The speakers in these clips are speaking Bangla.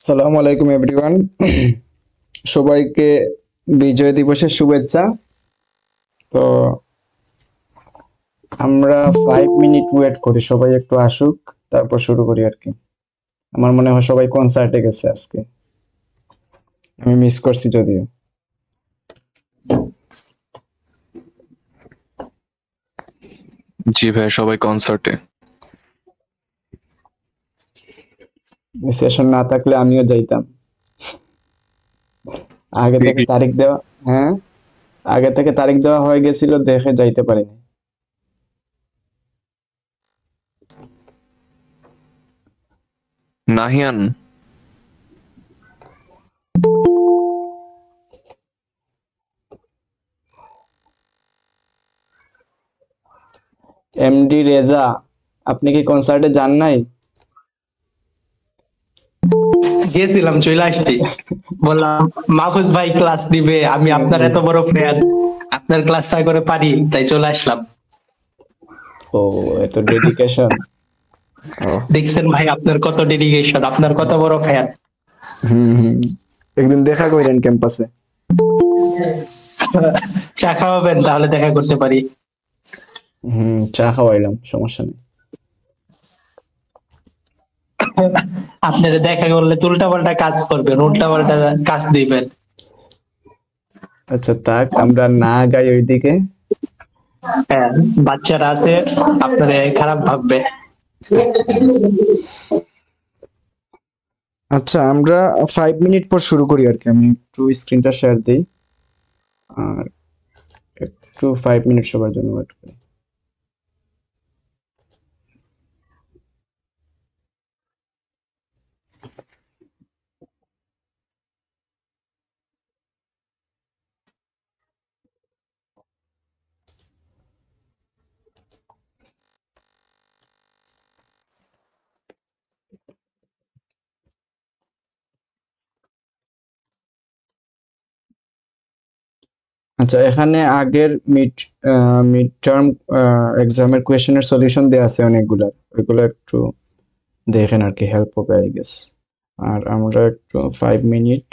সালামু আলাইকুম এভরিওয়ান। সবাইকে বিজয় দিবসের শুভেচ্ছা। তো আমরা 5 মিনিট ওয়েট করি, সবাই একটু আসুক, তারপর শুরু করি আর কি। আমার মনে হয় সবাই কনসার্টে গেছে আজকে, আমি মিস করছি যদিও। জি ভাই, সবাই কনসার্টে। সেশন না থাকলে আমিও যাইতাম। আগে থেকে তারিখ দেওয়া, হ্যাঁ, আগে থেকে তারিখ দেওয়া হয়ে গেছিল, দেখে যাইতে পারিনি। নাহিয়ান। এমডি রেজা, আপনি কি কনসার্টে যান নাই? গেছিলাম, চলে আসছি। বললাম মাহফুজ ভাই ক্লাস দিবে, আমি আপনার এত বড় ফ্যান, আপনার ক্লাসটা করে পারি, তাই চলে আসলাম। ও, এত ডেডিকেশন। ও, দেখছেন ভাই আপনার কত ডেডিকেশন, আপনার কত বড় ফ্যান। হুম হুম, একদিন দেখা করেন ক্যাম্পাসে। চা খাওয়াবেন, তাহলে দেখা করতে পারি। হুম, চা খাওয়াইলাম, সমস্যা নেই। আপনারা দেখা করলে তো উল্টাপাল্টা কাজ করবেন, উল্টাপাল্টা কাজ দিবেন। আচ্ছা থাক, আমরা না গাই ওইদিকে। হ্যাঁ, বাচ্চারা আছে, আপনারা খারাপ ভাববে। আচ্ছা, আমরা 5 মিনিট পর শুরু করি আর কি। আমি একটু স্ক্রিনটা শেয়ার দিই, আর একটু 5 মিনিট সবার জন্য ওয়েট করি। আচ্ছা, এখানে আগের মিড টার্ম এক্সামের কোয়েশ্চেনের সলিউশন দেওয়া আছে অনেকগুলার, ওইগুলো একটু দেখেন আর কি, হেল্প হবে আই গেস। আর আমরা একটু 5 মিনিট।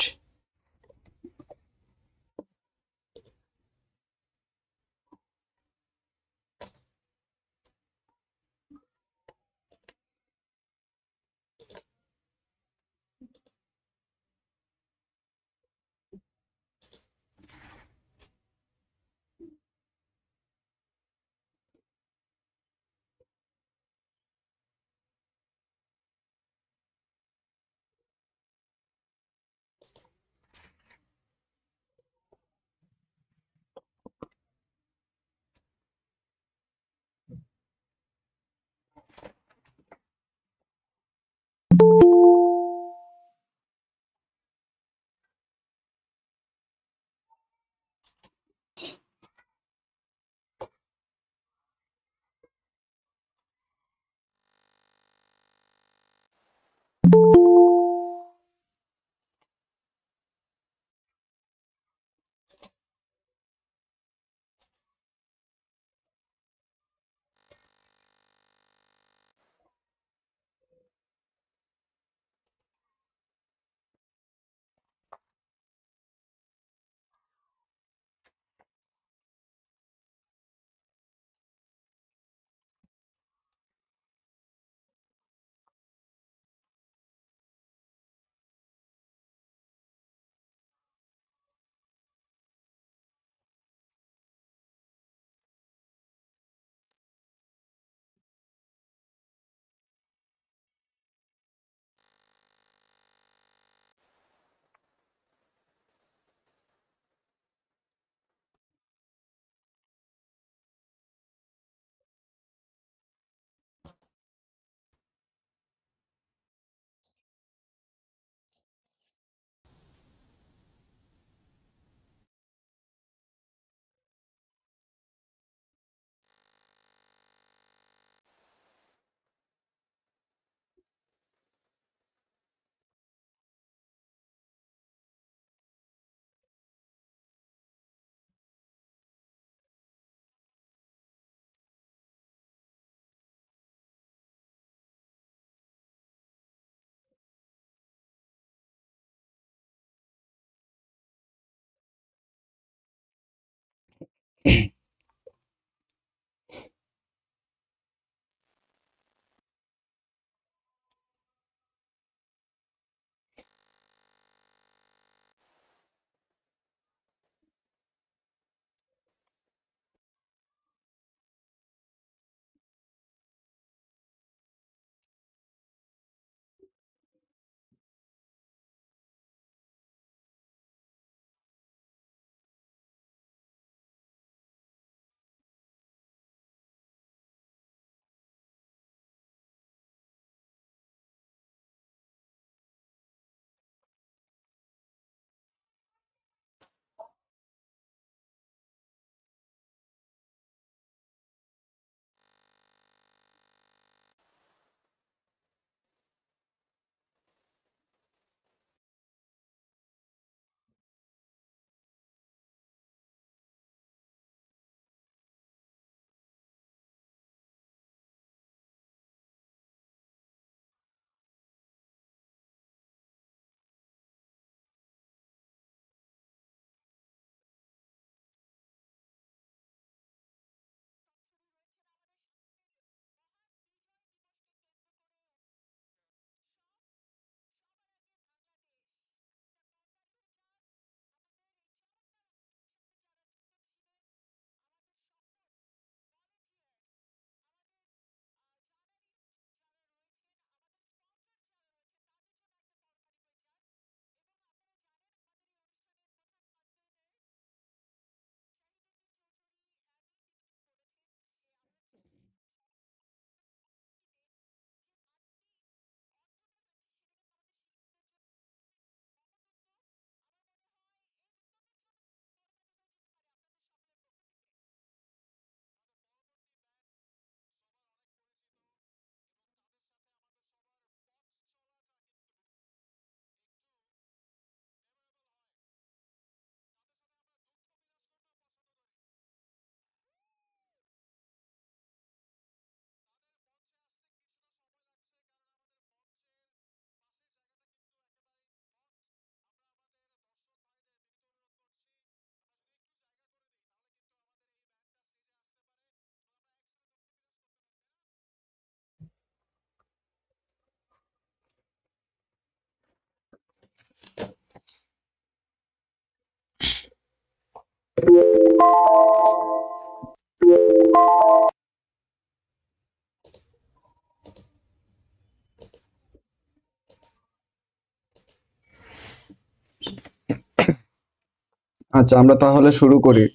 আচ্ছা, আমরা তাহলে শুরু করি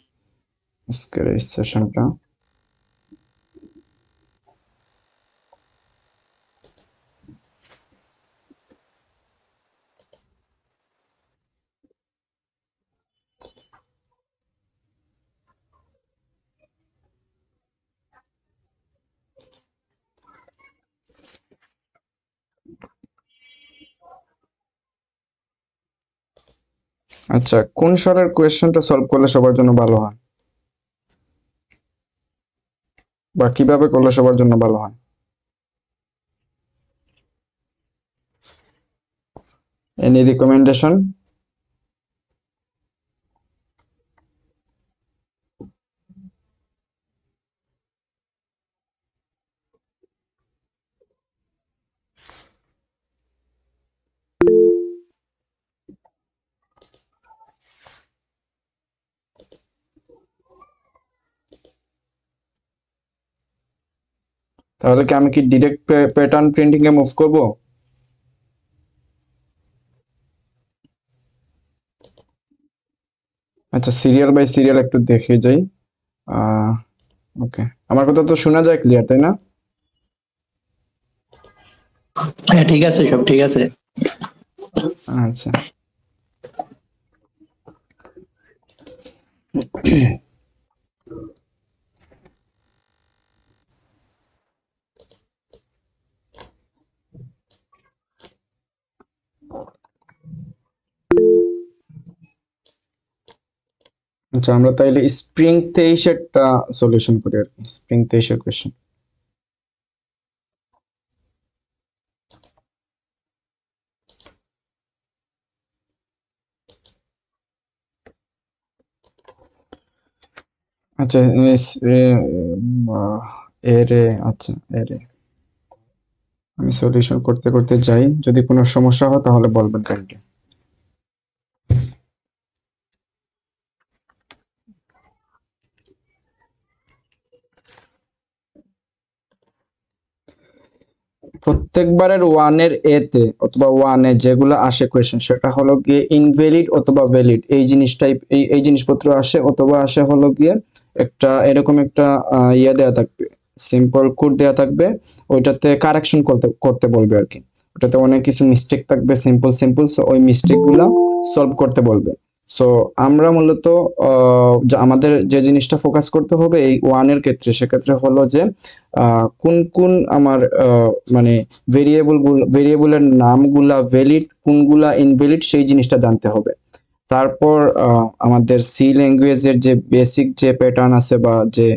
আজকের এই সেশনটা। আচ্ছা, কোন স্যারের কোয়েশ্চেনটা সলভ করলে সবার জন্য ভালো হয়, বা কিভাবে করলে সবার জন্য ভালো হয়? Any recommendation? তাহলে কি আমি কি ডিরেক্ট প্যাটার্ন প্রিন্টিং এ মুভ করব? আচ্ছা, সিরিয়াল বাই সিরিয়াল একটু দেখে যাই। ওকে, আমার কথা তো শোনা যায় ক্লিয়ার, তাই না? হ্যাঁ ঠিক আছে, সব ঠিক আছে। আচ্ছা, আচ্ছা, আমরা তাইলে স্প্রিং 23-এরটা সলিউশন করি আর কি, স্প্রিং 23-এর কোয়েশ্চেন। আচ্ছা এরে, আচ্ছা এরে আমি সলিউশন করতে করতে যাই, যদি কোনো সমস্যা হয় তাহলে বলবেন কাইন্ডলি। প্রত্যেকবারের ওয়ানের এতে অথবা ওয়ানে যেগুলো আসে কোয়েশ্চেন, সেটা হলো গিয়ে ইনভ্যালিড অথবা ভ্যালিড এই জিনিসটাই, এই জিনিসপত্র আসে, অথবা আসে হলো গিয়ে একটা এরকম একটা ইয়ে দেয়া থাকবে, সিম্পল কোড দেয়া থাকবে, ওইটাতে কারেকশন করতে করতে বলবে আর কি। ওটাতে অনেক কিছু মিস্টেক থাকবে, সিম্পল সিম্পল, সো ওই মিস্টেক গুলা সলভ করতে বলবে। সো আমরা মূলত আমাদের যে জিনিসটা ফোকাস করতে হবে এই ওয়ানের ক্ষেত্রে, সেক্ষেত্রে হলো যে কোন কোন আমার মানে ভেরিয়েবলের নামগুলা ভ্যালিড, কোনগুলা ইনভ্যালিড সেই জিনিসটা জানতে হবে। তারপর আমাদের সি ল্যাঙ্গুয়েজের যে বেসিক যে প্যাটার্ন আছে বা যে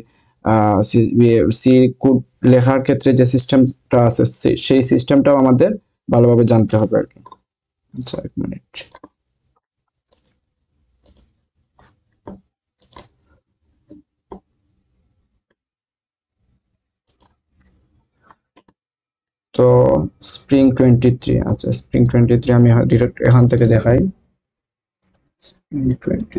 সি কোড লেখার ক্ষেত্রে যে সিস্টেমটা আছে সেই সিস্টেমটাও আমাদের ভালোভাবে জানতে হবে আর কি। আচ্ছা, এক মিনিট। তো স্প্রিং 23, আচ্ছা স্প্রিং 23 আমি ডিরেক্ট এখান থেকে দেখাই। 23,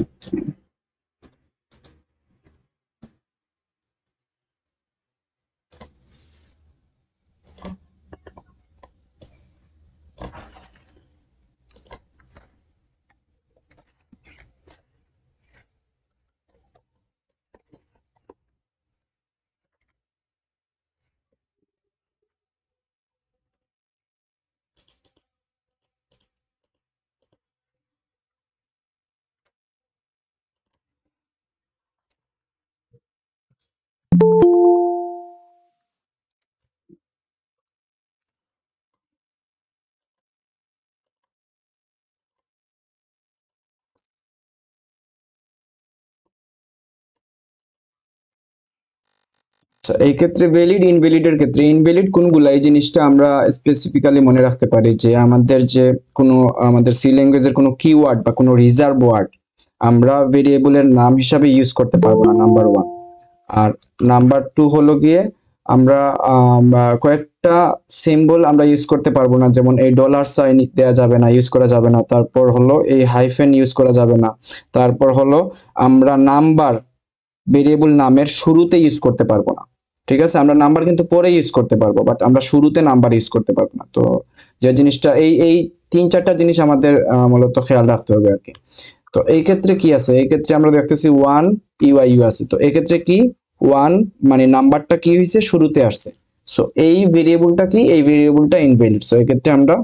আচ্ছা এই ক্ষেত্রে ভ্যালিড ইনভ্যালিডের ক্ষেত্রে ইনভ্যালিড কোনগুলা এই জিনিসটা আমরা স্পেসিফিক্যালি মনে রাখতে পারি যে আমাদের যে কোনো আমাদের সি ল্যাঙ্গুয়েজের কোনো কিওয়ার্ড বা কোনো রিজার্ভ ওয়ার্ড আমরা ভেরিয়েবলের নাম হিসাবে ইউজ করতে পারবো না, নাম্বার ওয়ান। আর নাম্বার টু হলো গিয়ে আমরা কয়েকটা সিম্বল আমরা ইউজ করতে পারবো না, যেমন এই ডলার সাইন দেওয়া যাবে না, ইউজ করা যাবে না। তারপর হলো এই হাইফেন ইউজ করা যাবে না। তারপর হলো আমরা নাম্বার ভেরিয়েবল নামের শুরুতে ইউজ করতে পারবো না। ঠিক আছে, আমরা নাম্বার কিন্তু পরে ইউজ করতে পারবো, বাট আমরা শুরুতে নাম্বার ইউজ করতে পারবো না। তো যে জিনিসটা এই এই তিন চারটা জিনিস আমাদের মূলত খেয়াল রাখতে হবে আর কি। তো এই ক্ষেত্রে কি আছে, এই ক্ষেত্রে আমরা দেখতেছি ওয়ান ইউ আছে। তো এই ক্ষেত্রে কি ওয়ান মানে নাম্বারটা কি হয়েছে শুরুতে আসছে, সো এই ভেরিয়েবলটা কি, এই ভেরিয়েবলটা ইনভ্যালিড। সো এই ক্ষেত্রে আমরা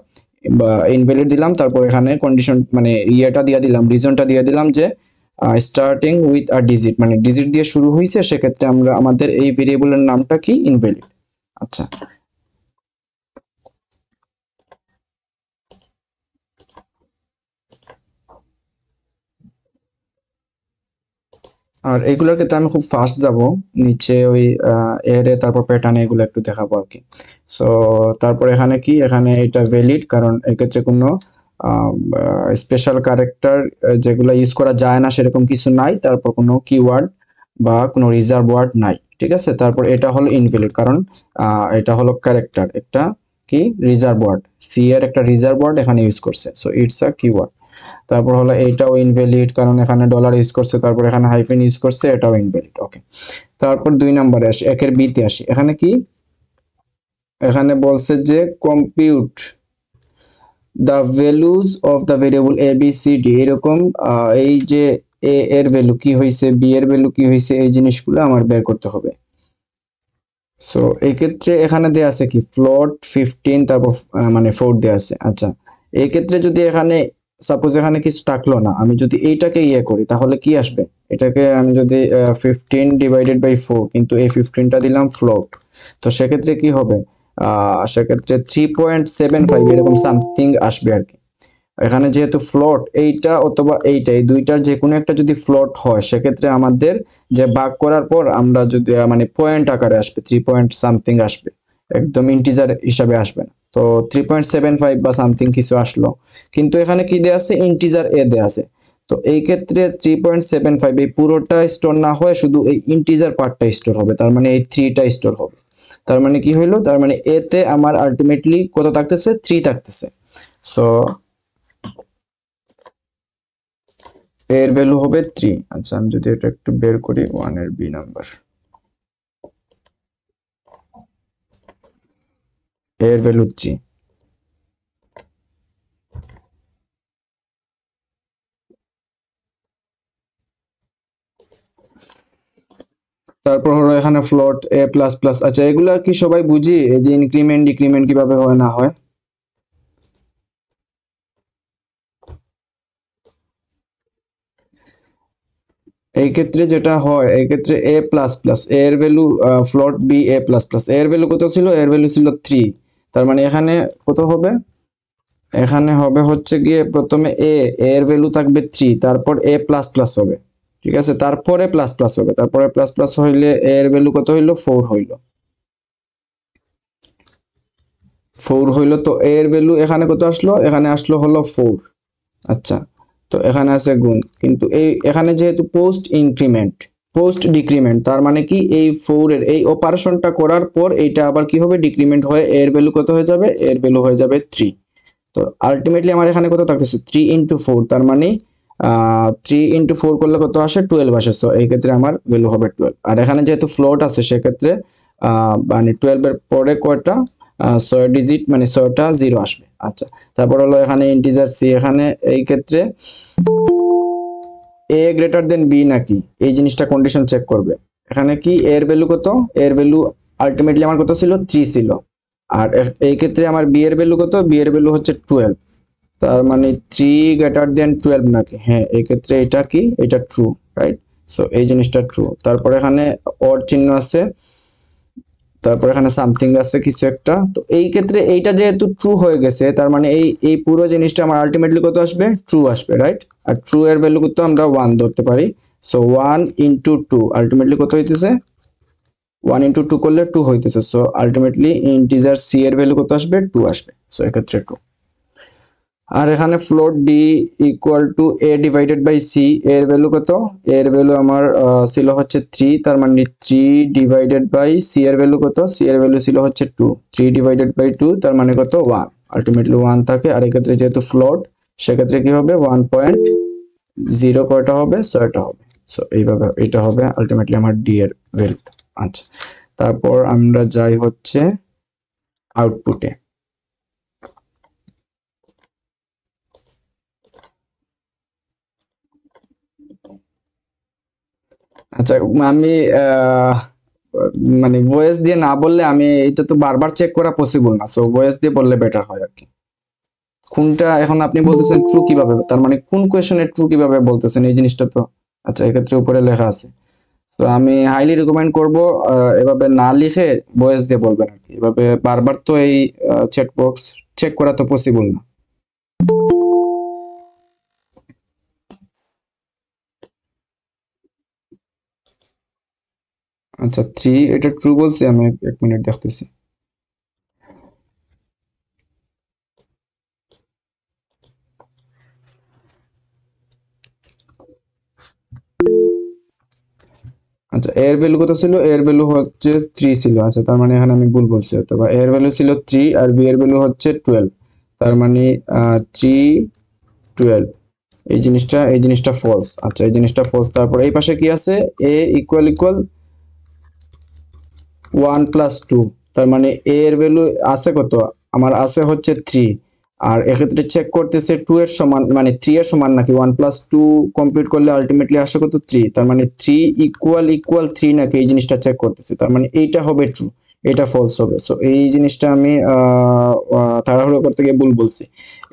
ইনভ্যালিড দিলাম, তারপর এখানে কন্ডিশন মানে ইয়েটা দিয়ে দিলাম, রিজনটা দিয়ে দিলাম যে স্টার্টিং উইথ আ ডিজিট, মানে ডিজিট দিয়ে শুরু হয়েছে, সেক্ষেত্রে আমরা আমাদের এই ভেরিয়েবলের নামটা কি ইনভ্যালিড। আচ্ছা, আর এগুলোর ক্ষেত্রে আমি খুব ফাস্ট যাব, নিচে ওই এর তারপর প্যাটার্ন এগুলো একটু দেখাবো আর কি। সো তারপর এখানে কি, এখানে এটা ভ্যালিড, কারণ এক্ষেত্রে কোনো স্পেশাল ক্যারেক্টার যেগুলো ইউজ করা যায় না সেরকম কিছু নাই, তারপর কোনো কিওয়ার্ড বা কোনো রিজার্ভ ওয়ার্ড নাই। ঠিক আছে, তারপর এটা হলো ইনভ্যালিড, কারণ এটা হলো ক্যারেক্টার, একটা কি রিজার্ভ ওয়ার্ড, সি এর একটা রিজার্ভ ওয়ার্ড এখানে ইউজ করছে, সো ইটস আ কিওয়ার্ড। তারপর হলো এইটাও ইনভ্যালিড, কারণ এখানে ডলার ইউজ করছে, তারপর এখানে হাইফেন ইউজ করছে, এটাও ইনভ্যালিড। ওকে, তারপর 2 নম্বরে আসি, একের বিতে আসি। এখানে কি, এখানে বলছে যে compute the values of the variable A B C D, এরকম এই যে এ এর ভ্যালু কি হয়েছে, বি এর ভ্যালু কি হয়েছে, এই জিনিসগুলো আমার বের করতে হবে। সো এই ক্ষেত্রে এখানে দেয়া আছে কি ফ্লোট 15, তারপর মানে 4 দেয়া আছে। আচ্ছা, এই ক্ষেত্রে যদি এখানে সাপোজ এখানে কিছু থাকলো না, আমি যদি এইটাকে ইয়ে করি তাহলে কি আসবে, এটাকে আমি যদি 15 ডিভাইডেড বাই 4, কিন্তু এই 15টা দিলাম ফ্লোট, তো সেক্ষেত্রে কি হবে, সেক্ষেত্রে 3.75 এরকম সামথিং আসবে আর কি। এখানে যেহেতু ফ্লোট এইটা অথবা এইটা, এই দুইটার যে কোনো একটা যদি ফ্লোট হয়, সেক্ষেত্রে আমাদের যে ভাগ করার পর আমরা যদি মানে পয়েন্ট আকারে আসবে, 3 পয়েন্ট সামথিং আসবে, একদম ইন্টিজার হিসাবে আসবে না। তো 3.75 বা সামথিং কিছু আসলো, কিন্তু এখানে কি দেয়া আছে, ইন্টিজার এ দেয়া আছে। তো এই ক্ষেত্রে 3.75 এই পুরোটা স্টোর না হয় শুধু এই ইন্টিজার পার্টটা স্টোর হবে, তার মানে এই 3টা স্টোর হবে। তার মানে কি হইলো, তার মানে এ তে আমার আলটিমেটলি কত থাকতেছে, 3 থাকতেছে। সো এর ভ্যালু হবে 3। আচ্ছা আমি যদি এটা একটু বের করি, 1 এর বি নাম্বার, এর ভ্যালু 3। তারপর হলো এখানে ফ্লোট এ প্লাস প্লাস। আচ্ছা এগুলা কি সবাই বুঝি, এই যে ইনক্রিমেন্ট ডিক্রিমেন্ট কিভাবে হয় না হয়? এই ক্ষেত্রে যেটা হয়, এই ক্ষেত্রে এ প্লাস প্লাস এর value float B A plus plus, এর ভ্যালু কত ছিল, এর ভ্যালু ছিল 3। তার মানে এখানে কত হবে, এখানে হবে হচ্ছে গিয়ে প্রথমে এর ভ্যালু থাকবে 3, তারপর এ প্লাস প্লাস হবে, ঠিক আছে, তারপরে প্লাস প্লাস হবে, তারপরে প্লাস প্লাস হইলে এর ভ্যালু কত হইলো, 4 হইলো, 4 হইলো। তো এর ভ্যালু এখানে কত আসলো, এখানে আসলো হলো 4। আচ্ছা তো এখানে আছে গুণ, কিন্তু এই এখানে যেহেতু পোস্ট ইনক্রিমেন্ট পোস্ট ডিক্রিমেন্ট, তার মানে কি এই 4 এর এই অপারেশনটা করার পর এইটা আবার কি হবে, ডিক্রিমেন্ট হয়ে এর ভ্যালু কত হয়ে যাবে, এর ভ্যালু হয়ে যাবে 3। তো আলটিমেটলি আমার এখানে কত থাকতেছে, 3 ইন্টু 4, তার মানে 3 ইন্টু 4 করলে কত আসে, 12 আসে। সো এই ক্ষেত্রে আমার ভ্যালু হবে 12। আর এখানে যেহেতু ফ্লোট আছে সেক্ষেত্রে মানে 12 এর পরে কয়টা 6 ডিজিট, মানে 6টা জিরো আসবে। আচ্ছা তারপর হলো এখানে ইন্টিজার সি, এখানে এই ক্ষেত্রে এ গ্রেটার দেন বি নাকি, এই জিনিসটা কন্ডিশন চেক করবে। এখানে কি এর ভ্যালু কত, এর ভ্যালু আলটিমেটলি আমার কত ছিল, 3 ছিল। আর এই ক্ষেত্রে আমার বি এর ভ্যালু কত, বি এর ভ্যালু হচ্ছে 12, তার মানে 3 গ্রেটার দেন 12 নাকি, হ্যাঁ এই ক্ষেত্রে এটা কি, এটা ট্রু, রাইট। সো এই জিনিসটা ট্রু। তারপর এখানে অর চিহ্ন আছে, তারপর এখানে সামথিং আছে কিছু একটা। তো এই ক্ষেত্রে এইটা যেহেতু ট্রু হয়ে গেছে, তার মানে এই এই পুরো জিনিসটা আমার আলটিমেটলি কত আসবে, ট্রু আসবে, রাইট। আর ট্রু এর ভ্যালু কত আমরা 1 ধরতে পারি। সো 1 ইন্টু 2 আলটিমেটলি কত হইতেছে, 1 ইন্টু 2 করলে 2 হইতেছে। সো আলটিমেটলি ইন্টিজার সি এর ভ্যালু কত আসবে, 2 আসবে। সো এক্ষেত্রে 2। আর এখানে float D equal to A divided by C, এর ভ্যালু কত, এর ভ্যালু আমার ছিল হচ্ছে 3, তার মানে 3 ডিভাইডেড বাই সি এর ভ্যালু কত, সি এর ভ্যালু ছিল হচ্ছে 2, 3 ডিভাইডেড বাই 2 তার মানে কত, 1। আলটিমেটলি 1 থাকে। আর এক্ষেত্রে যেহেতু ফ্লোট সেক্ষেত্রে কি হবে, 1.0 কয়টা হবে, 6টা হবে। সো এইভাবে এটা হবে আলটিমেটলি আমার ডি এর ভ্যালু। আচ্ছা তারপর আমরা যাই হচ্ছে আউটপুটে। আচ্ছা আমি মানে ভয়েস দিয়ে না বললে, আমি এটা তো বারবার চেক করা পসিবল না, সো ভয়েস দিয়ে বললে বেটার হয় আর কি। কোনটা এখন আপনি বলতেছেন ট্রু কিভাবে, তার মানে কোন কোয়েশ্চেনে ট্রু কিভাবে বলতেছেন এই জিনিসটা তো, আচ্ছা এক্ষেত্রে উপরে লেখা আছে। তো আমি হাইলি রিকমেন্ড করব এভাবে না লিখে ভয়েস দিয়ে বলবেন আর কি। এভাবে বারবার তো এই চ্যাট বক্স চেক করা তো পসিবল না। আচ্ছা 3 এটা ট্রু বলছি, আমি এক মিনিট দেখতেছি। আচ্ছা এর ভ্যালু কত ছিল, এর ভ্যালু হচ্ছে 3 ছিল। আচ্ছা তার মানে এখানে আমি ভুল বলছি হয়তো, বা এর ভ্যালু ছিল 3 আর বি এর ভ্যালু হচ্ছে 12, তার মানে 3 12, এই জিনিসটা ফলস। আচ্ছা এই জিনিসটা ফলস। তারপর এই পাশে কি আছে, এ ইকুয়াল ইকুয়াল 1 প্লাস 2, তার মানে এ এর ভ্যালু আছে কত, আমার আছে হচ্ছে 3। আর এক্ষেত্রে চেক করতেছে 2 এর সমান, মানে 3 এর সমান নাকি, 1 প্লাস 2 কমপ্লিট করলে আলটিমেটলি আসে কত, 3, তার মানে 3 ইকুয়াল ইকুয়াল 3 নাকি, এই জিনিসটা চেক করতেছে। তার মানে এইটা হবে ট্রু, এটা ফলস হবে। সো এই জিনিসটা আমি তাড়াহুড়ো করতে গিয়ে ভুল বলছি,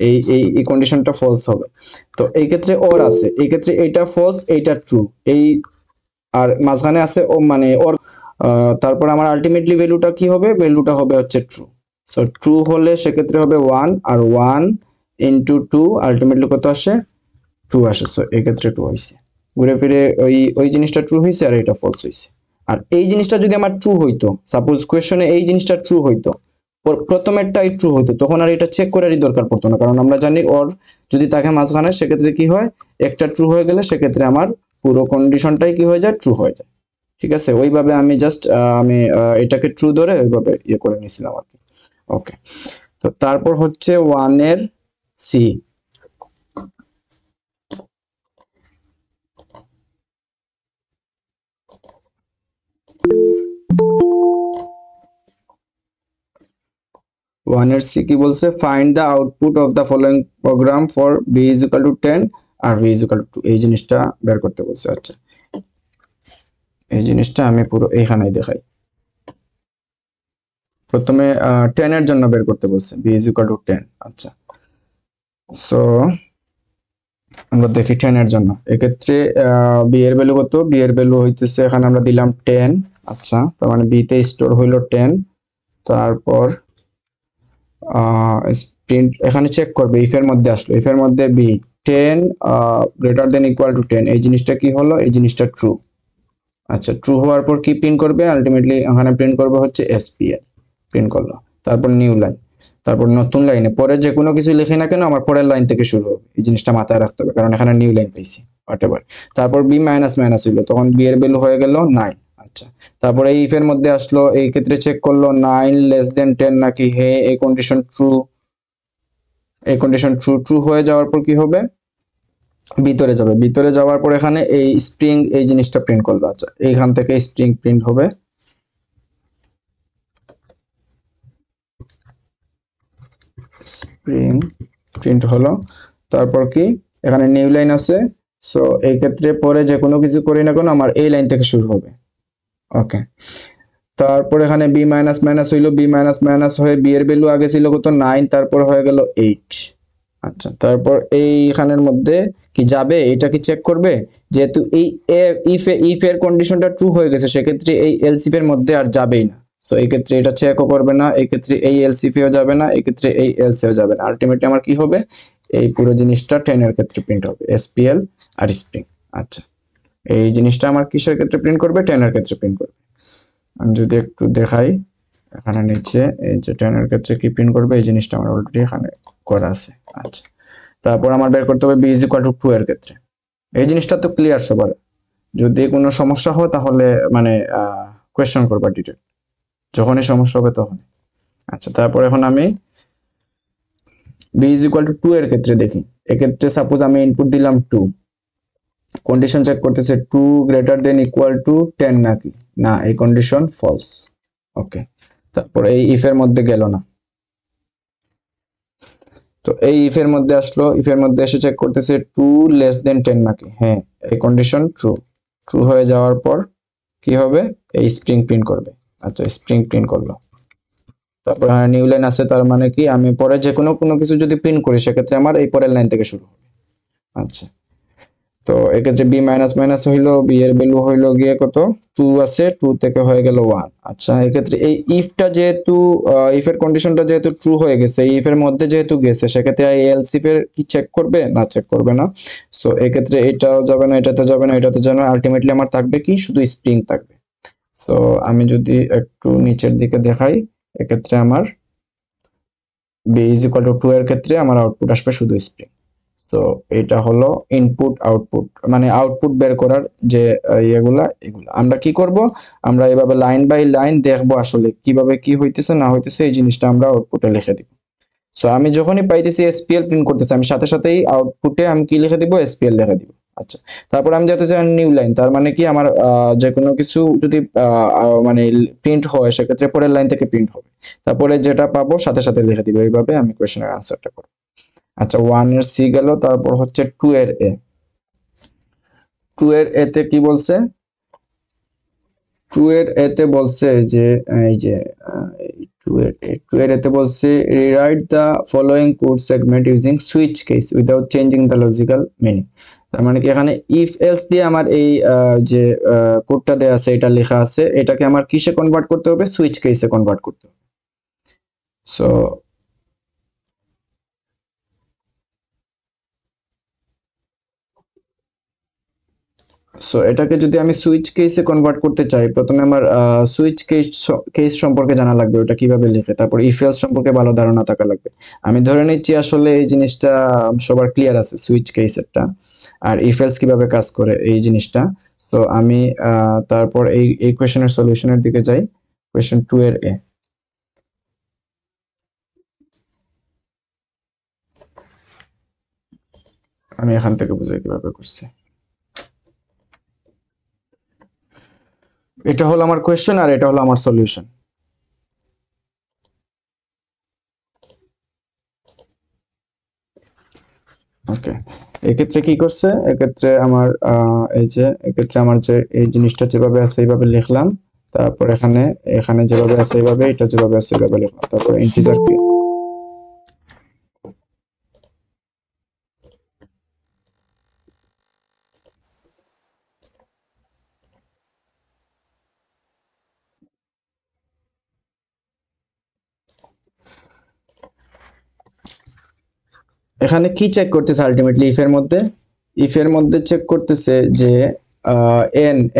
এই এই এই কন্ডিশনটা ফলস হবে। তো এই ক্ষেত্রে ওর আছে, এই ক্ষেত্রে এইটা ফলস এইটা ট্রু, এই আর মাঝখানে আছে ও মানে ওর। তারপর আমার আলটিমেটলি ভ্যালুটা কি হবে, ভ্যালুটা হবে হচ্ছে ট্রু। সো ট্রু হলে সেক্ষেত্রে হবে 1, আর 1 ইন্টু 2 আলটিমেটলি কত আসে, 2 আসে। সো এক্ষেত্রে 2 হয়েছে, ঘুরে ফিরে ওই ওই জিনিসটা ট্রু হয়েছে আর এটা ফলস হয়েছে। আর এই জিনিসটা যদি আমার ট্রু হইতো, সাপোজ কোয়েশ্চনে এই জিনিসটা ট্রু হইতো, প্রথমেরটাই ট্রু হতো তখন আর এটা চেক করারই দরকার পড়তো না, কারণ আমরা জানি ওর যদি থাকে মাঝখানে সেক্ষেত্রে কি হয়, একটা ট্রু হয়ে গেলে সেক্ষেত্রে আমার পুরো কন্ডিশনটাই কি হয়ে যায়, ট্রু হয়ে যায়। ঠিক আছে, ওইভাবে আমি জাস্ট আমি এটাকে ট্রু ধরে ওইভাবে ইয়ে করে নিয়েছিলাম আর কি। ওকে, তো তারপর হচ্ছে 1 এর সি। ওয়ানের সি কি বলছে, find the output of the following program for B is equal to 10 আর ভি ইজ ইকুয়াল টু 2, এই জিনিসটা বের করতে বলছে। আচ্ছা, এই জিনিসটা আমি পুরো এইখানেই দেখাই। প্রথমে 10 এর জন্য বের করতে বলছে, বি ইজ ইকুয়াল টু 10। আচ্ছা, সো আমরা দেখি 10 এর জন্য, এক্ষেত্রে বি এর ভ্যালু কত, বি এর ভ্যালু হইতেছে এখানে আমরা দিলাম 10। আচ্ছা, তার মানে বি তে স্টোর হইলো 10। তারপর প্রিন্ট এখানে চেক করবে, ইফ এর মধ্যে আসলো, ইফ এর মধ্যে B 10 greater than equal to 10, এই জিনিসটা কি হলো, এই জিনিসটা ট্রু। আচ্ছা, ট্রু হওয়ার পর কি প্রিন্ট করবে, আলটিমেটলি এখানে প্রিন্ট করবে হচ্ছে এসপিএল, প্রিন্ট করলো। তারপর নিউ লাইন, তারপর নতুন লাইনে পরে যে কোনো কিছু লিখি না কেন আমার পরের লাইন থেকে শুরু হবে, এই জিনিসটা মাথায় রাখতে হবে, কারণ এখানে নিউ লাইন পাইছি হোয়াটএভার। তারপর বি মাইনাস মাইনাস হইলো, তখন বি এর ভ্যালু হয়ে গেল 9। আচ্ছা, তারপরে এই ইফ এর মধ্যে আসলো, এই ক্ষেত্রে চেক করলো 9 লেস দেন 10 নাকি, হে এই কন্ডিশন ট্রু, এই কন্ডিশন ট্রু। ট্রু হয়ে যাওয়ার পর কি হবে, ভিতরে যাবে, ভিতরে যাওয়ার পর এখানে এই স্প্রিং এই জিনিসটা প্রিন্ট করলো। আচ্ছা, এইখান থেকে স্প্রিং প্রিন্ট হবে, স্প্রিং প্রিন্ট হলো। তারপর কি এখানে নিউ লাইন আছে, সো এই ক্ষেত্রে পরে যে কোনো কিছু করি না কেন আমার এই লাইন থেকে শুরু হবে। ওকে, তারপর এখানে বি মাইনাস মাইনাস হইলো, বি মাইনাস মাইনাস হয়ে বি এর ভ্যালু আগে ছিল কত 9, তারপর হয়ে গেল 8। আচ্ছা, তারপর এইখানের মধ্যে কি যাবে, এটা কি চেক করবে, যেহেতু এই ইফ এর কন্ডিশনটা ট্রু হয়ে গেছে সেক্ষেত্রে এই এলসিফ এর মধ্যে আর যাবেই না। তো এই ক্ষেত্রে এটা চেকও করবে না, এই ক্ষেত্রে এই এলসিফিও যাবে না, এই ক্ষেত্রে এই এলসিও যাবে না। আলটিমেটলি আমার কি হবে, এই পুরো জিনিসটা 10 এর ক্ষেত্রে প্রিন্ট হবে, এসপিএল আর স্প্রিং। আচ্ছা, এই জিনিসটা আমার কিসের ক্ষেত্রে প্রিন্ট করবে, 10 এর ক্ষেত্রে প্রিন্ট করবে। আমি যদি একটু দেখাই এখানে নিচে, এই যে 10 এর ক্ষেত্রে কি প্রিন্ট করবে, এই জিনিসটা আমার অলরেডি এখানে করা আছে। আচ্ছা, তারপর আমার বের করতে হবে বি ইজ ইকুয়াল টু 2 এর ক্ষেত্রে। এই জিনিসটা তো ক্লিয়ার সবার, যদি কোনো সমস্যা হয় তাহলে মানে কোয়েশ্চেন করবা ডিটেল, যখনই সমস্যা হবে তখন। আচ্ছা, তারপর এখন আমি বি ইজ ইকুয়াল টু 2 এর ক্ষেত্রে দেখি, এক্ষেত্রে সাপোজ আমি ইনপুট দিলাম 2, কন্ডিশন চেক করতেছে 2 গ্রেটার দেন ইকুয়াল টু 10 নাকি, না এই কন্ডিশন ফলস। ওকে, তারপর এই ইফ এর মধ্যে গেল না, তো এই ইফ এর মধ্যে আসলো, ইফ এর মধ্যে এসে চেক করতেছে 2 লেস দেন 10 নাকি, হ্যাঁ এই কন্ডিশন ট্রু। ট্রু হয়ে যাওয়ার পর কি হবে, এই স্প্রিং প্রিন্ট করবে। আচ্ছা, স্প্রিং প্রিন্ট করলো। তারপর এখানে নিউ লাইন আছে, তার মানে কি আমি পরে যে কোনো কিছু যদি প্রিন্ট করি সেক্ষেত্রে আমার এই পরের লাইন থেকে শুরু হবে। আচ্ছা, তো এক্ষেত্রে বি মাইনাস মাইনাস হইলো, বি এর ভ্যালু হইলো গিয়ে কত, 2 আছে, 2 থেকে হয়ে গেল 1। আচ্ছা, এক্ষেত্রে এই ইফটা যেহেতু ইফ এর কন্ডিশনটা যেহেতু ট্রু হয়ে গেছে, ইফ এর মধ্যে যেহেতু গেছে সেক্ষেত্রে এই এলস ইফ এর কি চেক করবে, না চেক করবে না। সো এক্ষেত্রে এটাও যাবে না, এটাতে যাবে না, এটাতে যাবে না, আলটিমেটলি আমার থাকবে কি, শুধু স্প্রিং থাকবে। তো আমি যদি একটু নিচের দিকে দেখাই, এক্ষেত্রে আমার বি ইজ ইকুয়াল টু 2 এর ক্ষেত্রে আমার আউটপুট আসবে শুধু স্প্রিং। তো এটা হলো ইনপুট আউটপুট, মানে আউটপুট বের করার যে এগুলা আমরা কি করব, আমরা এভাবে লাইন বাই লাইন দেখবো আসলে কিভাবে কি হইতেছে না হইতেছে, এই জিনিসটা আমরা আউটপুটে লিখে দিব। সো আমি যখনই পাইতেছি এসপিএল প্রিন্ট করতেছি, আমি সাথে সাথেই আউটপুটে আমি কি লিখে দিব, এসপিএল লিখে দিব। আচ্ছা, তারপর আমি যেতে চাই নিউ লাইন, তার মানে কি আমার যে কোনো কিছু যদি মানে প্রিন্ট হয় সেক্ষেত্রে পরের লাইন থেকে প্রিন্ট হবে, তারপরে যেটা পাবো সাথে সাথে লিখে দিব, এইভাবে আমি কোয়েশ্চেনের আনসারটা করব। আচ্ছা, 1 এর সি গেল, তারপর হচ্ছে 2 এর এ। 2 এর এ তে কি বলছে, 2 এর এ তে বলছে যে এই যে 2 এর এতে বলছে rewrite the following code segment using switch case without changing the logical meaning. তার মানে কি এখানে ইফ এলস দিয়ে আমার এই যে কোডটা দেয়া আছে, এটা লেখা আছে, এটাকে আমার কিসে কনভার্ট করতে হবে, সুইচ কেসে কনভার্ট করতে হবে। সো সো এটাকে যদি আমি সুইচ কেসে কনভার্ট করতে চাই, প্রথমে আমার সুইচ কেস সম্পর্কে জানা লাগবে, ওটা কিভাবে লিখে, তারপর ইফ এলস সম্পর্কে ভালো ধারণা থাকা লাগবে। আমি ধরে নিচ্ছি আসলে এই জিনিসটা সবার ক্লিয়ার আছে, সুইচ কেসেরটা আর ইফ এলস কিভাবে কাজ করে এই জিনিসটা। তো আমি তারপর এই কোয়েশ্চেনের সলিউশনের দিকে যাই। কোয়েশ্চেন 2 এর এ, আমি এখান থেকে বুঝাই কিভাবে করছি। এটা হলো আমার কোয়েশ্চেন আর এটা হলো আমার সলিউশন। ওকে, এক্ষেত্রে কি করছে, এক্ষেত্রে আমার এক্ষেত্রে আমার যে এই জিনিসটা যেভাবে আছে এইভাবে লিখলাম, তারপর এখানে এখানে যেভাবে আছে এইভাবে, এটা যেভাবে আছে এইভাবে লিখলাম, তারপর ইন্টিজার কি, এখানে কি চেক করতেছে আলটিমেটলি ইফ এর মধ্যে চেক করতেছে যে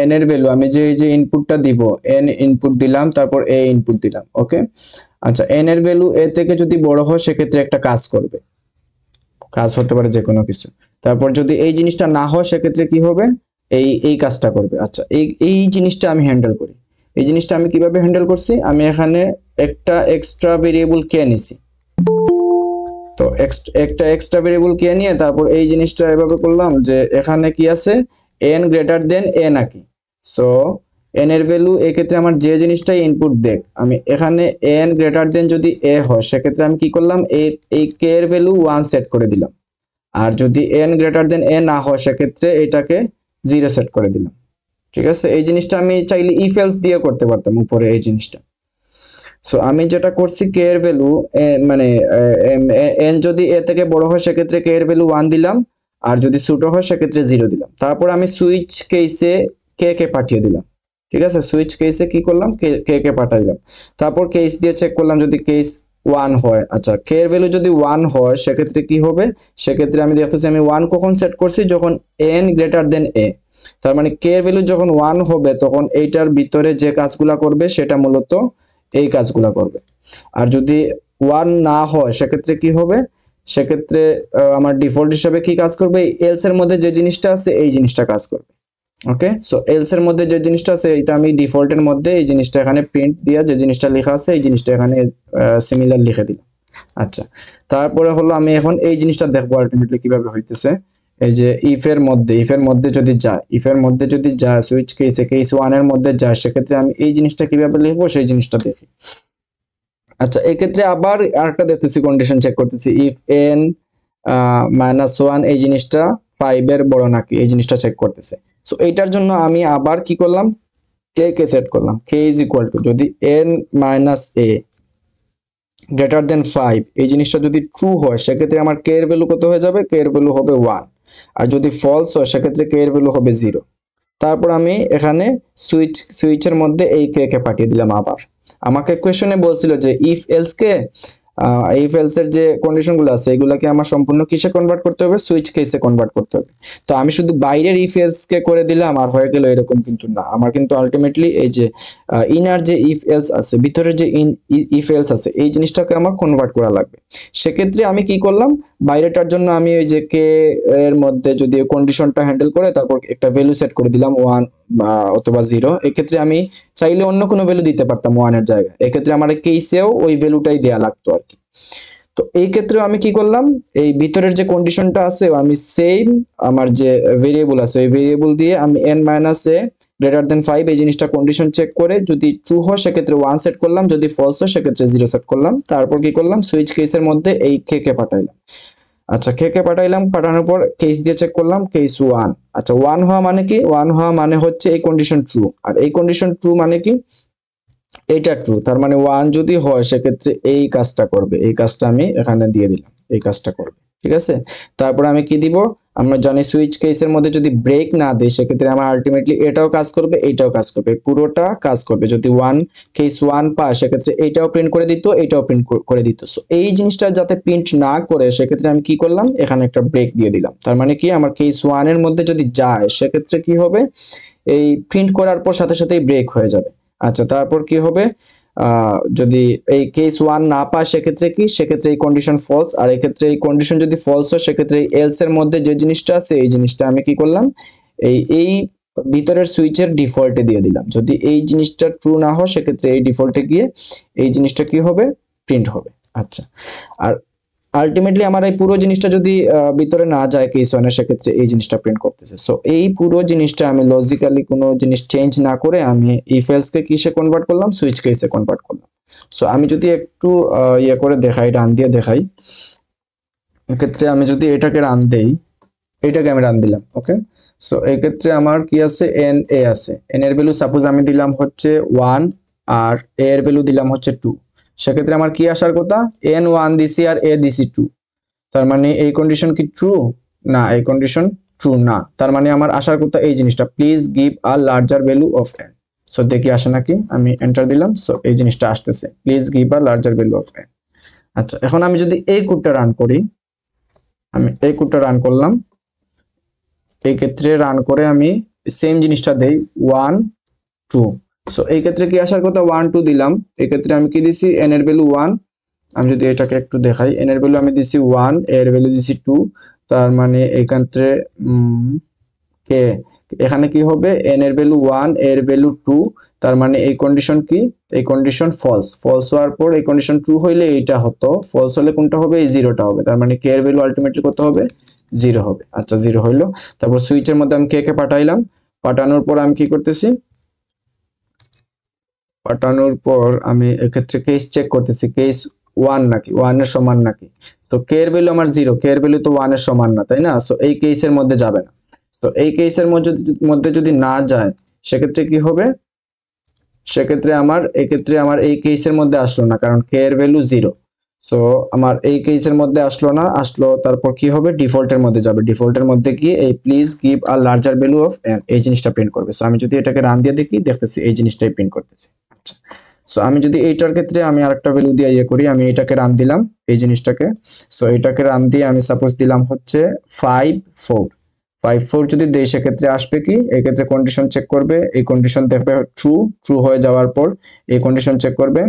এন এর ভ্যালু, আমি যে এই যে ইনপুটটা দিব, এন ইনপুট দিলাম, তারপর এ ইনপুট দিলাম। ওকে, আচ্ছা, এন এর ভ্যালু এ থেকে যদি বড় হয় সেক্ষেত্রে একটা কাজ করবে, কাজ হতে পারে যে কোনো কিছু। তারপর যদি এই জিনিসটা না হয় সেক্ষেত্রে কি হবে, এই কাজটা করবে। আচ্ছা, এই জিনিসটা আমি হ্যান্ডেল করি। এই জিনিসটা আমি কিভাবে হ্যান্ডেল করছি, আমি এখানে একটা এক্সট্রা ভেরিয়েবল কে নিছি। তো একটা এক্সট্রা ভেরিয়েবল কে নিয়ে তারপর এই জিনিসটা এভাবে করলাম যে এখানে কি আছে, এন গ্রেটার দেন এ নাকি। সো এন এর ভ্যালু এক্ষেত্রে আমার যে জিনিসটাই ইনপুট দেখ, আমি এখানে এন গ্রেটার দেন যদি এ হয় সেক্ষেত্রে আমি কি করলাম, এই কে এর ভ্যালু 1 সেট করে দিলাম। আর যদি এন গ্রেটার দেন এ না হয় সেক্ষেত্রে এটাকে 0 সেট করে দিলাম। ঠিক আছে, এই জিনিসটা আমি চাইলে ইফ এলস দিয়ে করতে পারতাম উপরে এই জিনিসটা। সো আমি যেটা করছি, কে এর ভ্যালু মানে এন যদি এ থেকে বড় হয় সেক্ষেত্রে কে এর ভ্যালু 1 দিলাম, আর যদি ছোট হয় সেক্ষেত্রে 0 দিলাম। তারপর আমি সুইচ কেসে কে পাঠিয়ে দিলাম। ঠিক আছে, সুইচ কেসে কি করলাম, কে পাঠাইলাম। তারপর কেস দিয়ে চেক করলাম যদি কেস 1 হয়। আচ্ছা, কে এর ভ্যালু যদি 1 হয় সেক্ষেত্রে কি হবে, সেক্ষেত্রে আমি দেখতেছি আমি 1 কখন সেট করছি, যখন এন গ্রেটার দেন এ। তার মানে কে এর ভ্যালু যখন 1 হবে তখন এইটার ভিতরে যে কাজগুলা করবে সেটা মূলত এই কাজগুলা করবে। আর যদি 1 না হয় সেক্ষেত্রে কি হবে, সেক্ষেত্রে আমার ডিফল্ট হিসাবে কি কাজ করবে, এলস এর মধ্যে যে জিনিসটা আছে এই জিনিসটা কাজ করবে। ওকে, সো এলস এর মধ্যে যে জিনিসটা আছে এটা আমি ডিফল্টের মধ্যে এই জিনিসটা এখানে প্রিন্ট দিয়া যে জিনিসটা লেখা আছে এই জিনিসটা এখানে সিমিলার লিখে দিলাম। আচ্ছা, তারপরে হলো আমি এখন এই জিনিসটা দেখবো আলটিমেটলি কিভাবে হইতেছে। এই যে ইফ এর মধ্যে যদি যায় সুইচ কেস 1 এর মধ্যে যায় সেক্ষেত্রে আমি এই জিনিসটা কিভাবে লিখবো সেই জিনিসটা দেখি। আচ্ছা, এই ক্ষেত্রে আবার আরেকটা দেখতেছি, কন্ডিশন চেক করতেছি, ইফ এন -1 এই জিনিসটা 5 এর বড় নাকি এই জিনিসটা চেক করতেছে। সো এইটার জন্য আমি আবার কি করলাম, কে সেট করলাম, কে ইজ ইকুয়াল টু যদি n - a গ্রেটার দেন 5 এই জিনিসটা যদি ট্রু হয় সেক্ষেত্রে আমার কে এর ভ্যালু কত হয়ে যাবে, কে এর ভ্যালু হবে 1। আর যদি ফলস হয় সেক্ষেত্রে কে এর ভ্যালু হবে 0। তারপর আমি এখানে সুইচের মধ্যে এই কে পাঠিয়ে দিলাম। আবার আমাকে কোয়েশনে বলছিল যে ইফ এলস এর যে কন্ডিশনগুলো আছে এগুলাকে আমার সম্পূর্ণ কিসে কনভার্ট করতে হবে, সুইচ কেসে কনভার্ট করতে হবে। তো আমি শুধু বাইরের ইফ এলস কে করে দিলাম আর হয়ে গেল, এরকম কিন্তু না। আমার কিন্তু আলটিমেটলি এই যে ইনার যে ইফ এলস আছে, ভিতরে যে ইফ এলস আছে এই জিনিসটাকে আমার কনভার্ট করা লাগবে। সেক্ষেত্রে আমি কি করলাম, বাইরেটার জন্য আমি ওই যে কে এর মধ্যে যদি কন্ডিশনটা হ্যান্ডেল করে তারপর একটা ভ্যালু সেট করে দিলাম 1 অথবা 0। এক্ষেত্রে আমি চাইলে অন্য কোনো ভ্যালু দিতে পারতাম 1 এর জায়গায়, এক্ষেত্রে আমার কেসেও ওই ভ্যালুটাই দেয়া লাগতো আর কি। তো এই ক্ষেত্রে আমি কি করলাম, এই ভিতরের যে কন্ডিশনটা আছে আমি সেম আমার যে ভেরিয়েবল আছে ওই ভেরিয়েবল দিয়ে আমি n - a গ্রেটার দেন 5 এই জিনিসটা কন্ডিশন চেক করে যদি ট্রু হয় সেক্ষেত্রে 1 সেট করলাম, যদি ফলস হয় সেক্ষেত্রে 0 সেট করলাম। তারপর কি করলাম, সুইচ কেসের মধ্যে এই কে পাঠাইলাম। আচ্ছা, কে পাঠাইলাম, পাঠানোর পর কেস দিয়ে চেক করলাম, কেস 1। আচ্ছা, 1 হওয়া মানে কি, 1 হওয়া মানে হচ্ছে এই কন্ডিশন ট্রু, আর এই কন্ডিশন ট্রু মানে কি, এইটা ট্রু। তার মানে 1 যদি হয় সেক্ষেত্রে এই কাজটা করবে, এই কাজটা আমি এখানে দিয়ে দিলাম, এই কাজটা করবে। ঠিক আছে, তারপর আমি কি দিব, আমরা জানি সুইচ কেসের মধ্যে যদি ব্রেক না দেয় সেক্ষেত্রে আমার আলটিমেটলি এটাও কাজ করবে, এইটাও কাজ করবে, পুরোটা কাজ করবে। যদি কেস 1 পায় সেক্ষেত্রে এইটাও প্রিন্ট করে দিত, এইটাও প্রিন্ট করে দিত। সো এই জিনিসটা যাতে প্রিন্ট না করে সেক্ষেত্রে আমি কি করলাম, এখানে একটা ব্রেক দিয়ে দিলাম। তার মানে কি আমার কেস 1 এর মধ্যে যদি যায় সেক্ষেত্রে কি হবে, এই প্রিন্ট করার পর সাথে সাথেই ব্রেক হয়ে যাবে। আচ্ছা, তারপর কি হবে, যদি এই কেস 1 না পায় সেক্ষেত্রে কি, সেক্ষেত্রে এই কন্ডিশন ফলস। আর এক্ষেত্রে এই কন্ডিশন যদি ফলস হয় সেক্ষেত্রে এই এলস এর মধ্যে যে জিনিসটা আছে এই জিনিসটা আমি কি করলাম, এই ভিতরের সুইচের ডিফল্টে দিয়ে দিলাম। যদি এই জিনিসটা ট্রু না হয় সেক্ষেত্রে এই ডিফল্টে গিয়ে এই জিনিসটা কি হবে, প্রিন্ট হবে। আচ্ছা, আর আলটিমেটলি আমার এই পুরো জিনিসটা যদি ভিতরে না যায় কেস 1 এর সেক্ষেত্রে এই জিনিসটা প্রিন্ট করতেছে। সো এই পুরো জিনিসটা আমি লজিক্যালি কোনো জিনিস চেঞ্জ না করে আমি ইফ এলস কে কিসে কনভার্ট করলাম, সুইচ কেসে কনভার্ট করলাম। সো আমি যদি একটু ইয়ে করে দেখাই, রান দিয়ে দেখাই, এক্ষেত্রে আমি যদি এটাকে রান দেই, এটাকে আমি রান দিলাম, ওকে। সো এই ক্ষেত্রে আমার কি আছে, এন এ আছে। এন এর ভ্যালু সাপোজ আমি দিলাম হচ্ছে 1 আর এ এর ভ্যালু দিলাম হচ্ছে 2। সেক্ষেত্রে আমার কি আসার কথা, এন 1 দিছি আর এ দিছি 2। তার মানে এই কন্ডিশন কি ট্রু? না, এই কন্ডিশন ট্রু না। তার মানে আমার আসার কথা এই জিনিসটা, please give a larger value of N. So দেখি আসে নাকি, আমি এন্টার দিলাম। সো এই জিনিসটা আসতেছে, please give a larger value of N. আচ্ছা, এখন আমি যদি এই কোডটা রান করি, আমি এই কোডটা রান করলাম, এই ক্ষেত্রে রান করে আমি সেম জিনিসটা দেই 1 2। সো এই ক্ষেত্রে কি আসার কথা, 1 2 দিলাম। এই ক্ষেত্রে আমি কি দিছি, এন এর ভ্যালু 1। আমি যদি এটাকে একটু দেখাই, এন এর ভ্যালু আমি দিছি 1, এর ভ্যালু দিছি 2। তার মানে এই ক্ষেত্রে কে এখানে কি হবে, এন এর ভ্যালু 1, এর ভ্যালু 2। তার মানে এই কন্ডিশন কি, এই কন্ডিশন ফলস। ফলস হওয়ার পর এই কন্ডিশন ট্রু হইলে এইটা হতো, ফলস হলে কোনটা হবে, এই জিরোটা হবে। তার মানে কে এর ভ্যালু আলটিমেটলি কত হবে, 0 হবে। আচ্ছা, 0 হইলো। তারপর সুইচের মধ্যে আমি কে কে পাঠাইলাম, পাঠানোর পর আমি কি করতেছি, পাঠানোর পর আমি এক্ষেত্রে কেস চেক করতেছি, কেস 1 নাকি 1 এর সমান নাকি। তো কে এর ভ্যালু আমার 0, কে এর ভ্যালু তো 1 এর সমান না, তাই না। সো এই কেসের মধ্যে যাবে না। তো এই কেসের মধ্যে যদি না যায় সেক্ষেত্রে কি হবে, সেক্ষেত্রে আমার এক্ষেত্রে আমার এই কেসের মধ্যে আসলো না, কারণ কে এর ভ্যালু 0। সো আমার এই কেসের মধ্যে আসলো না, আসলো তারপর কি হবে, ডিফল্টের মধ্যে যাবে। ডিফল্টের মধ্যে গিয়ে এই please give a larger value of N এই জিনিসটা প্রিন্ট করবে। সো আমি যদি এটাকে রান দিয়ে দেখি, দেখতেছি এই জিনিসটাই প্রিন্ট করতেছে। আচ্ছা, সো আমি যদি এইটার ক্ষেত্রে আমি আরেকটা ভ্যালু দিয়ে ইয়ে করি, আমি এটাকে রান দিলাম এই জিনিসটাকে। সো এটাকে রান দিয়ে আমি সাপোজ দিলাম হচ্ছে 5 4। 5 4 যদি দেই সেক্ষেত্রে আসবে কি, এই ক্ষেত্রে কন্ডিশন চেক করবে, এই কন্ডিশন দেখবে ট্রু। ট্রু হয়ে যাওয়ার পর এই কন্ডিশন চেক করবে,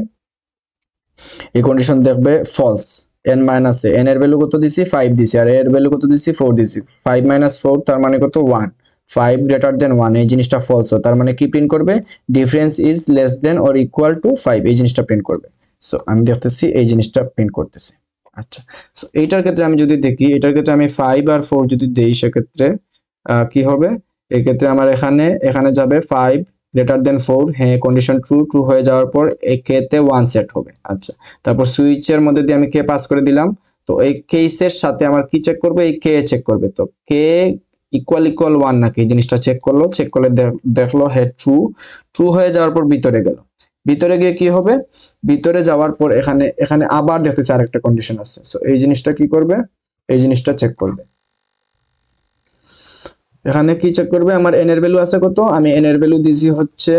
এই কন্ডিশন দেখবে ফলস। এন মাইনাস এ, এন এর ভ্যালু কত দিছি, 5 দিছি, আর এর ভ্যালু কত দিছি, 4 দিছি। 5 মাইনাস 4 তার মানে কত, 1। 5 গ্রেটার দেন 1, এই জিনিসটা ফলস। তার মানে কি প্রিন্ট করবে, difference is less than or equal to 5, এই জিনিসটা প্রিন্ট করবে। সো আমি দেখতেছি এই জিনিসটা প্রিন্ট করতেছে। আচ্ছা, সো এইটার ক্ষেত্রে আমি যদি দেখি, এটার ক্ষেত্রে আমি 5 আর 4 যদি দেই সেক্ষেত্রে কি হবে, এই ক্ষেত্রে আমার এখানে যাবে 5 গ্রেটার দেন 4। হ্যাঁ, কন্ডিশন ট্রু। ট্রু হয়ে যাওয়ার পর এই কেতে 1 সেট হবে। আচ্ছা, তারপর সুইচের মধ্যে দিয়ে আমি কে পাস করে দিলাম। তো এই কেসের সাথে আমার কি চেক করবে, এই কে চেক করবে। তো কে ইকুয়াল 1 নাকি, এই জিনিসটা চেক করলো। চেক করলে দেখলো হ্যাঁ ট্রু। ট্রু হয়ে যাওয়ার পর ভিতরে গেল। ভিতরে গিয়ে কি হবে, ভিতরে যাওয়ার পর এখানে আবার দেখতেছে আরেকটা কন্ডিশন আছে। সো এই জিনিসটা কি করবে, এই জিনিসটা চেক করবে। এখানে কি চেক করবে, আমার এন এর ভ্যালু আছে কত, আমি এন এর ভ্যালু দিছি হচ্ছে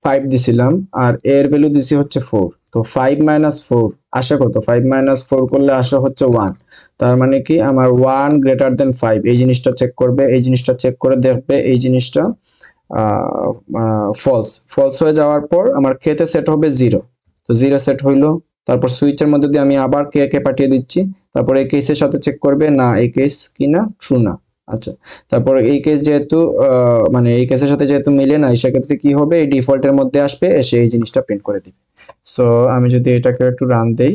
5 দিছিলাম, আর এ এর ভ্যালু দিছি হচ্ছে 4। তো 5 মাইনাস 4 আসে কত, 5 মাইনাস 4 করলে আসে হচ্ছে 1। তার মানে কি আমার 1 গ্রেটার দেন 5, এই জিনিসটা চেক করবে। এই জিনিসটা চেক করে দেখবে এই জিনিসটা ফলস। ফলস হয়ে যাওয়ার পর আমার কেতে সেট হবে 0। তো 0 সেট হইলো। তারপর সুইচের মধ্যে দিয়ে আমি আবার কে পাঠিয়ে দিচ্ছি। তারপর এই কেসের সাথে চেক করবে, না এই কেস কিনা, ট্রু না। আচ্ছা, তারপর এই কেস যেহেতু মানে এই কেসের সাথে যেহেতু মিলে না, সেক্ষেত্রে কি হবে, এই ডিফল্টের মধ্যে আসবে, এসে এই জিনিসটা প্রিন্ট করে দিবে। সো আমি যদি এটাকে একটু রান দেই,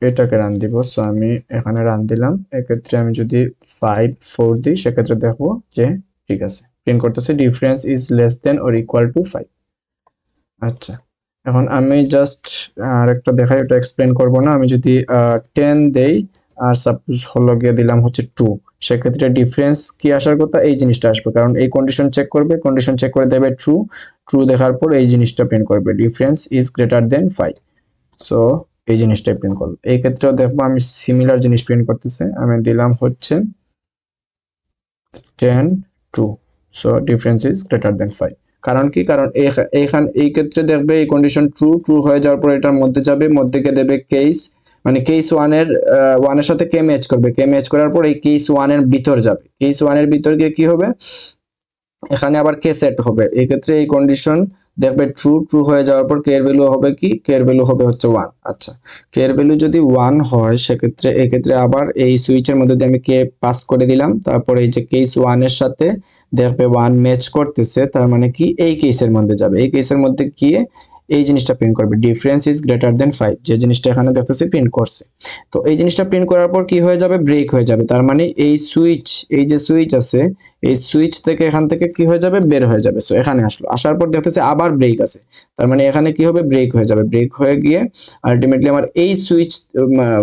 এটাকে রান দিব। সো আমি এখানে রান দিলাম। এক্ষেত্রে আমি যদি 5 4 দিই সেক্ষেত্রে দেখবো যে ঠিক আছে, প্রিন্ট করতেছে difference is less than or equal to 5। আচ্ছা, এখন আমি জাস্ট আরেকটা দেখাই, ওটা এক্সপ্লেন করব না। আমি যদি 10 দেই আর সাপোজ হলো গিয়ে দিলাম হচ্ছে 2, সেক্ষেত্রে ডিফারেন্স কি আসার কথা, এই জিনিসটা আসবে। কারণ এই কন্ডিশন চেক করবে, কন্ডিশন চেক করে দেবে ট্রু। ট্রু দেখার পর এই জিনিসটা প্রিন্ট করবে, difference is greater than 5। So এই জিনিসটাই প্রিন্ট করলো। এই ক্ষেত্রেও দেখবো আমি সিমিলার জিনিস প্রিন্ট করতেছে, আমি দিলাম হচ্ছে 10 2, so difference is greater than 5। কারণ কি, কারণ এইখান এই ক্ষেত্রে দেখবে এই কন্ডিশন ট্রু হয়ে যাওয়ার পর এটার মধ্যে যাবে, মধ্যে গিয়ে দেবে কেস, মানে কেস ওয়ানের সাথে কে ম্যাচ করবে, কে ম্যাচ করার পর এই কেস ওয়ানের ভিতর যাবে, কেস ওয়ানের ভিতর গিয়ে কি হবে, এখানে আবার কে সেট হবে। এই ক্ষেত্রে এই কন্ডিশন দেখবে ট্রু হয়ে যাওয়ার পর কে এর ভ্যালু হবে কি, কে এর ভ্যালু হবে হচ্ছে 1। আচ্ছা, কে এর ভ্যালু যদি 1 হয় সেক্ষেত্রে এক্ষেত্রে আবার এই সুইচের মধ্যে দিয়ে আমি কে পাস করে দিলাম, তারপর এই যে কেস 1 এর সাথে দেখবে 1 ম্যাচ করতেছে, তার মানে কি এই কেসের মধ্যে যাবে, এই কেসের মধ্যে গিয়ে এই জিনিসটা প্রিন্ট করবে, ডিফারেন্স ইজ গ্রেটার দেন 5, যে জিনিসটা এখানে দেখতেছি প্রিন্ট করছে। তো এই জিনিসটা প্রিন্ট করার পর কি হয়ে যাবে, ব্রেক হয়ে যাবে, তার মানে এই সুইচ, এই যে সুইচ আছে এই সুইচ থেকে এখান থেকে কি হয়ে যাবে, বের হয়ে যাবে। সো এখানে আসলো, আসার পর দেখতেছে আবার ব্রেক আছে, তার মানে এখানে কি হবে, ব্রেক হয়ে যাবে, ব্রেক হয়ে গিয়ে আলটিমেটলি আমার এই সুইচ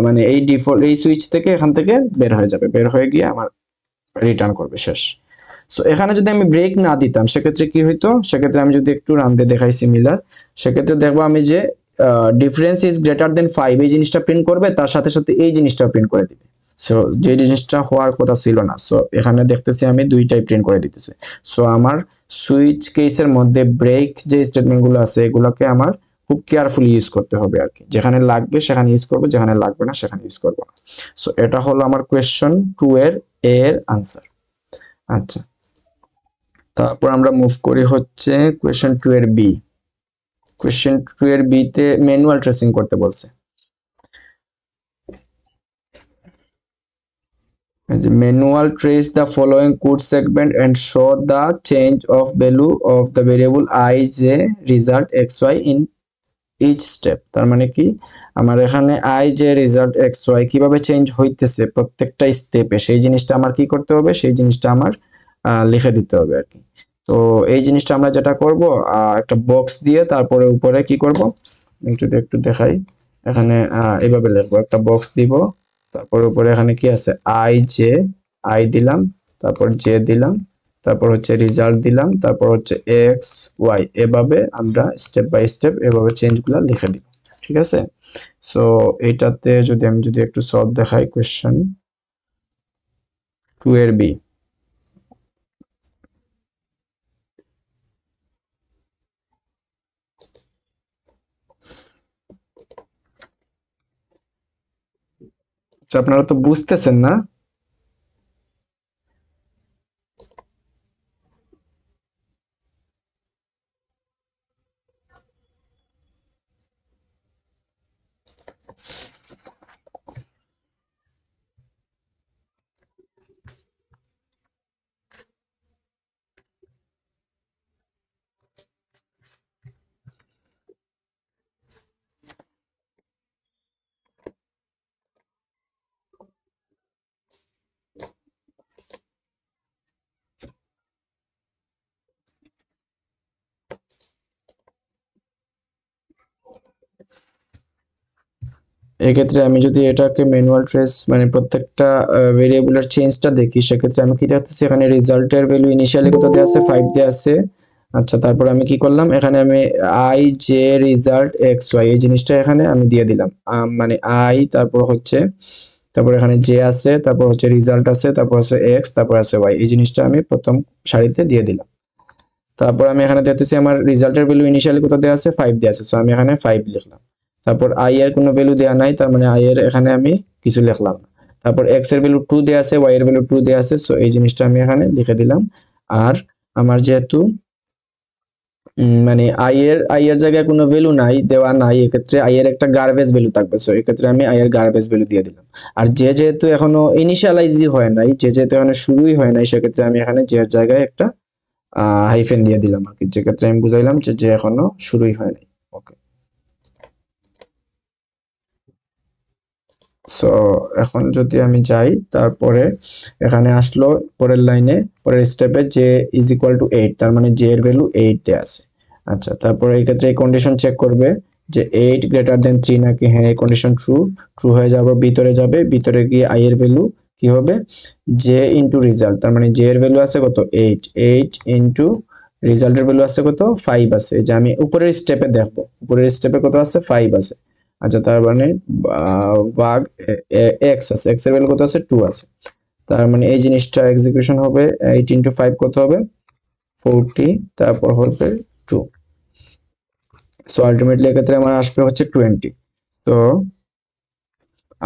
মানে এই ডিফল্ট এই সুইচ থেকে এখান থেকে বের হয়ে যাবে, বের হয়ে গিয়ে আমার রিটার্ন করবে, শেষ। সো এখানে যদি আমি ব্রেক না দিতাম সেক্ষেত্রে কি হইতো, সেক্ষেত্রে আমি যদি একটু রান দিয়ে দেখাই সিমিলার, সেক্ষেত্রে দেখবো আমি যে ডিফারেন্স ইজ গ্রেটার দেন 5 এই জিনিসটা প্রিন্ট করবে, তার সাথে সাথে এই জিনিসটা প্রিন্ট করে দিবে। সো যে জিনিসটা হওয়ার কথা ছিল না, সো এখানে দেখতেছি আমি দুইটাই প্রিন্ট করে দিতেছে। সো আমার সুইচ কেসের মধ্যে ব্রেক যে স্টেটমেন্টগুলো আছে এগুলোকে আমার খুব কেয়ারফুলি ইউজ করতে হবে আর কি, যেখানে লাগবে সেখানে ইউজ করবো, যেখানে লাগবে না সেখানে ইউজ করবো না। সো এটা হলো আমার কোয়েশ্চন 2 এর আনসার। আচ্ছা, তারপর আমরা মুভ করি হচ্ছে কোয়েশ্চন 2 এর বি। কোয়েশ্চন 2 এর বি তে ম্যানুয়াল ট্রেসিং করতে বলছে। Manual trace the following code segment and show the change of value of the variable I, j, result xy in each step। তার মানে কি, আমার এখানে I, j, result xy কিভাবে চেঞ্জ হইতেছে প্রত্যেকটা স্টেপে, সেই জিনিসটা আমার কি করতে হবে, সেই জিনিসটা আমার লিখে দিতে হবে আর কি। তো এই জিনিসটা আমরা যেটা করব, একটা বক্স দিয়ে তারপরে উপরে কি করব, যদি একটু দেখাই, এখানে এইভাবে লিখবো, একটা বক্স দিব, তারপর উপরে এখানে কি আছে, আই দিলাম, তারপর জে দিলাম, তারপর হচ্ছে রেজাল্ট দিলাম, তারপর হচ্ছে এক্স ওয়াই, এভাবে আমরা স্টেপ বাই স্টেপ এভাবে চেঞ্জগুলো লিখে দিব, ঠিক আছে। সো এইটাতে যদি আমি একটু সলভ দেখাই, কোয়েশ্চন 2 এর বি। আচ্ছা, আপনারা তো বুঝতেছেন না? এক্ষেত্রে আমি যদি এটাকে ম্যানুয়াল ট্রেস মানে প্রত্যেকটা ভেরিয়েবলের চেঞ্জটা দেখি, সেক্ষেত্রে আমি কি দেখতেছি, এখানে রেজাল্টের ভ্যালু ইনিশিয়ালি কত দেওয়া আছে, 5 দেওয়া আছে। আচ্ছা, তারপর আমি কি করলাম, এখানে আমি I, J, result X Y এই জিনিসটা এখানে আমি দিয়ে দিলাম, মানে আই, তারপর হচ্ছে তারপর এখানে জে আছে, তারপর হচ্ছে রেজাল্ট আছে, তারপর আছে এক্স, তারপর আছে ওয়াই, এই জিনিসটা আমি প্রথম সারিতে দিয়ে দিলাম। তারপর আমি এখানে দেখতেছি আমার রেজাল্টের ভ্যালু ইনিশিয়ালি কত দেওয়া আছে, 5 দেওয়া আছে, সো আমি এখানে 5 লিখলাম। তারপর আই এর কোনো ভ্যালু দেওয়া নাই, তার মানে আই এর এখানে আমি কিছু লিখলাম না। তারপর এক্স এর ভ্যালু 2 দেওয়া আছে, ওয়াই এর ভ্যালু 2 দেওয়া আছে, সো এই জিনিসটা আমি এখানে লিখে দিলাম। আর আমার যেহেতু মানে আই এর জায়গায় কোনো ভ্যালু নাই, দেওয়া নাই, এক্ষেত্রে আই এর একটা গার্বেজ ভ্যালু থাকবে, সো এক্ষেত্রে আমি আই এর গার্বেজ ভ্যালু দিয়ে দিলাম। আর যেহেতু এখনো ইনিশিয়ালাইজই হয় নাই, যেহেতু এখনো শুরুই হয় নাই, সেক্ষেত্রে আমি এখানে যে এর জায়গায় একটা হাইফেন দিয়ে দিলাম আর কি, যেক্ষেত্রে আমি বুঝাইলাম যে এখনো শুরুই হয় নাই। ওকে, সো এখন যদি আমি যাই, তারপরে এখানে আসলো পরের লাইনে, পরের স্টেপে যে ইজ ইকুয়াল টু 8, তার মানে জে এর ভ্যালু 8 দেয়া আছে। আচ্ছা, তারপরে এই ক্ষেত্রে এই কন্ডিশন চেক করবে যে 8 গ্রেটার দেন 3 নাকি, হ্যাঁ এই কন্ডিশন ট্রু হয়ে যাবে, ভিতরে যাবে, ভিতরে গিয়ে আই এর ভ্যালু কি হবে, জে ইনটু রেজাল্ট, তার মানে জে এর ভ্যালু আছে কত, 8 ইনটু রেজাল্টের ভ্যালু আছে কত, 5 আছে। যে আমি উপরের স্টেপে দেখবো, উপরের স্টেপে কত আছে, 5 আছে। আচ্ছা তার মানে ভাগ x আছে, x এর ভ্যালু কত আছে 2 আছে, তার মানে এই জিনিসটা এক্সিকিউশন হবে 8 ইনটু 5 কত হবে 40, তারপর হবে 2। সো আলটিমেটলি এক্ষেত্রে আমার আসবে হচ্ছে 20। তো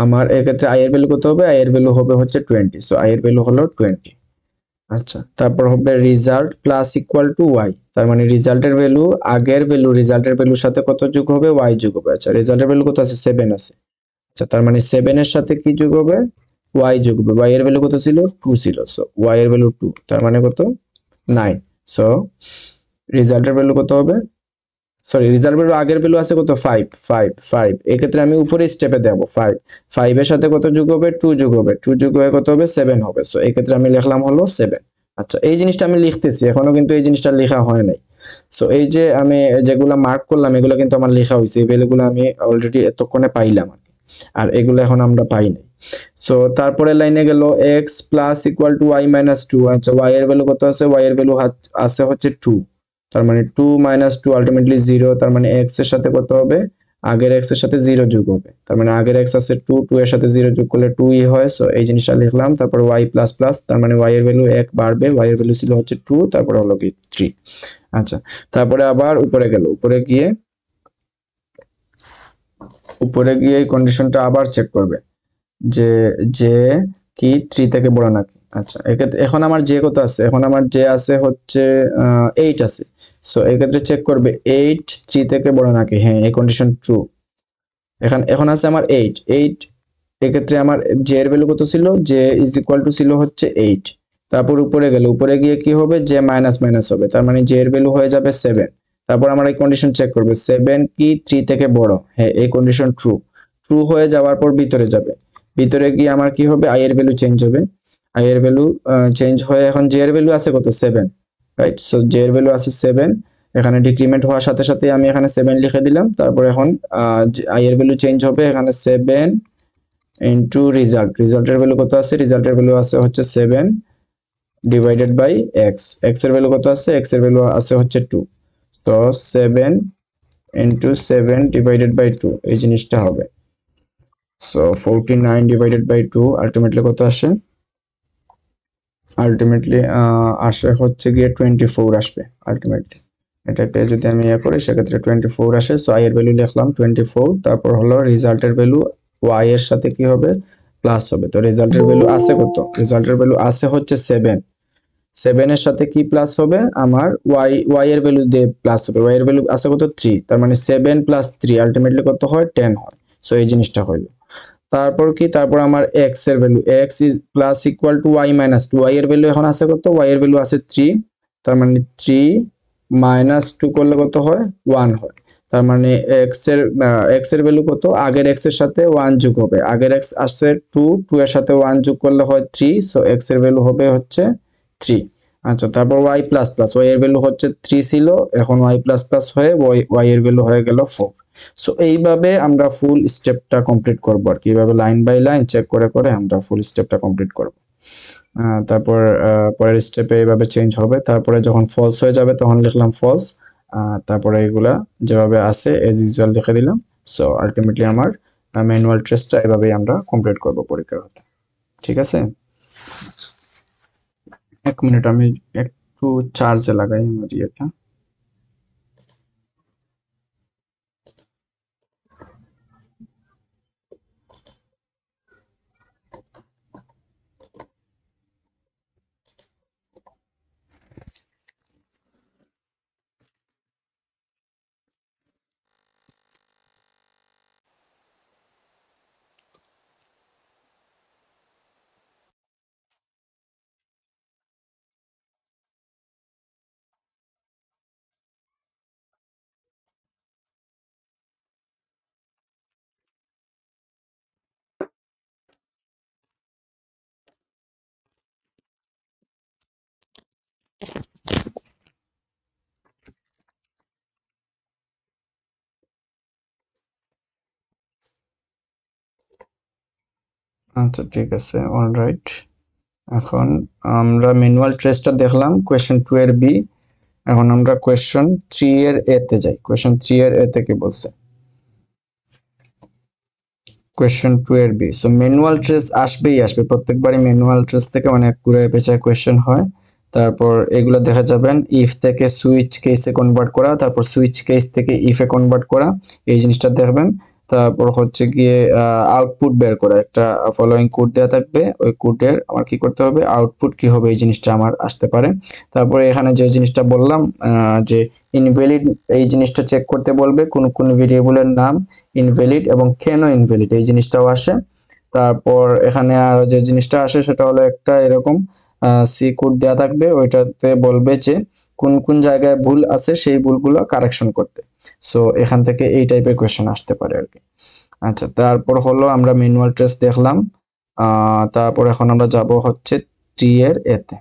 আমার এক্ষেত্রে i এর ভ্যালু কত হবে, i এর ভ্যালু হবে হচ্ছে 20। সো i এর ভ্যালু হলো 20। আচ্ছা তারপর হবে result plus equal to y, তার মানে রেজাল্টের ভ্যালু আগের ভ্যালু রেজাল্টের ভ্যালুর সাথে কত যোগ হবে, y যোগ হবে। আচ্ছা রেজাল্টের ভ্যালু কত আছে 7 আছে, আচ্ছা তার মানে 7 এর সাথে কি যোগ হবে, y যোগ হবে। y এর ভ্যালু কত ছিল 2 ছিল, সো y এর ভ্যালু 2, তার মানে কত 9। সো রেজাল্টের ভ্যালু কত হবে, সরি রেজাল্ট ভ্যালু আগের ভ্যালু আছে কত 5 5 5, এক্ষেত্রে আমি উপরে স্টেপে দেব 5 5 এর সাথে কত যোগ হবে 2 যোগ হবে, 2 যোগ হয়ে কত হবে 7 হবে। সো এই ক্ষেত্রে আমি লিখলাম হলো 7। আচ্ছা এই জিনিসটা আমি লিখতেছি, এখনো কিন্তু এই জিনিসটা লেখা হয় নাই। সো এই যে আমি যেগুলা মার্ক করলাম এগুলো কিন্তু আমার লেখা হয়েছে, এই ভ্যালুগুলো আমি অলরেডি এতক্ষণে পাইলাম আর এগুলো এখন আমরা পাই নাই। সো তারপরে লাইনে গেল x plus equal to y minus 2। আচ্ছা y এর ভ্যালু কত আছে, y এর ভ্যালু আছে হচ্ছে 2, তার মানে 2 মাইনাস 2 আলটিমেটলি 0, তার মানে x এর সাথে কত হবে, আগের x এর সাথে 0 যোগ হবে, তার মানে আগের x আছে 2, 2 এর সাথে 0 যোগ করলে 2 ই হয়। সো এই জিনিসটা লিখলাম, তারপর y প্লাস প্লাস, তার মানে y এর ভ্যালু 1 বাড়বে, y এর ভ্যালু ছিল হচ্ছে 2, তারপর হলো কি 3। আচ্ছা তারপরে আবার উপরে গেল, উপরে গিয়ে এই কন্ডিশনটা আবার চেক করবে যে যে কি 3 থেকে বড় নাকি। আচ্ছা এক্ষেত্রে এখন আমার যে কত আছে, এখন আমার যে আছে হচ্ছে 8 আছে। সো এক্ষেত্রে চেক করবে 8 3 থেকে বড় নাকি, হ্যাঁ এই কন্ডিশন ট্রু। এখন আছে আমার 8 এক্ষেত্রে আমার জে এর ভ্যালু কত ছিল, জে ইজ ইকুয়াল টু ছিল হচ্ছে 8। তারপর উপরে গেল, উপরে গিয়ে কি হবে, জে মাইনাস মাইনাস হবে, তার মানে জে এর ভ্যালু হয়ে যাবে 7। তারপর আমরা এই কন্ডিশন চেক করবে 7 কি 3 থেকে বড়, হ্যাঁ এই কন্ডিশন ট্রু। ট্রু হয়ে যাওয়ার পর ভিতরে যাবে, ভিতরে গিয়ে আমার কি হবে, আই এর ভ্যালু চেঞ্জ হবে, আই এর ভ্যালু চেঞ্জ হয়ে এখন জে এর ভ্যালু আছে কত 7, রাইট। সো জে এর ভ্যালু আছে 7, এখানে ডিক্রিমেন্ট হওয়ার সাথে সাথে আমি এখানে 7 লিখে দিলাম। তারপর এখন আই এর ভ্যালু চেঞ্জ হবে, এখানে 7 ইনটু রেজাল্টের ভ্যালু কত আছে, রেজাল্টের ভ্যালু আছে হচ্ছে 7 ডিভাইডেড বাই এক্স, এক্স এর ভ্যালু কত আছে, এক্স এর ভ্যালু আছে হচ্ছে 2। তো 7 ইনটু 7 ডিভাইডেড বাই 2 এই জিনিসটা হবে। সো 49 ডিভাইডেড বাই 2 আলটিমেটলি কত আসে, আলটিমেটলি আসে হচ্ছে গিয়ে 24 আসবে আলটিমেটলি। এটাকে যদি আমি ইয়ে করি সেক্ষেত্রে 24 আসে। সো আই এর ভ্যালু লিখলাম 24, তারপর হলো রেজাল্টের ভ্যালু ওয়াই এর সাথে কি হবে প্লাস হবে। তো রেজাল্টের ভ্যালু আছে কত, রেজাল্টের ভ্যালু আছে হচ্ছে 7, 7 এর সাথে কি প্লাস হবে, আমার ওয়াই এর ভ্যালু দিয়ে প্লাস হবে, ওয়াই এর ভ্যালু আছে কত 3, তার মানে 7 প্লাস 3 আলটিমেটলি কত হয় 10 হয়। সো এই জিনিসটা হইলো। তারপর কি, তারপর আমার x এর value x is plus equal to y minus 2, y এর ভ্যালু এখন আছে কত, y এর ভ্যালু আছে 3, তার মানে 3 মাইনাস 2 করলে কত হয় 1 হয়। তার মানে x এর ভ্যালু কত, আগের x এর সাথে 1 যোগ হবে, আগের x আছে 2, 2 এর সাথে 1 যোগ করলে হয় 3। সো x এর ভ্যালু হবে হচ্ছে 3। আচ্ছা তারপর y প্লাস প্লাস, y এর ভ্যালু হচ্ছে 3 ছিল, এখন y প্লাস প্লাস হয়ে y এর ভ্যালু হয়ে গেল 4। সো এইভাবে আমরা ফুল স্টেপটা কমপ্লিট করব আর কি, এইভাবে লাইন বাই লাইন চেক করে করে আমরা ফুল স্টেপটা কমপ্লিট করব। তারপর পরের স্টেপে এইভাবে চেঞ্জ হবে, তারপরে যখন ফলস হয়ে যাবে তখন লিখলাম ফলস, তারপরে এগুলা যেভাবে আছে এজ ইউজুয়াল লিখে দিলাম। সো আলটিমেটলি আমার ম্যানুয়াল টেস্টটা এভাবেই আমরা কমপ্লিট করব পরীক্ষার হতে, ঠিক আছে। এক মিনিট আমি একটু চার্জে লাগাই আমার ইয়েটা। আচ্ছা ঠিক আছে, অলরাইট। এখন আমরা ম্যানুয়াল টেস্টটা দেখলাম কোয়েশ্চেন 2 এর বি, এখন আমরা কোয়েশ্চেন 3 এর এ তে যাই। কোয়েশ্চেন 3 এর এ তে কি বলছে, কোয়েশ্চেন 2 এর বি। সো ম্যানুয়াল ট্রেস আসবেই আসবে, প্রত্যেকবারই ম্যানুয়াল ট্রেস থেকে অনেক ঘুরে পেঁচায় কোয়েশ্চেন হয়। তারপর এগুলো দেখা যাবেন ইফ থেকে সুইচ কেসে কনভার্ট করা, তারপর সুইচ কেস থেকে ইফে কনভার্ট করা, এই জিনিসটা দেখবেন। তারপর হচ্ছে গিয়ে আউটপুট বের করা, একটা ফলোইং কোড দেওয়া থাকবে, ওই কোডের আমার কি করতে হবে, আউটপুট কি হবে এই জিনিসটা আমার আসতে পারে। তারপরে এখানে যে জিনিসটা বললাম যে ইনভ্যালিড, এই জিনিসটা চেক করতে বলবে কোন কোন ভেরিয়েবলের নাম ইনভ্যালিড এবং কেন ইনভ্যালিড, এই জিনিসটাও আসে। তারপর এখানে আর যে জিনিসটা আসে সেটা হলো একটা এরকম সি কোড দেওয়া থাকবে, ওইটাতে বলবে যে কোন কোন জায়গায় ভুল আছে সেই ভুলগুলো কারেকশন করতে। সো এখান থেকে এই টাইপের কোয়েশ্চেন আসতে পারে আর কি। আচ্ছা, তারপর হলো আমরা ম্যানুয়াল ট্রেস দেখলাম। তারপর এখন আমরা যাব হচ্ছে 3 এর এতে।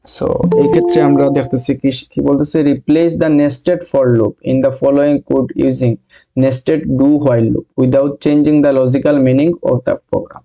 সো এই ক্ষেত্রে আমরা দেখতেছি কি কি বলতেছে, replace the nested for loop in the following code using nested do while loop without changing the logical meaning of the program.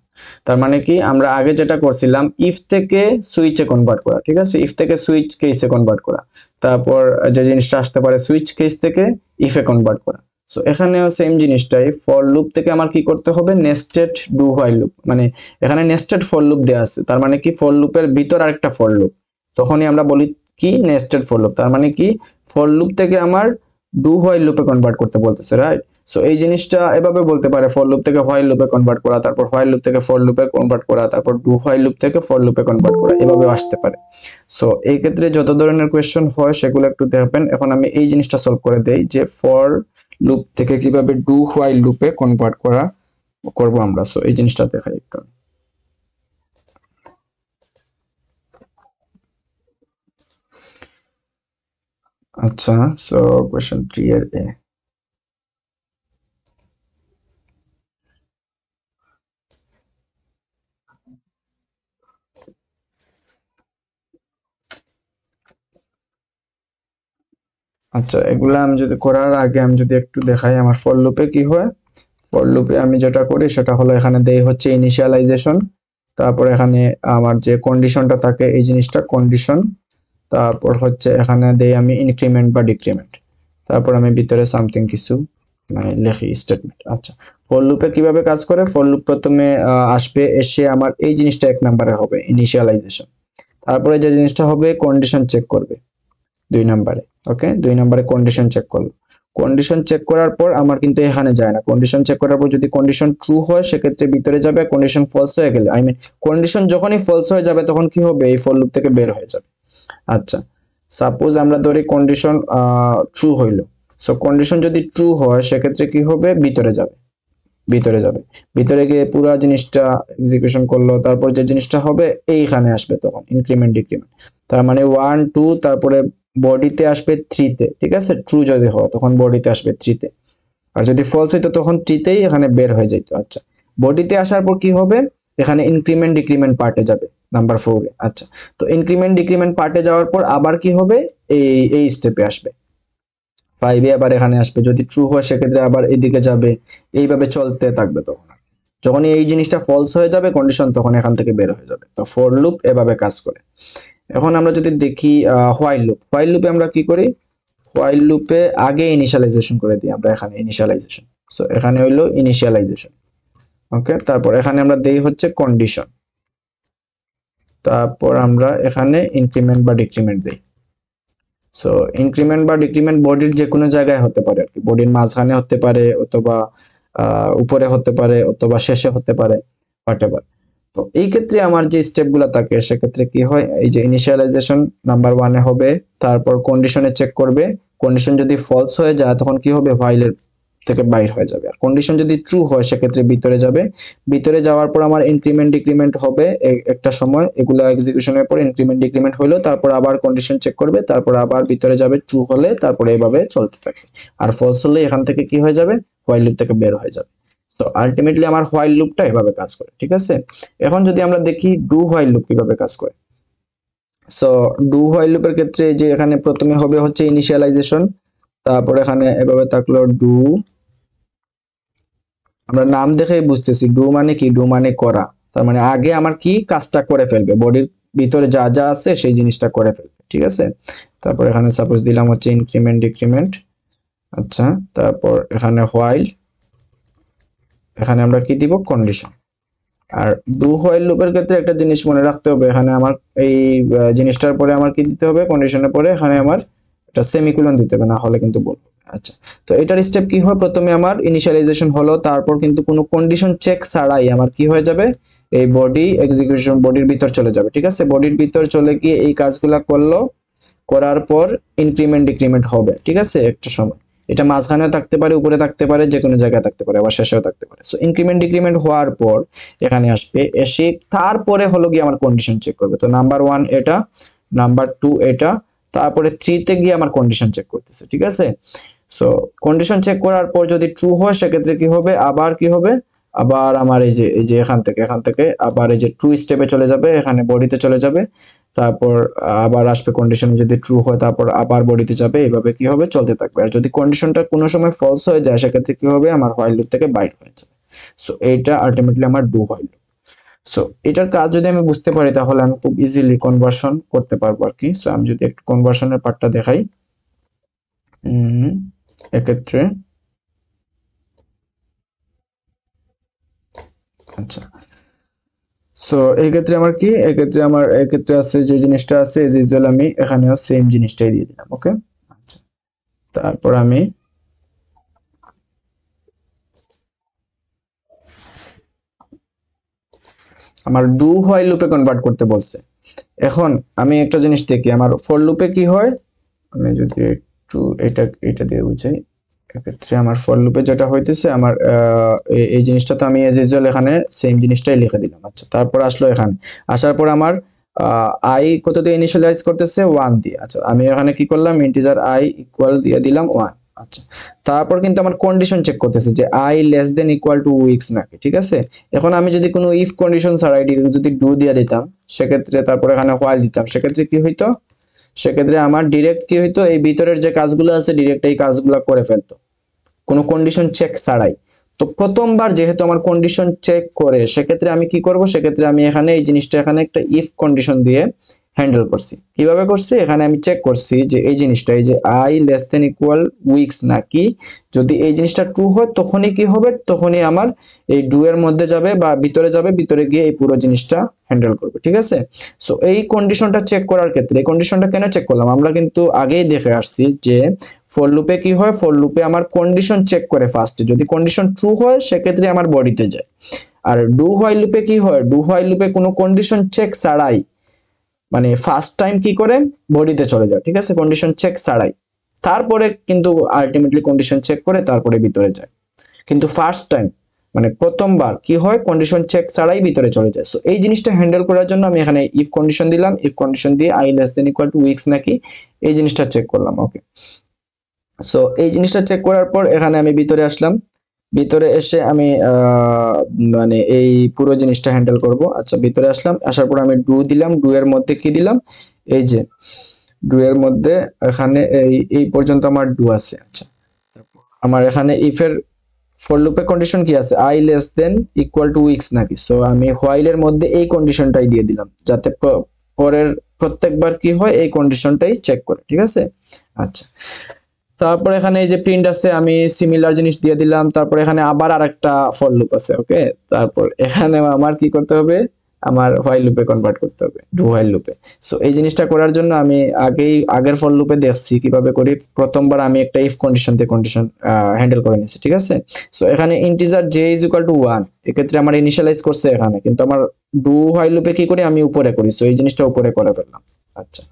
তার মানে কি, আমরা আগে যেটা করছিলাম ইফ থেকে সুইচে কনভার্ট করা, ঠিক আছে, ইফ থেকে সুইচ কেসে কনভার্ট করা, তারপর যে জিনিসটা আসতে পারে সুইচ কেস থেকে ইফে কনভার্ট করা। সো এখানেও সেম জিনিসটাই, ফর লুপ থেকে আমার কি করতে হবে, নেস্টেড ডু হোয়াইল লুপ, মানে এখানে নেস্টেড ফর লুপ দেওয়া আছে, তার মানে কি ফর লুপের ভিতর আরেকটা ফর লুপ, তখনই আমরা বলি কি নেস্টেড ফর লুপ। তার মানে কি ফর লুপ থেকে আমার ডু হোয়াইল লুপে কনভার্ট করতে বলতেছে, রাইট। সো এই জিনিসটা এভাবে বলতে পারে, ফর লুপ থেকে হোয়াইল লুপে কনভার্ট করা, তারপর হোয়াইল লুপ থেকে ফর লুপে কনভার্ট করা, তারপর ডু হোয়াইল লুপ থেকে ফর লুপে কনভার্ট করা, এভাবে আসতে পারে। সো এই ক্ষেত্রে যত ধরনের কোয়েশ্চেন হয় সেগুলো একটু দেখবেন। এখন আমি এই জিনিসটা সলভ করে দেই যে ফর লুপ থেকে কিভাবে ডু হোয়াইল লুপে কনভার্ট করা করব আমরা। সো এই জিনিসটা দেখাই একটু। আচ্ছা, সো কোয়েশ্চেন 3 এর এ। আচ্ছা, এগুলা আমি যদি করার আগে আমি যদি একটু দেখাই আমার ফর লুপে কি হয়। ফর লুপে আমি যেটা করি সেটা হলো এখানে দেই হচ্ছে ইনিশিয়ালাইজেশন, তারপর এখানে আমার যে কন্ডিশনটা থাকে এই জিনিসটা কন্ডিশন, তারপর হচ্ছে এখানে দেই আমি ইনক্রিমেন্ট বা ডিক্রিমেন্ট, তারপর আমি ভিতরে সামথিং কিছু মানে লিখি স্টেটমেন্ট। আচ্ছা, ফর লুপে কিভাবে কাজ করে, ফর লুপ প্রথমে আসবে, এসে আমার এই জিনিসটা 1 নম্বরে হবে ইনিশিয়ালাইজেশন, তারপরে যে জিনিসটা হবে কন্ডিশন চেক করবে 2 নম্বরে। ওকে, 2 নম্বরে কন্ডিশন চেক করলো, কন্ডিশন চেক করার পর আমার কিন্তু এখানে যায় না, কন্ডিশন চেক করার পর যদি কন্ডিশন ট্রু হয় সেক্ষেত্রে ভিতরে যাবে, কন্ডিশন ফলস হয়ে গেলে আই মিন কন্ডিশন যখনই ফলস হয়ে যাবে তখন কি হবে, এই ফর লুপ থেকে বের হয়ে যাবে। আচ্ছা, সাপোজ আমরা ধরি কন্ডিশন ট্রু হইলো। সো কন্ডিশন যদি ট্রু হয় সেক্ষেত্রে কি হবে, ভিতরে যাবে, ভিতরে যাবে, ভিতরে গিয়ে পুরো জিনিসটা এক্সিকিউশন করলো, তারপর যে জিনিসটা হবে এইখানে আসবে তখন ইনক্রিমেন্ট ডিক্রিমেন্ট, তার মানে 1 2, তারপরে বডিতে আসবে 3 তে, ঠিক আছে, ট্রু যদি হয় তখন বডিতে আসবে 3 তে, আর যদি ফলস হইতো তখন 3 তেই এখানে বের হয়ে যেত। আচ্ছা, বডিতে আসার পর কি হবে, এখানে ইনক্রিমেন্ট ডিক্রিমেন্ট পার্টে যাবে নাম্বার 4 এ। আচ্ছা, তো ইনক্রিমেন্ট ডিক্রিমেন্ট পার্টে যাওয়ার পর আবার কি হবে, এই স্টেপে আসবে 5 এ, আবার এখানে আসবে, যদি ট্রু হয় সেক্ষেত্রে আবার এদিকে যাবে, এইভাবে চলতে থাকবে। তখন যখন এই জিনিসটা ফলস হয়ে যাবে কন্ডিশন, তখন এখান থেকে বের হয়ে যাবে। তো ফর লুপ এভাবে কাজ করে। এখন আমরা যদি দেখি হোয়াইল লুপ, হোয়াইল লুপে আমরা কি করি, হোয়াইল লুপে আগে ইনিশিয়ালাইজেশন করে দিই আমরা, এখানে ইনিশিয়ালাইজেশন। সো এখানে হইলো ইনিশিয়ালাইজেশন। ওকে, তারপর এখানে আমরা দেই হচ্ছে কন্ডিশন, তারপর আমরা এখানে ইনক্রিমেন্ট বা ডিক্রিমেন্ট দেই। সো ইনক্রিমেন্ট বা ডিক্রিমেন্ট বডির যে কোনো জায়গায় হতে পারে আর কি, বডির মাঝখানে হতে পারে, অথবা উপরে হতে পারে, অথবা শেষে হতে পারে, হোয়াটএভার। তো এই ক্ষেত্রে আমার যে স্টেপগুলো থাকে সেক্ষেত্রে কি হয়, এই যে ইনিশিয়ালাইজেশন নাম্বার 1 এ হবে, তারপর কন্ডিশনে চেক করবে, কন্ডিশন যদি ফলস হয়ে যায় তখন কি হবে, হোয়াইলের থেকে বাইর হয়ে যাবে, আর কন্ডিশন যদি ট্রু হয় সেক্ষেত্রে ভিতরে যাবে, ভিতরে যাওয়ার পর আমার ইনক্রিমেন্ট ডিক্রিমেন্ট হবে একটা সময়, এগুলা এক্সিকিউশনের পর ইনক্রিমেন্ট ডিক্রিমেন্ট হলো, তারপর আবার কন্ডিশন চেক করবে, তারপর আবার ভিতরে যাবে, ট্রু হলে তারপরে এইভাবে চলতে থাকে, আর ফলস হলে এখান থেকে কি হয়ে যাবে, হোয়াইল লুপ থেকে বের হয়ে যাবে। তো আলটিমেটলি আমার হোয়াইল লুপটা এভাবে কাজ করে, ঠিক আছে। এখন যদি আমরা দেখি ডু হোয়াইল লুপ কিভাবে কাজ করে। সো ডু হোয়াইল লুপের ক্ষেত্রে যে এখানে প্রথমে হবে হচ্ছে ইনিশিয়ালাইজেশন, তারপর এখানে এভাবে থাকলো ডু, আমরা নাম দেখেই বুঝতেছি ডু মানে কি, ডু মানে করা, তার মানে আগে আমার কি কাজটা করে ফেলবে, বডির ভিতরে যা যা আছে সেই জিনিসটা করে ফেলবে, ঠিক আছে। তারপর এখানে সাপোজ দিলাম হচ্ছে ইনক্রিমেন্ট ডিক্রিমেন্ট। আচ্ছা, তারপর এখানে হোয়াইল, এখানে আমরা কি দিব কন্ডিশন। আর ডু হোয়াইল লুপের ক্ষেত্রে একটা জিনিস মনে রাখতে হবে, এখানে আমার এই জিনিসটার পরে আমার কি দিতে হবে, কন্ডিশনের পরে এখানে আমার একটা সেমিকোলন দিতে হবে, না হলে কিন্তু বলবো। আচ্ছা, তো এটার স্টেপ কি হয়, প্রথমে আমার ইনিশিয়ালাইজেশন হলো, তারপর কিন্তু কোনো কন্ডিশন চেক ছাড়াই আমার কি হয়ে যাবে, এই বডি এক্সিকিউশন বডির ভিতর চলে যাবে। ঠিক আছে, বডির ভিতর চলে গিয়ে এই কাজগুলা করলো, করার পর ইনক্রিমেন্ট ডিক্রিমেন্ট হবে। ঠিক আছে, একটা সময় এটা মাঝখানেও থাকতে পারে, উপরে থাকতে পারে, যে কোনো জায়গায় থাকতে পারে, আবার শেষেও থাকতে পারে। সো ইনক্রিমেন্ট ডিক্রিমেন্ট হওয়ার পর এখানে আসবে, এসে তারপরে হলো গিয়ে আমার কন্ডিশন চেক করবে। তো নাম্বার 1 এটা, নাম্বার 2 এটা, তারপরে 3 তে গিয়ে আমার কন্ডিশন চেক করতেছে। ঠিক আছে, সো কন্ডিশন চেক করার পর যদি ট্রু হয় সেক্ষেত্রে কি হবে, আবার কি হবে, আবার আমার এই যে এখান থেকে আবার এই যে ট্রু স্টেপে চলে যাবে, এখানে বডিতে চলে যাবে, তারপর আবার আসবে কন্ডিশন, যদি ট্রু হয় তারপর আবার বডিতে যাবে, এইভাবে কি হবে, চলতে থাকবে। আর যদি কন্ডিশনটা কোনো সময় ফলস হয়ে যায় সেক্ষেত্রে কি হবে, আমার হোয়াইল লুপ থেকে বাইর হয়ে যাবে। সো এইটা আলটিমেটলি আমার ডু হোয়াইল লুপ। সো এটার কাজ যদি আমি বুঝতে পারি তাহলে আমি খুব ইজিলি কনভার্সন করতে পারবো আর কি। সো আমি যদি একটু কনভার্সনের পার্টটা দেখাই, এক্ষেত্রে আচ্ছা, সো এই ক্ষেত্রে আমার কি, এক্ষেত্রে আছে যে জিনিসটা আছে এজ ইউজুয়াল, আমি এখানেও সেম জিনিসটাই দিয়ে দিলাম। ওকে, আচ্ছা, তারপর আমি আমার ডু হোয়াইল লুপে কনভার্ট করতে বলছে। এখন আমি একটা জিনিস দেখি, আমার ফর লুপে কি হয়, আমি যদি একটু এটা দিয়ে বুঝাই, এক্ষেত্রে আমার ফর লুপে যেটা হইতেছে, আমার এই জিনিসটা তো আমি এজ ইউজুয়াল এখানে সেম জিনিসটাই লিখে দিলাম। আচ্ছা, তারপর আসলো এখানে, আসার পর আমার আই কত দিয়ে ইনিশিয়ালাইজ করতেছে, 1 দিয়ে। আচ্ছা, আমি এখানে কি করলাম, ইন্টিজার আই ইকুয়াল দিয়ে দিলাম 1। আচ্ছা, তারপর কিন্তু আমার কন্ডিশন চেক করতেছে যে I less than equal two weeks নাকি। ঠিক আছে, এখন আমি যদি কোনো ইফ কন্ডিশন ছাড়াই যদি ডু দিয়ে দিতাম সেক্ষেত্রে, তারপর এখানে হোয়াইল দিতাম, সেক্ষেত্রে কি হইতো, সেক্ষেত্রে আমার ডিরেক্ট কি হইতো, এই ভিতরের যে কাজগুলো আছে ডিরেক্ট এই কাজগুলো করে ফেলতো কোনো কন্ডিশন চেক ছাড়াই। তো প্রথমবার যেহেতু আমার কন্ডিশন চেক করে, সেক্ষেত্রে আমি কি করব, সেক্ষেত্রে আমি এখানে এই জিনিসটা এখানে একটা ইফ কন্ডিশন দিয়ে হ্যান্ডেল করছি। কিভাবে করছি, এখানে আমি চেক করছি যে এই জিনিসটা, এই যে I less than equal weeks নাকি, যদি এই জিনিসটা ট্রু হয় তখনই কি হবে, তখনই আমার এই ডু এর মধ্যে যাবে বা ভিতরে যাবে, ভিতরে গিয়ে এই পুরো জিনিসটা হ্যান্ডেল করবে। ঠিক আছে, সো এই কন্ডিশনটা চেক করার ক্ষেত্রে, এই কন্ডিশনটা কেন চেক করলাম, আমরা কিন্তু আগেই দেখে আসছি যে ফর লুপে কি হয়, ফর লুপে আমার কন্ডিশন চেক করে ফার্স্টে, যদি কন্ডিশন ট্রু হয় সেক্ষেত্রে আমার বডিতে যায়। আর ডু হোয়াইল লুপে কি হয়, ডু হোয়াইল লুপে কোনো কন্ডিশন চেক ছাড়াই, মানে ফার্স্ট টাইম কি করে বডিতে চলে যায়। ঠিক আছে, কন্ডিশন চেক ছাড়াই, তারপরে কিন্তু আলটিমেটলি কন্ডিশন চেক করে তারপরে ভিতরে যায়। কিন্তু ফার্স্ট টাইম মানে প্রথমবার কি হয়, কন্ডিশন চেক ছাড়াই ভিতরে চলে যায়। সো এই জিনিসটা হ্যান্ডেল করার জন্য আমি এখানে ইফ কন্ডিশন দিলাম, ইফ কন্ডিশন দিয়ে I less than equal two weeks নাকি, এই জিনিসটা চেক করলাম। ওকে, সো এই জিনিসটা চেক করার পর এখানে আমি ভিতরে আসলাম, ভিতরে এসে আমি মানে এই পুরো জিনিসটা হ্যান্ডেল করব। আচ্ছা, ভিতরে আসলাম, আসার পর আমি ডু দিলাম, ডু এর মধ্যে কি দিলাম, এই যে ডু এর মধ্যে এখানে এই পর্যন্ত আমার ডু আছে। আচ্ছা, আমার এখানে ইফ এর ফর লুপে কন্ডিশন কি আছে, I less than equal two weeks নাকি, সো আমি হোয়াইল এর মধ্যে এই কন্ডিশনটাই দিয়ে দিলাম, যাতে পরের প্রত্যেকবার কি হয় এই কন্ডিশনটাই চেক করে। ঠিক আছে, আচ্ছা, তারপর এখানে এই যে প্রিন্ট আছে, আমি সিমিলার জিনিস দিয়ে দিলাম, তারপর এখানে আবার আরেকটা ফর লুপ আছে। ওকে, তারপর এখানে আমার কি করতে হবে, আমার হোয়াইল লুপে কনভার্ট করতে হবে, ডু হোয়াইল লুপে। সো এই জিনিসটা করার জন্য আমি আগের ফর লুপে দেখছি কিভাবে করি। প্রথমবার আমি একটা ইফ কন্ডিশন দিয়ে কন্ডিশন হ্যান্ডেল করে নিয়েছি। ঠিক আছে, সো এখানে integer J is equal two 1, এক্ষেত্রে আমার ইনিশিয়ালাইজ করছে এখানে, কিন্তু আমার ডু হোয়াইল লুপে কি করি, আমি উপরে করি। সো এই জিনিসটা উপরে করে ফেললাম। আচ্ছা,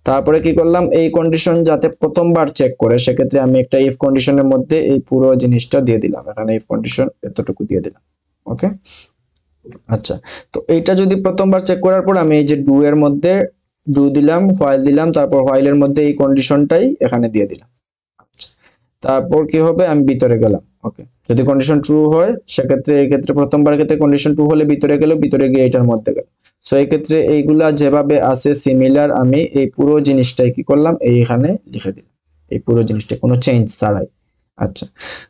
তারপরে কি করলাম, এই কন্ডিশন যাতে প্রথমবার চেক করে, সেক্ষেত্রে আমি একটা ইফ কন্ডিশনের মধ্যে এই পুরো জিনিসটা দিয়ে দিলাম, এখানে ইফ কন্ডিশন এতটুকু দিয়ে দিলাম। ওকে, আচ্ছা, তো এইটা যদি প্রথমবার চেক করার পর আমি এই যে ডু এর মধ্যে ডু দিলাম, হোয়াইল দিলাম, তারপর হোয়াইলের মধ্যে এই কন্ডিশনটাই এখানে দিয়ে দিলাম। আচ্ছা, তারপর কি হবে, আমি ভিতরে গেলাম। ওকে, যদি কন্ডিশন ট্রু হয় সেক্ষেত্রে, এই ক্ষেত্রে প্রথমবার ক্ষেত্রে কন্ডিশন ট্রু হলে ভিতরে গেল, ভিতরে গিয়ে এটার মধ্যে গেল। সো এই ক্ষেত্রে এইগুলা যেভাবে আছে সিমিলার, আমি এই পুরো জিনিসটাই কি করলাম, এইখানে লিখে দিলাম, এই পুরো জিনিসটা কোনো চেঞ্জ ছাড়াই। আচ্ছা,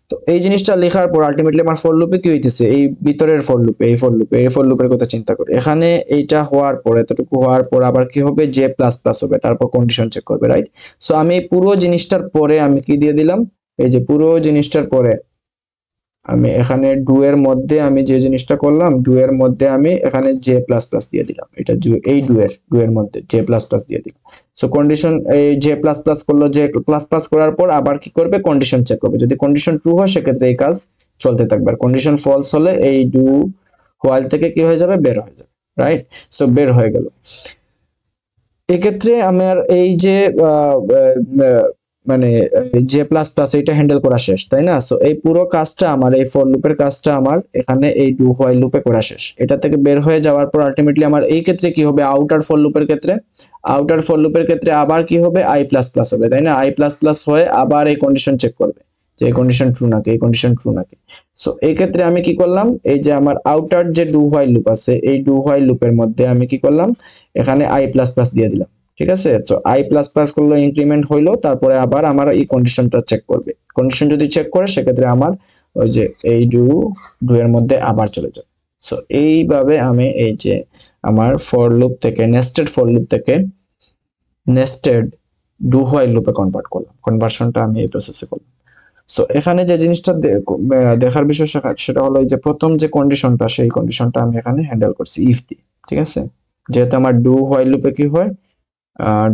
তো এই জিনিসটা লেখার পর আলটিমেটলি আমার ফর লুপে কি হইতেছে, এই ভিতরের ফর লুপে, এই ফর লুপের কথা চিন্তা করি, এখানে এইটা হওয়ার পর, এতটুকু হওয়ার পর আবার কি হবে, জে প্লাস প্লাস হবে, তারপর কন্ডিশন চেক করবে, রাইট। সো আমি এই পুরো জিনিসটার পরে আমি কি দিয়ে দিলাম, এই যে পুরো জিনিসটার পরে আমি এখানে ডু এর মধ্যে আমি যে জিনিসটা করলাম, ডু এর মধ্যে আমি এখানে জে প্লাস প্লাস দিয়ে দিলাম, এটা এই ডু এর মধ্যে জে প্লাস প্লাস দিয়ে দিলাম। সো কন্ডিশন এই জে প্লাস প্লাস করলো, জে প্লাস প্লাস করার পর আবার কি করবে, কন্ডিশন চেক করবে। যদি কন্ডিশন ট্রু হয় সেক্ষেত্রে এই কাজ চলতে থাকবে, আর কন্ডিশন ফলস হলে এই ডু হোয়াইল থেকে কি হয়ে যাবে, বের হয়ে যাবে, রাইট। সো বের হয়ে গেল। এক্ষেত্রে আমার এই যে মানে জে প্লাস প্লাস এইটা হ্যান্ডেল করা শেষ, তাই না? সো এই পুরো কাজটা আমার, এই ফর লুপের কাজটা আমার এখানে এই ডু হোয়াইল লুপে করা শেষ। এটা থেকে বের হয়ে যাওয়ার পর আলটিমেটলি আমার এই ক্ষেত্রে কি হবে, আউটার ফর লুপের ক্ষেত্রে, আউটার ফর লুপের ক্ষেত্রে আবার কি হবে, আই প্লাস প্লাস হবে, তাই না? আই প্লাস প্লাস হয়ে আবার এই কন্ডিশন চেক করবে যে এই কন্ডিশন ট্রু নাকি, এই কন্ডিশন ট্রু নাকি। সো এই ক্ষেত্রে আমি কি করলাম, এই যে আমার আউটার যে ডু হোয়াইল লুপ আছে, এই ডু হোয়াইল লুপের মধ্যে আমি কি করলাম, এখানে আই প্লাস প্লাস দিয়ে দিলাম, ঠিক আছে? তো আই প্লাস প্লাস করলো, ইনক্রিমেন্ট হইলো, তারপরে আবার আমার এই কন্ডিশনটা চেক করবে। কন্ডিশন যদি চেক করে সেক্ষেত্রে আমার ওই যে এই ডু এর মধ্যে আবার চলে যাবে। সো এইভাবে আমি এই যে আমার ফর লুপ থেকে, নেস্টেড ফর লুপ থেকে নেস্টেড ডু হোয়াইল লুপে কনভার্ট করলাম, কনভার্সনটা আমি এই প্রসেসে করলাম। সো এখানে যে জিনিসটা দেখার বিষয় সেটা হলো এই যে প্রথম যে কন্ডিশনটা, সেই কন্ডিশনটা আমি এখানে হ্যান্ডেল করছি ইফ দিয়ে, ঠিক আছে? যেহেতু আমার ডু হোয়াইল লুপে কি হয়,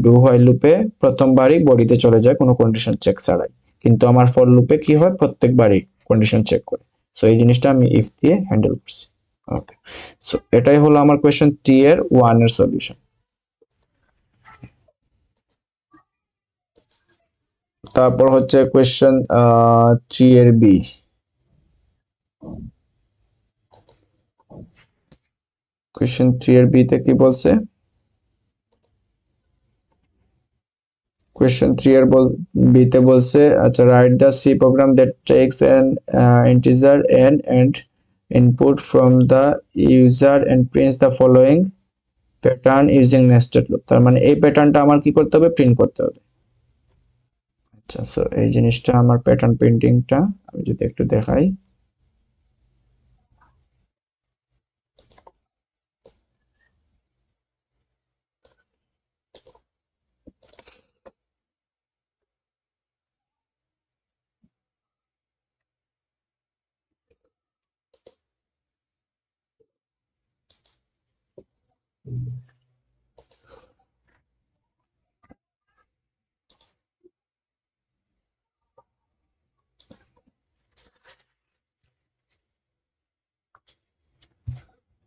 ডু হোয়াইল লুপে প্রথমবারই বডিতে চলে যায় কোনো কন্ডিশন চেক ছাড়াই, কিন্তু আমার ফর লুপে কি হয়, প্রত্যেকবারই কন্ডিশন চেক করে। সো এই জিনিসটা আমি ইফ দিয়ে হ্যান্ডেল করছি। ওকে, সো এটাই হলো আমার কোয়েশ্চেন 3 এর 1 এর সলিউশন। তারপর হচ্ছে কোয়েশ্চেন 3 এর বি। কোয়েশ্চেন 3 এর বি তে কি বলছে, কোয়েশ্চেন 3 এর বিতে বলছে, আচ্ছা, write the C program that takes an integer n and input from the user and prints the following pattern using nested loop। তার মানে এই প্যাটার্নটা আমার কি করতে হবে, প্রিন্ট করতে হবে। আচ্ছা, সো এই জিনিসটা আমার প্যাটার্ন প্রিন্টিংটা আমি যদি একটু দেখাই,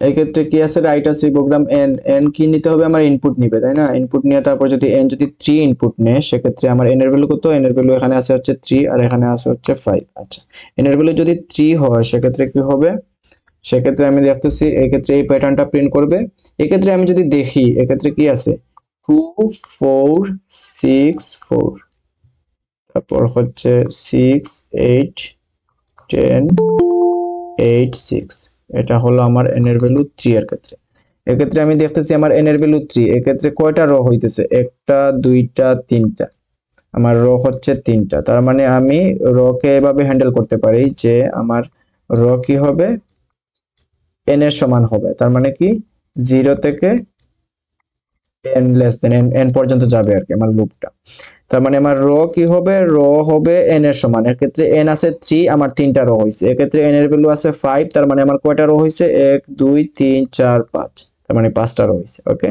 এই ক্ষেত্রে কি আছে, রাইট আছে প্রোগ্রাম এন, এন কি নিতে হবে, আমার ইনপুট নিবে, তাই না? ইনপুট নিয়ে তারপর যদি এন যদি 3 ইনপুট নেয় সেক্ষেত্রে আমার এন এর ভ্যালু কত, এন এর ভ্যালু এখানে আছে হচ্ছে 3 আর এখানে আছে হচ্ছে 5। আচ্ছা, এন এর ভ্যালু যদি 3 হয় সেক্ষেত্রে কি হবে, সেক্ষেত্রে আমি দেখতেছি এই ক্ষেত্রে এই প্যাটার্নটা প্রিন্ট করবে। এক্ষেত্রে আমি যদি দেখি এক্ষেত্রে কি আছে, 2 4 6 4, তারপর হচ্ছে 6 8 10 8 6, এটা হলো আমার n এর ভ্যালু 3 এর ক্ষেত্রে। এক্ষেত্রে আমি দেখতেছি আমার n এর ভ্যালু 3, এক্ষেত্রে কয়টা র হইতেছে, একটা দুইটা তিনটা, আমার র হচ্ছে 3টা। তার মানে আমি র কে এভাবে হ্যান্ডেল করতে পারি যে আমার র কি হবে, n এর সমান হবে, তার মানে কি 0 থেকে n লেস দেন n পর্যন্ত যাবে আর কি আমার লুপটা। তার মানে আমার র কি হবে, র হবে n এর সমান। এক্ষেত্রে n আছে 3, আমার 3টা রো হইছে। এক্ষেত্রে n এর ভ্যালু আছে 5, তার মানে আমার কয়টা রো হইছে, 1 2 3 4 5, তার মানে 5টা রো হইছে। ওকে,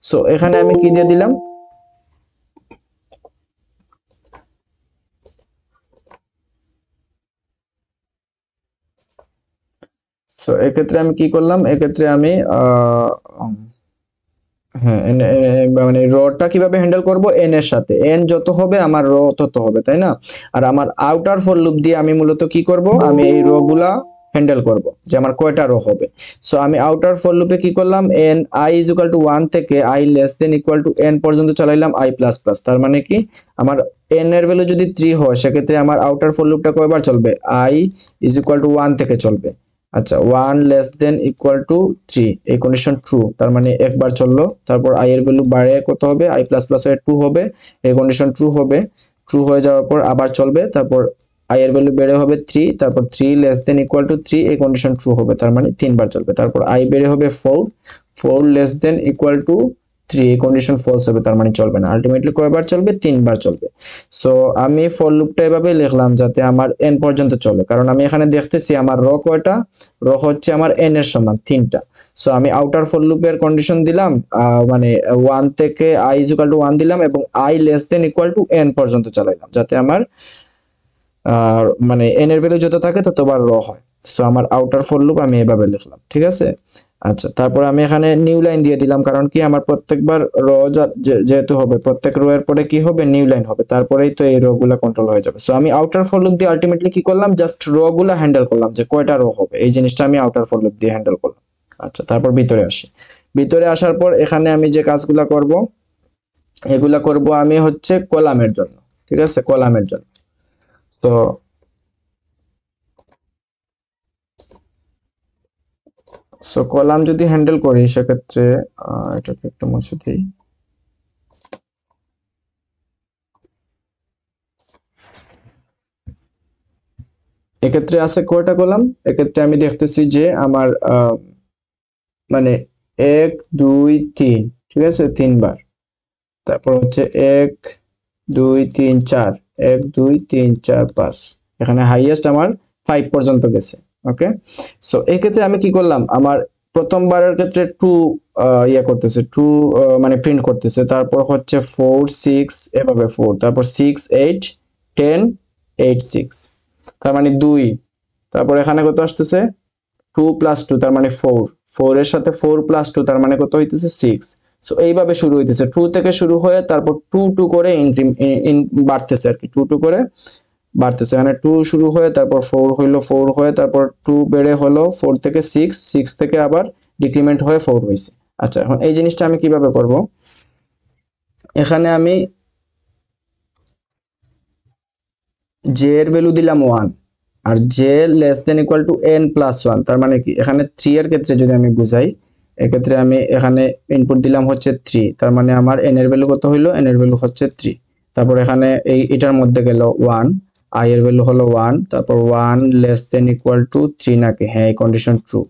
সো এখানে আমি কি দিয়ে দিলাম, সো এক্ষেত্রে আমি কি করলাম, এক্ষেত্রে আমি হ্যাঁ মানে রটা কিভাবে হ্যান্ডেল করব, এন এর সাথে, এন যত হবে আমার রো তত হবে, তাই না? আর আমার আউটার ফর লুপ দিয়ে আমি মূলত কি করব, আমি এই রো গুলা হ্যান্ডেল করব যে আমার কয়টা রো হবে। সো আমি আউটার ফর লুপে কি করলাম, N I is equal two 1 থেকে I less than equal two N পর্যন্ত চালাইলাম আই প্লাস প্লাস। তার মানে কি আমার এন এর ভ্যালু যদি 3 হয় সেক্ষেত্রে আমার আউটার ফর লুপটা কয়বার চলবে, আই ইজ ইকুয়াল টু 1 থেকে চলবে। আচ্ছা, 1 লেস দেন ইকুয়াল টু 3, এই কন্ডিশন ট্রু, তার মানে একবার চললো। তারপর আই এর ভ্যালু বাড়ে কত হবে, আই প্লাস প্লাস এর 2 হবে, এই কন্ডিশন ট্রু হবে, ট্রু হয়ে যাওয়ার পর আবার চলবে। তারপর আই এর ভ্যালু বেড়ে হবে 3, তারপর 3 লেস দেন ইকুয়াল টু 3, এই কন্ডিশন ট্রু হবে, তার মানে 3 বার চলবে। তারপর আই বেড়ে হবে 4, 4 লেস দেন ইকুয়াল টু 3 এই কন্ডিশন ফলস হবে, তার মানে চলবে না। আলটিমেটলি কয়বার চলবে? 3 বার চলবে। সো আমি ফর লুপটা এভাবে লিখলাম যাতে আমার n পর্যন্ত চলে, কারণ আমি এখানে দেখতেছি আমার র কয়টা, র হচ্ছে আমার n এর সমান 3টা। সো আমি আউটার ফর লুপের কন্ডিশন দিলাম, মানে 1 থেকে i = 1 দিলাম এবং i <= n পর্যন্ত চালাইলাম, যাতে আমার মানে n এর ভ্যালু যত থাকে ততবার র হয়। সো আমার আউটার ফর লুপ আমি এভাবে লিখলাম, ঠিক আছে। আচ্ছা, তারপর আমি এখানে নিউ লাইন দিয়ে দিলাম, কারণ কি আমার প্রত্যেকবার র যেহেতু হবে, প্রত্যেক রো এর পরে কি হবে? নিউ লাইন হবে, তারপরেই তো এই রো গুলা কন্ট্রোল হয়ে যাবে। সো আমি আউটার ফর লুপ দিয়ে আলটিমেটলি কি করলাম? জাস্ট রো গুলা হ্যান্ডেল করলাম, যে কয়টা রো হবে এই জিনিসটা আমি আউটার ফর লুপ দিয়ে হ্যান্ডেল করলাম। আচ্ছা, তারপর ভিতরে আসি। ভিতরে আসার পর এখানে আমি যে কাজগুলা করব, এগুলা করব আমি হচ্ছে কলামের জন্য, ঠিক আছে, কলামের জন্য। তো কলাম যদি হ্যান্ডেল করি সেক্ষেত্রে এটাকে একটু মুছে দিই। এক্ষেত্রে আছে কয়টা কলাম? এক্ষেত্রে আমি দেখতেছি যে আমার মানে 1 2 3, ঠিক আছে, 3 বার। তারপর হচ্ছে 1 2 3 4, 1 2 3 4 5, এখানে হাইয়েস্ট আমার 5 পর্যন্ত গেছে। ওকে, সো এই ক্ষেত্রে আমি কি করলাম? আমার প্রথমবারের ক্ষেত্রে 2 ইয়া করতেছে, 2 মানে প্রিন্ট করতেছে, তারপর হচ্ছে 4 6 এভাবে 4, তারপর 6 8 10 8 6, তার মানে 2। তারপর এখানে কত আসতেছে? 2 + 2, তার মানে 4, 4 এর সাথে 4 + 2, তার মানে কত হইতেছে? 6। সো এইভাবে শুরু হইতেছে, 2 থেকে শুরু হয়ে তারপর 2 2 করে বাড়তেছে আর কি, 2 2 করে বাড়তেছে। এখানে 2 শুরু হয়ে তারপর 4 হইলো, 4 হয়ে তারপর 2 বেড়ে হলো 4 থেকে 6, 6 থেকে আবার ডিক্রিমেন্ট হয়ে 4 হইছে। আচ্ছা, এখন এই জিনিসটা আমি কিভাবে করব? এখানে আমি j এর ভ্যালু দিলাম 1, আর j <= n + 1, তার মানে কি? এখানে 3 এর ক্ষেত্রে যদি আমি বুঝাই, এক্ষেত্রে আমি এখানে ইনপুট দিলাম হচ্ছে 3, তার মানে আমার n এর ভ্যালু কত হইলো? n এর ভ্যালু হচ্ছে 3। তারপর এখানে এটার মধ্যে গেল 1, i এর ভ্যালু হলো 1, তারপর 1 <= 3 নাকি? হ্যাঁ, এই কন্ডিশন ট্রু।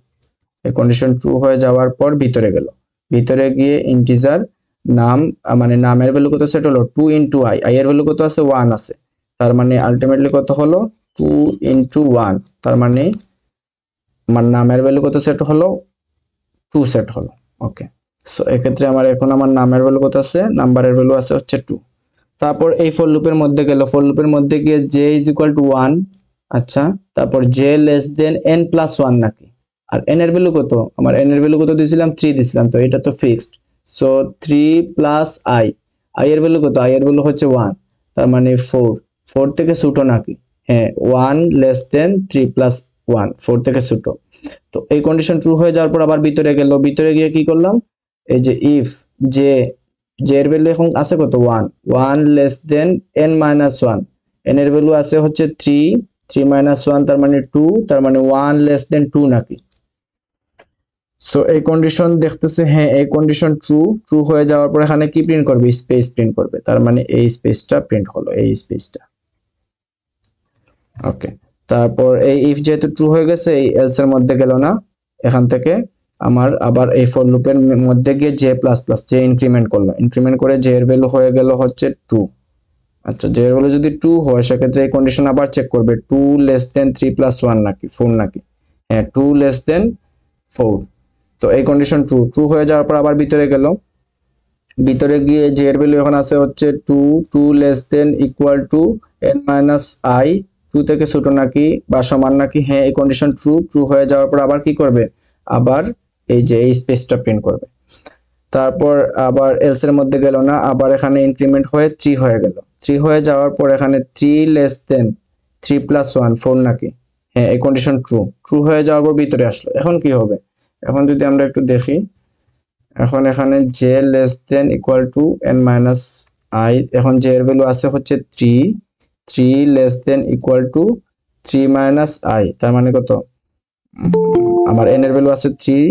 এই কন্ডিশন ট্রু হয়ে যাওয়ার পর ভিতরে গেল, ভিতরে গিয়ে ইন্টিজার নাম, মানে নামের ভ্যালু কত সেট হলো? 2 * i, i এর ভ্যালু কত আছে? 1 আছে, তার মানে আলটিমেটলি কত হলো? 2 * 1, তার মানে আমার নামের ভ্যালু কত সেট হলো? 2 সেট হলো। ওকে, সো এক্ষেত্রে আমার এখন আমার নামের ভ্যালু কত আছে? নাম্বারের ভ্যালু আছে হচ্ছে 2। তারপর এই ফর লুপের মধ্যে গেল, ফর লুপের মধ্যে গিয়ে j = 1। আচ্ছা, তারপর j <= n + 1 নাকি? আর n এর ভ্যালু কত? আমার n এর ভ্যালু কত দিয়েছিলাম? 3 দিয়েছিলাম, তো এটা তো ফিক্সড। সো 3 + i, i এর ভ্যালু কত? i এর ভ্যালু হচ্ছে 1, তার মানে 4, 4 থেকে ছোট নাকি? হ্যাঁ, 1 <= 3 + 1, 4 থেকে ছোট। তো এই কন্ডিশন ট্রু হয়ে যাওয়ার পর আবার ভিতরে গেল, ভিতরে গিয়ে কি করলাম? এই যে ইফ j, j এর ভ্যালু এখন আছে কত? 1, 1 <= n - 1, n এর ভ্যালু আছে হচ্ছে 3, 3 - 1, তার মানে 2, তার মানে 1 <= 2 নাকি? সো এই কন্ডিশন দেখতেছে, হ্যাঁ এই কন্ডিশন ট্রু। ট্রু হয়ে যাওয়ার পর এখানে কি প্রিন্ট করবে? স্পেস প্রিন্ট করবে, তার মানে এই স্পেসটা প্রিন্ট হলো, এই স্পেসটা। ওকে, তারপর এই ইফ যেহেতু ট্রু হয়ে গেছে, এই এলস এর মধ্যে গেল না, এখান থেকে আমার আবার এই ফর লুপের মধ্যে গিয়ে j++, ইনক্রিমেন্ট করলো, ইনক্রিমেন্ট করে j এর ভ্যালু হয়ে গেল হচ্ছে 2। আচ্ছা, j এর ভ্যালু যদি 2 হয় সেক্ষেত্রে এই কন্ডিশন আবার চেক করবে, 2 <= 3 + 1 নাকি? 4 নাকি? হ্যাঁ, 2 <= 4। তো এই কন্ডিশন ট্রু। ট্রু হয়ে যাওয়ার পর আবার ভিতরে গেল, ভিতরে গিয়ে j এর ভ্যালু এখন আছে হচ্ছে 2, 2 <= n - i, 2 থেকে ছোট নাকি বা সমান নাকি? হ্যাঁ, এই কন্ডিশন ট্রু। ট্রু হয়ে যাওয়ার পর আবার কি করবে? আবার এই যে এই স্পেসটা প্রিন্ট করবে। তারপর আবার এলস এর মধ্যে গেল না, আবার এখানে ইনক্রিমেন্ট হয়ে 3 হয়ে গেল। 3 হয়ে যাওয়ার পর এখানে 3 <= 3 + 1, 4 নাকি? হ্যাঁ, এই কন্ডিশন ট্রু। ট্রু হয়ে যাওয়ার পর ভিতরে আসলো। এখন কি হবে? এখন যদি আমরা একটু দেখি, এখন এখানে j <= n - i, এখন j এর ভ্যালু আছে হচ্ছে 3, 3 <= 3 - i, তার মানে কত? আমার n এর ভ্যালু আছে 3,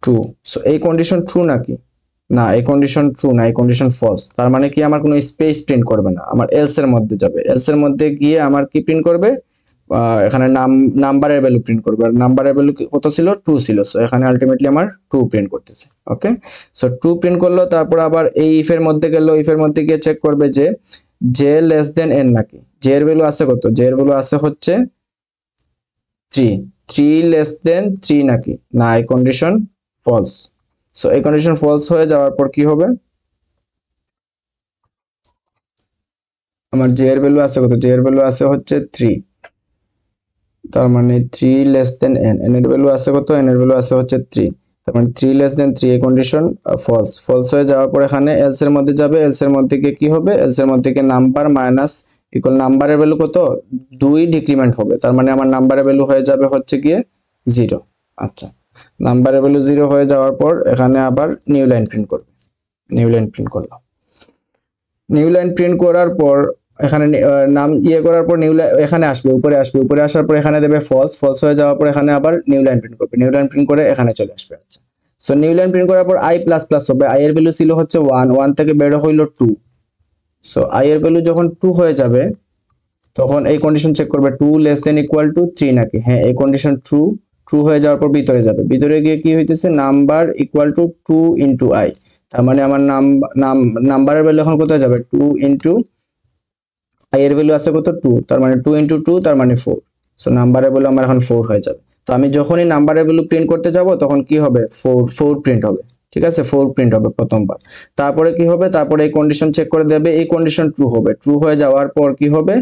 2। সো এই কন্ডিশন ট্রু নাকি? না, এই কন্ডিশন ট্রু না, এই কন্ডিশন ফলস। তার মানে কি? আমার কোনো স্পেস প্রিন্ট করবে না, আমার এলস এর মধ্যে যাবে। এলস এর মধ্যে গিয়ে আমার কি প্রিন্ট করবে? এখানে নাম্বারের ভ্যালু প্রিন্ট করবে, আর নাম্বারের ভ্যালু কত ছিল, 2 ছিল। সো এখানে আলটিমেটলি আমার 2 প্রিন্ট করতেছে। ওকে, সো 2 প্রিন্ট করলো। তারপর আবার এই ইফের মধ্যে গেল, ইফের মধ্যে গিয়ে চেক করবে যে জে লেস দেন এন নাকি। জে এর ভ্যালু আছে কত, জে এর ভ্যালু আছে হচ্ছে 3, 3 লেস দেন 3 নাকি, না এই কন্ডিশন ফলস। সো এই কন্ডিশন ফলস হয়ে যাওয়ার পর কি হবে, আমার জে এর ভ্যালু আছে কত, জে এর ভ্যালু আছে হচ্ছে 3, তার মানে 3 লেস দেন এন, এন এর ভ্যালু আছে কত, এন এর ভ্যালু আছে হচ্ছে 3, তার মানে 3 লেস দেন 3, এই কন্ডিশন ফলস। ফলস হয়ে যাওয়ার পর এখানে এলস এর মধ্যে যাবে, এলস এর মধ্যে গিয়ে কি হবে, এলস এর মধ্যে গিয়ে নাম্বার মাইনাস ইকুয়াল নাম্বারের ভ্যালু কত, 2 ডিক্রিমেন্ট হবে, তার মানে আমার নাম্বারের ভ্যালু হয়ে যাবে হচ্ছে গিয়ে 0। আচ্ছা, নাম্বারের ভ্যালু 0 হয়ে যাওয়ার পর এখানে আবার নিউ লাইন প্রিন্ট করবে, নিউ লাইন প্রিন্ট করলাম। নিউ লাইন প্রিন্ট করার পর এখানে নাম করার পর নিউ লাইন এখানে আসবে, উপরে আসবে, উপরে আসার পর এখানে দেবে ফলস, ফলস হয়ে যাওয়ার পর এখানে আবার নিউ লাইন প্রিন্ট করবে, নিউ লাইন প্রিন্ট করে এখানে চলে আসবে। আচ্ছা, সো নিউ লাইন প্রিন্ট করার পর আই প্লাস প্লাস হবে, আই এর ভ্যালু ছিল হচ্ছে 1, 1 থেকে বের হইলো 2। সো আই এর ভ্যালু যখন 2 হয়ে যাবে তখন এই কন্ডিশন চেক করবে 2 লেস দেন ইকুয়াল টু 3 নাকি, হ্যাঁ এই কন্ডিশন ট্রু। ট্রু হয়ে যাওয়ার পর ভিতরে যাবে, ভিতরে গিয়ে কি হইতেছে, number equal to 2 into I, তার মানে আমার নাম্বারের ভ্যালু এখন কোথায় যাবে, 2 ইনটু আই এর ভ্যালু আছে কত, 2, তার মানে 2 ইনটু 2 তার মানে 4। সো নাম্বারের ভ্যালু আমার এখন 4 হয়ে যাবে। তো আমি যখনই নাম্বারের ভ্যালু প্রিন্ট করতে যাব তখন কি হবে, 4 প্রিন্ট হবে, ঠিক আছে, 4 প্রিন্ট হবে প্রথমবার। তারপরে কি হবে, তারপরে এই কন্ডিশন চেক করে দেবে, এই কন্ডিশন ট্রু হবে, ট্রু হয়ে যাওয়ার পর কি হবে,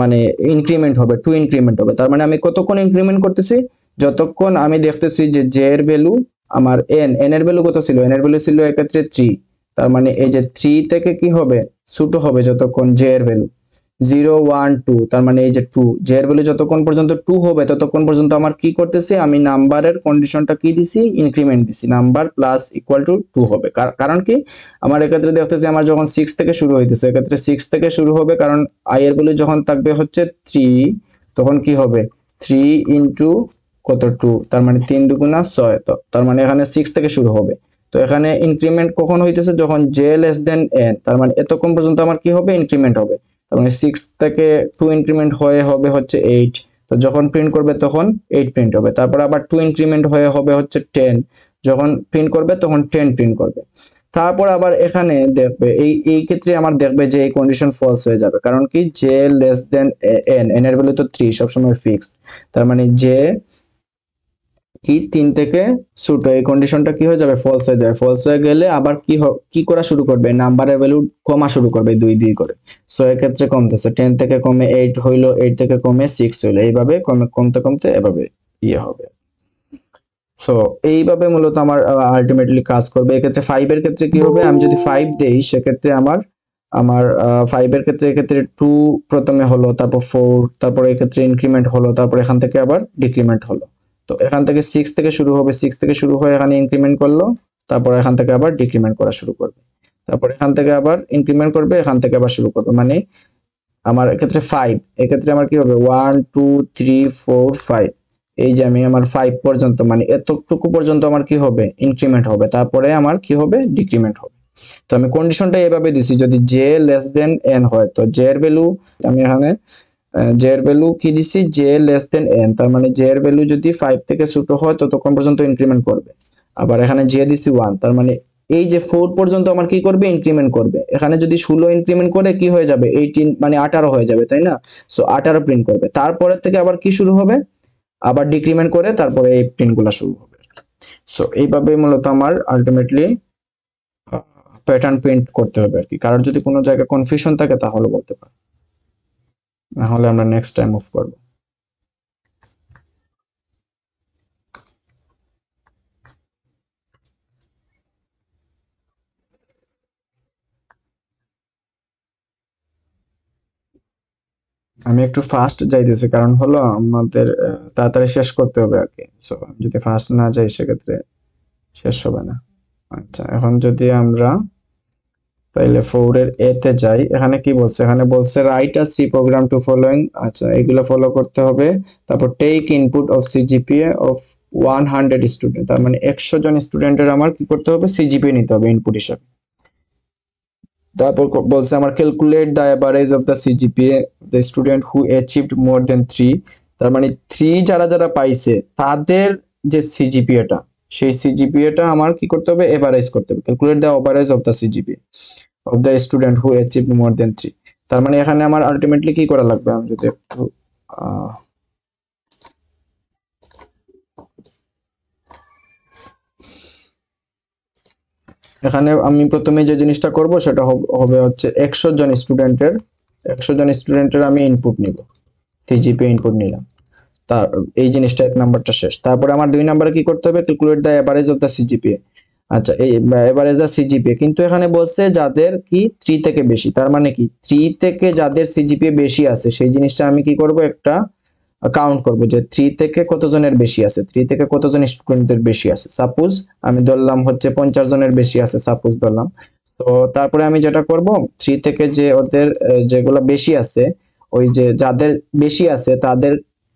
মানে ইনক্রিমেন্ট হবে, 2 ইনক্রিমেন্ট হবে। তার মানে আমি কতক্ষণ ইনক্রিমেন্ট করতেছি, যতক্ষণ আমি দেখতেছি যে জে এর ভ্যালু আমার এন এর ভ্যালু কত ছিল, এন এর ভ্যালু ছিল এক্ষেত্রে 3, তার মানে এই যে 3 থেকে কি হবে, ছোট হবে যতক্ষণ জে এর ভ্যালু 0, 1, 2, তার মানে এই যে 2, জে এর ভ্যালু যতক্ষণ পর্যন্ত 2 হবে ততক্ষণ পর্যন্ত আমার কি করতেছে, আমি নাম্বারের কন্ডিশনটা কি দিছি, ইনক্রিমেন্ট দিছি, নাম্বার প্লাস ইকুয়াল টু 2 হবে। কারণ কি, আমার এক্ষেত্রে দেখতেছি আমার যখন 6 থেকে শুরু হইতেছে, এক্ষেত্রে 6 থেকে শুরু হবে, কারণ আই এর ভ্যালু যখন থাকবে হচ্ছে 3, তখন কি হবে 3 ইনটু কত 2, তার মানে 3 দুগুণা 6, তো তার মানে এখানে 6 থেকে শুরু হবে। তো এখানে ইনক্রিমেন্ট কখন হইতেছে, যখন জে লেস দেন এন, তার মানে এতক্ষণ পর্যন্ত আমার কি হবে, ইনক্রিমেন্ট হবে। তার মানে 6 থেকে 2 ইনক্রিমেন্ট হয়ে হবে হচ্ছে 8, তো যখন প্রিন্ট করবে তখন 8 প্রিন্ট হবে। তারপর আবার 2 ইনক্রিমেন্ট হয়ে হবে হচ্ছে 10, যখন প্রিন্ট করবে তখন 10 প্রিন্ট করবে। তারপর আবার এখানে দেখবে এই ক্ষেত্রে আমার দেখবে যে এই কন্ডিশন ফলস হয়ে যাবে, কারণ কি J less than n, N এর ভ্যালু তো 3 সবসময় ফিক্সড, তার মানে জে কি 3 থেকে ছোট, এই কন্ডিশনটা কি হয়ে যাবে, ফলস হয়ে যাবে। ফলস হয়ে গেলে আবার কি করা শুরু করবে, নাম্বারের ভ্যালু কমা শুরু করবে 2 2 করে। সো এর ক্ষেত্রে কমতেছে, 10 থেকে কমে 8 হইলো, 8 থেকে কমে 6 হইলো, এইভাবে কমতে কমতে এভাবে হবে। সো এইভাবে মূলত আমার আলটিমেটলি কাজ করবে। এক্ষেত্রে 5 এর ক্ষেত্রে কি হবে, আমি যদি 5 দেই সেক্ষেত্রে আমার 5 এর ক্ষেত্রে এক্ষেত্রে 2 প্রথমে হলো, তারপর 4, তারপর এক্ষেত্রে ইনক্রিমেন্ট হলো, তারপর এখান থেকে আবার ডিক্রিমেন্ট হলো। তো এখান থেকে 6 থেকে শুরু হবে, 6 থেকে শুরু হয়ে এখানে ইনক্রিমেন্ট করলো, তারপর এখান থেকে আবার ডিক্রিমেন্ট করা শুরু করবে, তারপর এখান থেকে আবার ইনক্রিমেন্ট করবে, এখান থেকে আবার শুরু করবে। মানে আমার এক্ষেত্রে 5, এক্ষেত্রে আমার কি হবে 1 2 3 4 5, এই যে আমি আমার 5 পর্যন্ত, মানে এতটুকু পর্যন্ত আমার কি হবে, ইনক্রিমেন্ট হবে, তারপরে আমার কি হবে, ডিক্রিমেন্ট হবে। তো আমি কন্ডিশনটা এভাবে দিছি, যদি জে লেস দেন এন হয় তো জে এর ভ্যালু, আমি এখানে জে এর ভ্যালু কি দিছি, জে লেস দেন এন, তার মানে জে এর ভ্যালু যদি 5 থেকে ছোট হয় ততক্ষণ পর্যন্ত ইনক্রিমেন্ট করবে। আবার এখানে জে দিছি 1, তার মানে এই যে 4 পর্যন্ত আমার কি করবে, ইনক্রিমেন্ট করবে। এখানে যদি 16 ইনক্রিমেন্ট করে কি হয়ে যাবে, 18 মানে 18 হয়ে যাবে, তাই না। সো 18 প্রিন্ট করবে, তারপরে থেকে আবার কি শুরু হবে, আবার ডিক্রিমেন্ট করে তারপরে এই প্রিন্টগুলো শুরু হবে। সো এইভাবে মূলত আমার আলটিমেটলি প্যাটার্ন প্রিন্ট করতে হবে আর কি। কারোর যদি কোনো জায়গায় কনফিউশন থাকে তাহলে বলতে পারে, না হলে আমরা নেক্সট টাইম মুভ করব। আমি একটু ফাস্ট যাইতেছি, কারণ হলো আমাদের তাড়াতাড়ি শেষ করতে হবে আর কি। সো যদি ফাস্ট না যাই সেক্ষেত্রে শেষ হবে না। আচ্ছা, এখন যদি আমরা তাইলে 4 এর এ তে যাই, এখানে কি বলছে, এখানে বলছে write a C program to following. আচ্ছা, এগুলো ফলো করতে হবে। তারপর take input of CGPA of 100 student, তার মানে 100 জন স্টুডেন্টের আমার কি করতে হবে, সিজিপিএ নিতে হবে ইনপুট হিসাবে। তারপর বলছে আমার calculate the average of the CGPA the student who achieved more than 3, তার মানে 3 যারা যারা পাইছে তাদের যে সিজিপিএটা, সেই সিজিপিএটা আমার কি করতে হবে, এভারেজ করতে হবে। Calculate the average of the CGPA of the student who achieved more than 3, তার মানে এখানে আমার আলটিমেটলি কি করা লাগবে, আমি যদি একটু এখানে আমি প্রথমে যে জিনিসটা করব সেটা হবে হচ্ছে 100 জন স্টুডেন্টের আমি ইনপুট নিব, সিজিপিএ ইনপুট নিলাম। তার এই জিনিসটা 1 নাম্বারটা শেষ। তারপরে আমার 2 নাম্বারে কি করতে হবে, calculate the average of the CGPA. আচ্ছা, এই এভারেজ দ্য সিজিপিএ, কিন্তু এখানে বলছে যাদের কি 3 থেকে বেশি, তার মানে কি 3 থেকে যাদের সিজিপিএ বেশি আছে সেই জিনিসটা আমি কি করব, একটা কাউন্ট করব যে 3 থেকে কতজনের বেশি আছে, 3 থেকে কতজন স্টুডেন্টদের বেশি আছে। সাপোজ আমি ধরলাম হচ্ছে 50 জনের বেশি আছে, সাপোজ ধরলাম। তো তারপরে আমি যেটা করব, 3 থেকে যে ওদের যেগুলো বেশি আছে, ওই যে যাদের বেশি আছে তাদের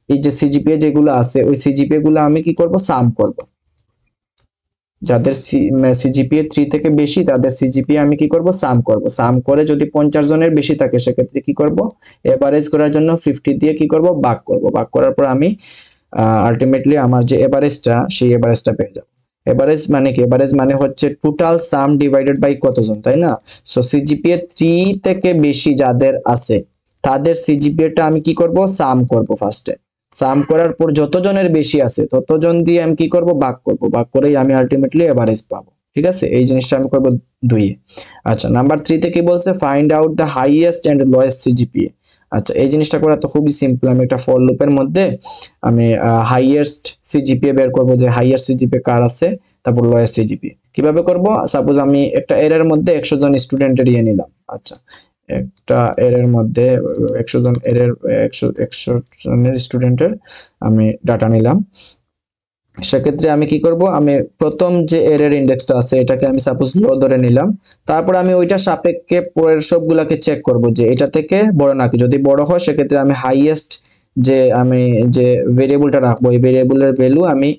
এই যে সিজিপিএ যেগুলো আছে ওই সিজিপিএ গুলো আমি কি করব, সাম করব। যাদের সিজিপিএ 3 থেকে বেশি তাদের সিজিপিএ আমি কি করব, সাম করব। সাম করে যদি 50 জনের বেশি থাকে সেক্ষেত্রে কি করব, এভারেজ করার জন্য 50 দিয়ে কি করব, ভাগ করব। ভাগ করার পর আমি আলটিমেটলি আমার যে এভারেজটা সেই এভারেজটা পেয়ে যাব। এভারেজ মানে কি, এভারেজ মানে হচ্ছে টোটাল সাম ডিভাইডেড বাই কতজন, তাই না? সো সিজিপিএ 3 থেকে বেশি যাদের আছে তাদের সিজিপিএটা আমি কি করব, সাম করব। ফার্স্টে সাম করার পর যতজনের বেশি আছে ততজন দিয়ে আমি কি করব, ভাগ করব। ভাগ করেই আমি আলটিমেটলি এভারেজ পাবো। ঠিক আছে, এই জিনিসটা আমি করব 2 এ। আচ্ছা, নাম্বার 3 তে কি বলছে, find out the highest and lowest CGPA. আচ্ছা, এই জিনিসটা করা তো খুবই সিম্পল। আমি একটা ফর লুপের মধ্যে আমি হাইয়েস্ট সিজিপিএ বের করব, যে হাইয়েস্ট সিজিপিএ কার আছে, তারপর লোয়েস্ট সিজিপিএ কিভাবে করব। সাপোজ আমি একটা এর মধ্যে 100 জন স্টুডেন্টের ইয়ে নিলাম। আচ্ছা, একটা এর মধ্যে 100 জন এর 100 জনের স্টুডেন্টের আমি ডাটা নিলাম। সেক্ষেত্রে আমি কি করব, আমি প্রথম যে এর ইন্ডেক্সটা আছে এটাকে আমি সাপোজ লো ধরে নিলাম। তারপর আমি ওইটা সাপেক্ষে পরের সবগুলাকে চেক করব যে এটা থেকে বড় নাকি। যদি বড় হয় সেক্ষেত্রে আমি হাইয়েস্ট যে ভেরিয়েবলটা রাখবো এই ভেরিয়েবলের ভ্যালু আমি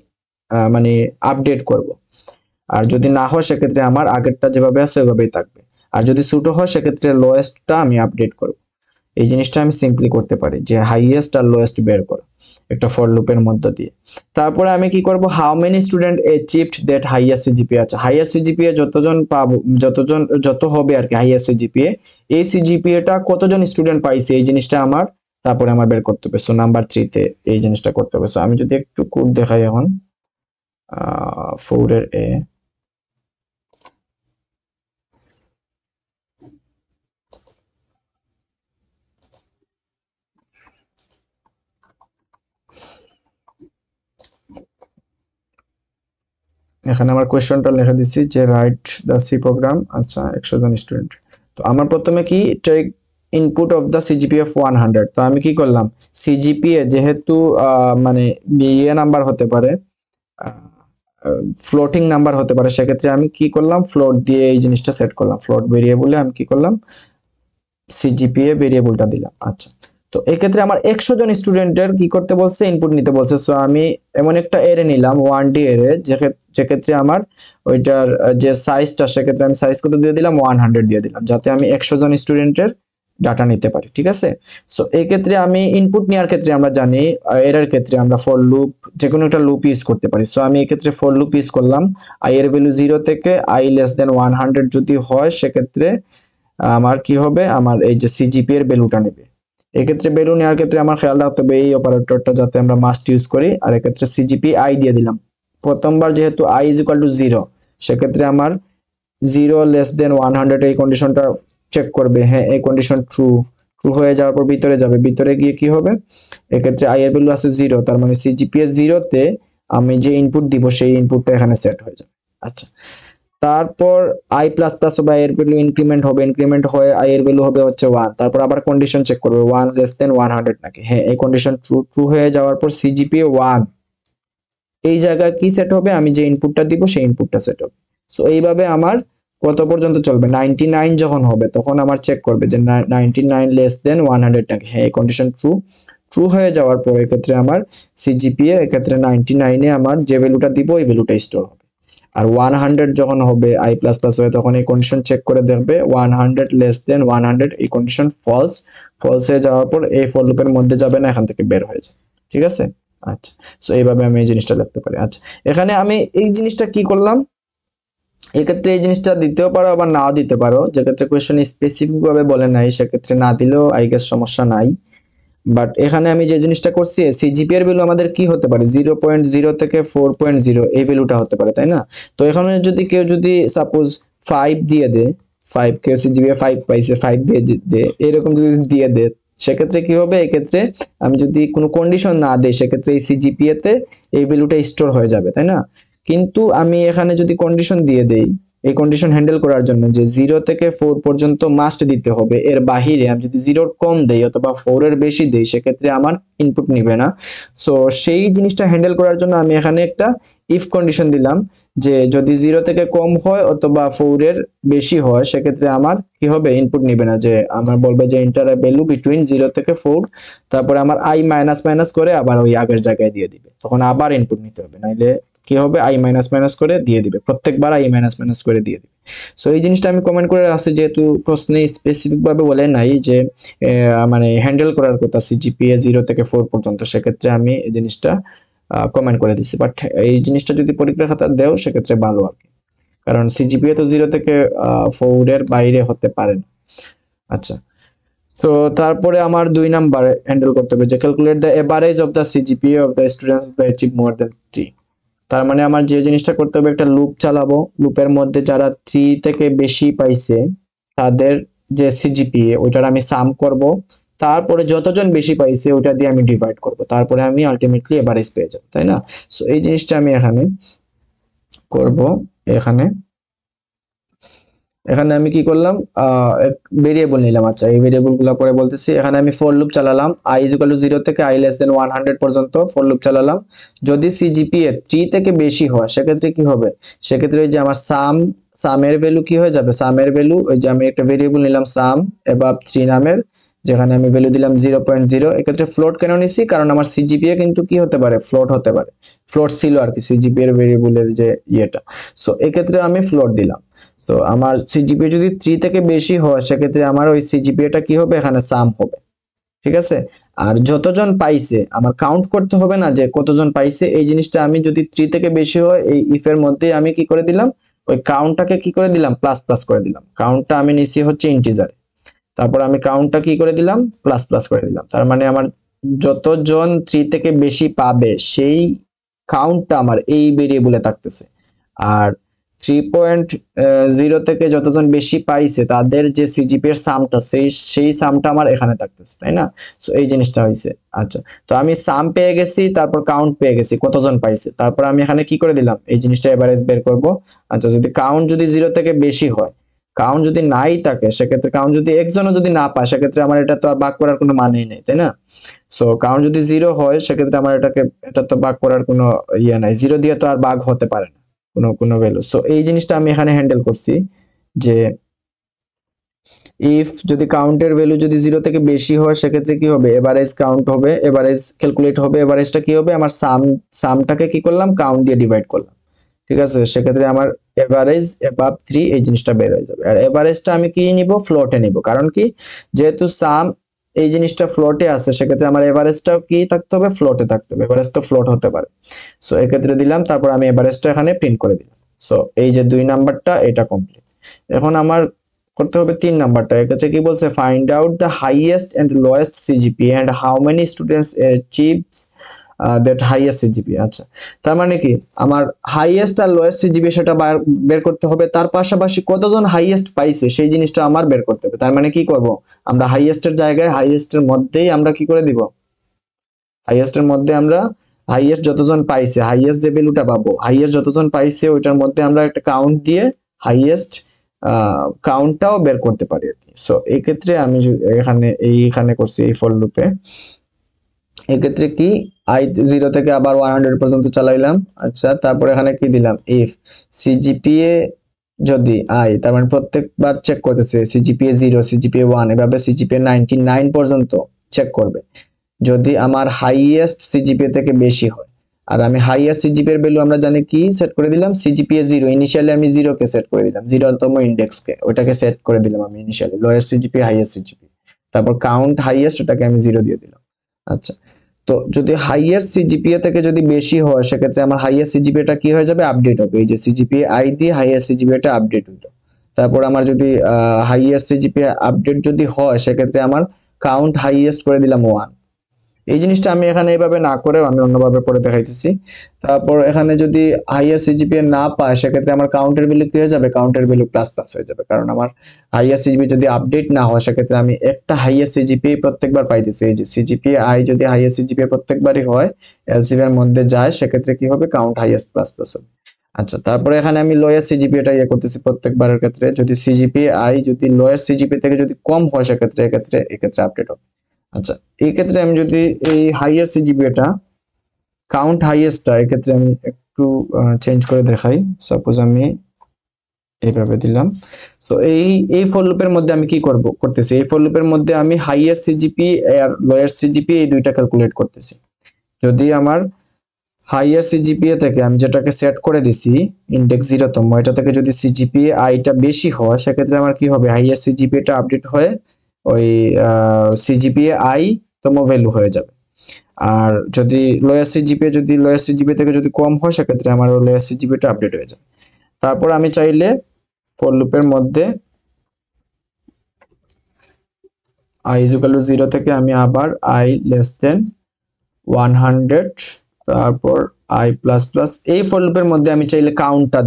মানে আপডেট করব। আর যদি না হয় সেক্ষেত্রে আমার আগেরটা যেভাবে আছে ওইভাবেই থাকবে। আর যদি ছোট হয় সেক্ষেত্রে লোয়েস্টটা আমি আপডেট করব। এই জিনিসটা আমি সিম্পলি করতে পারি যে হাইয়েস্ট আর লোয়েস্ট বের করো একটা ফর লুপের মধ্য দিয়ে। তারপরে আমি কি করব, how many student achieved that highest CGPA. আচ্ছা, হাইয়েস্ট সিজিপিএ যত হবে আর কি হাইয়েস্ট সিজিপিএ, এই সিজিপিএটা কতজন স্টুডেন্ট পাইছে এই জিনিসটা আমার তারপরে আমার বের করতে হবে। সো নাম্বার 3 তে এই জিনিসটা করতে হবে। সো আমি যদি একটু কোড দেখাই এখন 4 এর এ, এখানে আমার কোয়েশ্চনটা লিখে দিছি যে রাইট দ্য সি প্রোগ্রাম। আচ্ছা, 100 জন স্টুডেন্ট। তো আমার প্রথমে কি take input of the CGPA 100। তো আমি কি করলাম, সিজিপিএ যেহেতু মানে ইয়ে নাম্বার হতে পারে, ফ্লোটিং নাম্বার হতে পারে, সেক্ষেত্রে আমি কি করলাম, ফ্লোট দিয়ে এই জিনিসটা সেট করলাম। ফ্লোট ভেরিয়েবলে আমি কি করলাম, সিজিপিএ ভেরিয়েবলটা দিলাম। আচ্ছা, তো এই ক্ষেত্রে আমার 100 জন স্টুডেন্টের কি করতে বলছে, ইনপুট নিতে বলছে। সো আমি এমন একটা এরে নিলাম 1D এরে, যে ক্ষেত্রে আমার ওইটার যে সাইজটা সেক্ষেত্রে আমি সাইজ কত দিয়ে দিলাম, 100 দিয়ে দিলাম, যাতে আমি 100 জন স্টুডেন্টের ডাটা নিতে পারি। ঠিক আছে, সো এই ক্ষেত্রে আমি ইনপুট নেওয়ার ক্ষেত্রে আমরা জানি এর ক্ষেত্রে আমরা ফর লুপ যে কোনো একটা লুপ ইউজ করতে পারি। সো আমি এই ক্ষেত্রে ফর লুপ ইউজ করলাম। আই এর ভ্যালু 0 থেকে i লেস দেন 100 যদি হয় সেক্ষেত্রে আমার কি হবে, আমার এই যে সিজিপি এর ভ্যালুটা নেবে। এক্ষেত্রে ভ্যালু নেওয়ার ক্ষেত্রে আমার খেয়াল রাখতে হবে এই অপারেটরটা যাতে আমরা মাস্ট ইউজ করি। আর এক্ষেত্রে সিজিপি আই দিয়ে দিলাম। প্রথমবার যেহেতু i ইজ ইকুয়াল টু 0, সেক্ষেত্রে আমার 0 লেস দেন 100 এই কন্ডিশনটা চেক করবে। হ্যাঁ, এই কন্ডিশন ট্রু হয়ে যাওয়ার পর ভিতরে যাবে। ভিতরে গিয়ে কি হবে, এক্ষেত্রে i এর ভ্যালু আছে 0, তার মানে সিজিপি এর 0 তে আমি যে ইনপুট দিব সেই ইনপুটটা এখানে সেট হয়ে যাবে। আচ্ছা, তারপর i প্লাস প্লাস হবে, i এর ভ্যালু ইনক্রিমেন্ট হবে, ইনক্রিমেন্ট হয়ে i এর ভ্যালু হবে হচ্ছে 1। তারপর আবার কন্ডিশন চেক করবে 1 লেস দেন 100 নাকি। হ্যাঁ, এই কন্ডিশন ট্রু হয়ে যাওয়ার পর সিজিপিএ 1 এই জায়গায় কি সেট হবে, আমি যে ইনপুটটা দিব সেই ইনপুটটা সেট হবে। সো এইভাবে আমার কত পর্যন্ত চলবে, 99 যখন হবে তখন আমার চেক করবে যে 99 লেস দেন 100 নাকি। হ্যাঁ, এই কন্ডিশন ট্রু হয়ে যাওয়ার পর এক্ষেত্রে আমার সিজিপিএ এক্ষেত্রে 99 এ আমার যে ভ্যালুটা দিব এই ভ্যালুটা স্টোর হবে। আর 100 যখন হবে আই প্লাস প্লাস হবে তখন এই কন্ডিশন চেক করে দেখবে 100 লেস দেন 100, এই কন্ডিশন ফলস হয়ে যাওয়ার পর এই ফর লুপের মধ্যে যাবে না, এখান থেকে বের হয়ে যাবে। ঠিক আছে, আচ্ছা। সো এইভাবে আমি এই জিনিসটা লিখতে পারি। আচ্ছা, এখানে আমি এই জিনিসটা কি করলাম, এক্ষেত্রে এই জিনিসটা দিতেও পারো আবার নাও দিতে পারো, যেক্ষেত্রে কোয়েশ্চেন স্পেসিফিক ভাবে বলে নাই সেক্ষেত্রে না দিলেও আই গেস সমস্যা নাই। বাট এখানে আমি যে জিনিসটা করছি সিজিপি এর ভ্যালু আমাদের কি হতে পারে 0.0 থেকে 4.0 এই ভ্যালুটা হতে পারে, তাই না? তো এখানে যদি কেউ যদি সাপোজ 5 দিয়ে দেয়, 5 কেউ সিজিপি 5 পাইছে 5 দিয়ে এরকম যদি দিয়ে দেয় সেক্ষেত্রে কি হবে, এক্ষেত্রে আমি যদি কোনো কন্ডিশন না দেই সেক্ষেত্রে এই সিজিপিএ তে এই ভ্যালুটা স্টোর হয়ে যাবে, তাই না? কিন্তু আমি এখানে যদি কন্ডিশন দিয়ে দেই এই কন্ডিশন হ্যান্ডেল করার জন্য যে 0 থেকে 4 পর্যন্ত মাস্ট দিতে হবে, এর বাহিরে আমি যদি 0 কম দেই অথবা 4 এর বেশি দেই সেক্ষেত্রে আমার ইনপুট নিবে না। সো সেই জিনিসটা হ্যান্ডেল করার জন্য আমি এখানে একটা ইফ কন্ডিশন দিলাম যে যদি 0 থেকে কম হয় অথবা 4 এর বেশি হয় সেক্ষেত্রে আমার কি হবে, ইনপুট নিবে না, যে আমার বলবে যে এন্টার আ ভ্যালু বিটুইন 0 থেকে 4, তারপরে আমার আই মাইনাস মাইনাস করে আবার ওই আগের জায়গায় দিয়ে দিবে, তখন আবার ইনপুট নিতে হবে, নাইলে কি হবে আই মাইনাস মাইনাস করে দিয়ে দিবে, প্রত্যেকবার আই মাইনাস মাইনাস করে দিয়ে দিবে। সো এই জিনিসটা আমি কমেন্ট করে রাখছি যেহেতু প্রশ্নে স্পেসিফিক ভাবে বলে নাই যে মানে হ্যান্ডেল করার কথা সিজিপিএ 0 থেকে 4 পর্যন্ত, সেক্ষেত্রে আমি এই জিনিসটা কমেন্ট করে দিচ্ছি। বাট এই জিনিসটা যদি পরীক্ষার খাতা দেও সেক্ষেত্রে ভালো আর কি, কারণ সিজিপিএ তো 0 থেকে 4 এর বাইরে হতে পারে না। আচ্ছা, তো তারপরে আমার 2 নাম্বার হ্যান্ডেল করতে হবে যে calculate the average of the CGPA of the students the achieve more than 3। তার মানে আমার যে জিনিসটা করতে হবে একটা লুপ চালাবো, লুপের মধ্যে যারা 3 থেকে বেশি পাইছে তাদের যে সিজিপিএ ওইটার আমি সাম করব, তারপরে যতজন বেশি পাইছে ওইটা দিয়ে আমি ডিভাইড করব, তারপরে আমি আলটিমেটলি এভারেজ পেয়ে যাব, তাই না? সো এই জিনিসটা আমি এখানে করব। এখানে আমি কি করলাম, ভেরিয়েবল নিলাম। আচ্ছা, এই ভেরিয়েবল গুলো পরে বলতেছি। এখানে আমি ফর লুপ চালালাম i = 0 থেকে i < 100 পর্যন্ত ফর লুপ চালালাম। যদি সিজিপিএ 3 থেকে বেশি হয় সেক্ষেত্রে কি হবে, সেক্ষেত্রে ওই যে আমার সামের ভ্যালু কি হয়ে যাবে, সামের ভ্যালু ওই যে আমি একটা ভেরিয়েবল নিলাম সাম এবাব 3 নামের, যেখানে আমি ভ্যালু দিলাম 0.0। এক্ষেত্রে ফ্লোট কেন নিছি, কারণ আমার সিজিপিএ কিন্তু কি হতে পারে, ফ্লোট হতে পারে, ফ্লোট ছিল আর কি সিজিপিএ এর ভেরিয়েবলের যে ইয়েটা। সো এক্ষেত্রে আমি ফ্লোট দিলাম। তো আমার সিজিপিএ যদি 3 থেকে বেশি হয় সেক্ষেত্রে আমার ওই সিজিপিএটা কি হবে, এখানে সাম হবে। ঠিক আছে, আর যতজন পাইছে আমার কাউন্ট করতে হবে না যে কতজন পাইছে, এই জিনিসটা আমি যদি 3 থেকে বেশি হয় এই ইফ এর মধ্যে আমি কি করে দিলাম, ওই কাউন্টটাকে কি করে দিলাম, প্লাস প্লাস করে দিলাম। কাউন্টটা আমি নিছি হচ্ছে ইন্টিজারে, তারপর আমি কাউন্টটা কি করে দিলাম, প্লাস প্লাস করে দিলাম। তার মানে আমার যতজন 3 থেকে বেশি পাবে সেই কাউন্টটা আমার এই ভেরিয়েবলে থাকতেছে, আর 3.0 থেকে যতজন বেশি পাইছে তাদের যে সিজিপি এর সামটা সেই সামটা আমার এখানে থাকতেছে, তাই না? সো এই জিনিসটা হইছে। আচ্ছা, তো আমি সাম পেয়ে গেছি, তারপর কাউন্ট পেয়ে গেছি কতজন পাইছে, তারপর আমি এখানে কি করে দিলাম, এই জিনিসটা এভারেজ বের করব। আচ্ছা, যদি কাউন্ট যদি 0 থেকে বেশি হয়, কাউন্ট যদি নাই থাকে সেক্ষেত্রে কাউন্ট যদি একজনও যদি না পায় সেক্ষেত্রে আমার এটা তো আর ভাগ করার কোনো মানেই নেই, তাই না? সো কাউন্ট যদি 0 হয় সেক্ষেত্রে আমার এটা তো ভাগ করার কোনো ইয়ে নাই, 0 দিয়ে তো আর ভাগ হতে পারে না কোনো ভ্যালু। সো এই জিনিসটা আমি এখানে হ্যান্ডেল করছি যে ইফ যদি কাউন্টের ভ্যালু যদি 0 থেকে বেশি হয় সেক্ষেত্রে কি হবে, এভারেজ কাউন্ট হবে, এভারেজ ক্যালকুলেট হবে। এভারেজটা কি হবে, আমার সামটাকে কি করলাম, কাউন্ট দিয়ে ডিভাইড করলাম। ঠিক আছে, সেক্ষেত্রে আমার এভারেজ এবাব 3 এই জিনিসটা বের হয়ে যাবে। আর এভারেজটা আমি কি নিব, ফ্লোটে নিব, কারণ কি যেহেতু সাম এই জিনিসটা ফ্লোটে আছে সেক্ষেত্রে আমার এভারেজটাও কি থাকতে হবে, ফ্লোটে থাকতে হবে, এভারেজ তো ফ্লোট হতে পারে। সো এক্ষেত্রে দিলাম, তারপর আমি এভারেজটা এখানে প্রিন্ট করে দিলাম। সো এই যে 2 নাম্বারটা এটা কমপ্লিট। এখন আমার করতে হবে 3 নাম্বারটা। এক্ষেত্রে কি বলছে, find out the highest and lowest CGPA and how many students achieves that highest CGPA. আচ্ছা, তার মানে কি আমার হাইয়েস্ট আর লোয়েস্ট সিজিপিএ সেটা বের করতে হবে, তার পাশাপাশি কতজন হাইয়েস্ট পাইছে সেই জিনিসটা আমার বের করতে হবে। তার মানে কি করব, আমরা হাইয়েস্টের জায়গায় হাইয়েস্টের মধ্যেই আমরা কি করে দিব, হাইয়েস্টের মধ্যে আমরা হাইয়েস্ট যতজন পাইছে হাইয়েস্ট যে ভ্যালুটা পাবো, হাইয়েস্ট যতজন পাইছে ওইটার মধ্যে আমরা একটা কাউন্ট দিয়ে হাইয়েস্ট কাউন্টটাও বের করতে পারি আর কি। সো এই ক্ষেত্রে আমি এইখানে করছি এই ফর লুপে। এক্ষেত্রে কি i 0 থেকে আবার 100 পর্যন্ত চালাইলাম। আচ্ছা, তারপর এখানে কি দিলাম, ইফ সিজিপিএ যদি i, তার মানে প্রত্যেকবার চেক করতেছে সিজিপিএ 0, সিজিপিএ 1, এভাবে সিজিপিএ 99 পর্যন্ত চেক করবে। যদি আমার হাইয়েস্ট সিজিপিএ থেকে বেশি হয়, আর আমি হাইয়েস্ট সিজিপি এর ভ্যালু আমরা জানি কি সেট করে দিলাম, সিজিপিএ 0, ইনিশিয়ালি আমি 0 কে সেট করে দিলাম, 0তম ইন্ডেক্স কে ওটাকে সেট করে দিলাম আমি initially, lowest CGPA highest CGPA, তারপর কাউন্ট হাইয়েস্ট ওটাকে আমি 0 দিয়ে দিলাম। আচ্ছা, তো যদি হাইয়েস্ট সিজিপিএ থেকে যদি বেশি হয় সেক্ষেত্রে আমার হাইয়েস্ট সিজিপিএটা কি হয়ে যাবে, আপডেট হবে। এই যে সিজিপিএ আই দিয়ে হাইয়েস্ট সিজিপিএটা আপডেট হলো। তারপর আমার যদি হাইয়েস্ট সিজিপিএ আপডেট যদি হয় সেক্ষেত্রে আমার কাউন্ট হাইয়েস্ট করে দিলাম 1। এই জিনিসটা আমি এখানে এইভাবে না করেও আমি অন্যভাবে পরে দেখাইতেছি। তারপর এখানে যদি হাইয়েস্ট সিজিপিএ না পায় সেক্ষেত্রে আমার কাউন্টের ভ্যালু কি হয়ে যাবে, কাউন্টের ভ্যালু প্লাস প্লাস হয়ে যাবে, কারণ আমার হাইয়েস্ট সিজিপি যদি আপডেট না হয় সেক্ষেত্রে আমি একটা হাইয়েস্ট সিজিপিএ প্রত্যেকবার পাইতেছি। এই যে সিজিপিএ আই যদি হাইয়েস্ট সিজিপিএ প্রত্যেকবারই হয় এলসিএম এর মধ্যে যায় সেক্ষেত্রে কি হবে, কাউন্ট হাইয়েস্ট প্লাস প্লাস হবে। আচ্ছা, তারপরে এখানে আমি লোয়েস্ট সিজিপিএটা করতেছি প্রত্যেকবারের ক্ষেত্রে, যদি সিজিপিএ আই যদি লোয়েস্ট সিজিপিএ থেকে যদি কম হয় সেক্ষেত্রে এক্ষেত্রে আপডেট হবে। আচ্ছা, এই ক্ষেত্রে আমি যদি এই হাইয়েস্ট সিজিপিএটা কাউন্ট হাইয়েস্টটা এক্ষেত্রে আমি একটু চেঞ্জ করে দেখাই। সাপোজ আমি এইভাবে দিলাম। তো এই ফর লুপের মধ্যে আমি কি করতেছি, এই ফর লুপের মধ্যে আমি হাইয়েস্ট সিজিপি আর লোয়েস্ট সিজিপি এই দুইটা ক্যালকুলেট করতেছি। যদি আমার হাইয়েস্ট সিজিপিএ থেকে আমি যেটাকে সেট করে দিছি ইন্ডেক্স 0তম, এটা থেকে যদি সিজিপিএ আইটা বেশি হয় সেক্ষেত্রে আমার কি হবে, হাইয়েস্ট সিজিপিএটা আপডেট হয়ে ওই সিজিপিএ আই তম ভ্যালু হয়ে যাবে। আর যদি লোয়েস্ট সিজিপিএ থেকে যদি কম হয় সেক্ষেত্রে আমার লোয়েস্ট সিজিপিএটা আপডেট হয়ে যাবে। তারপর আমি চাইলে ফর লুপের মধ্যে i = 0 থেকে আমি আবার i < 100, তারপর i++, এই ফর লুপের মধ্যে আমি চাইলে কাউন্টটা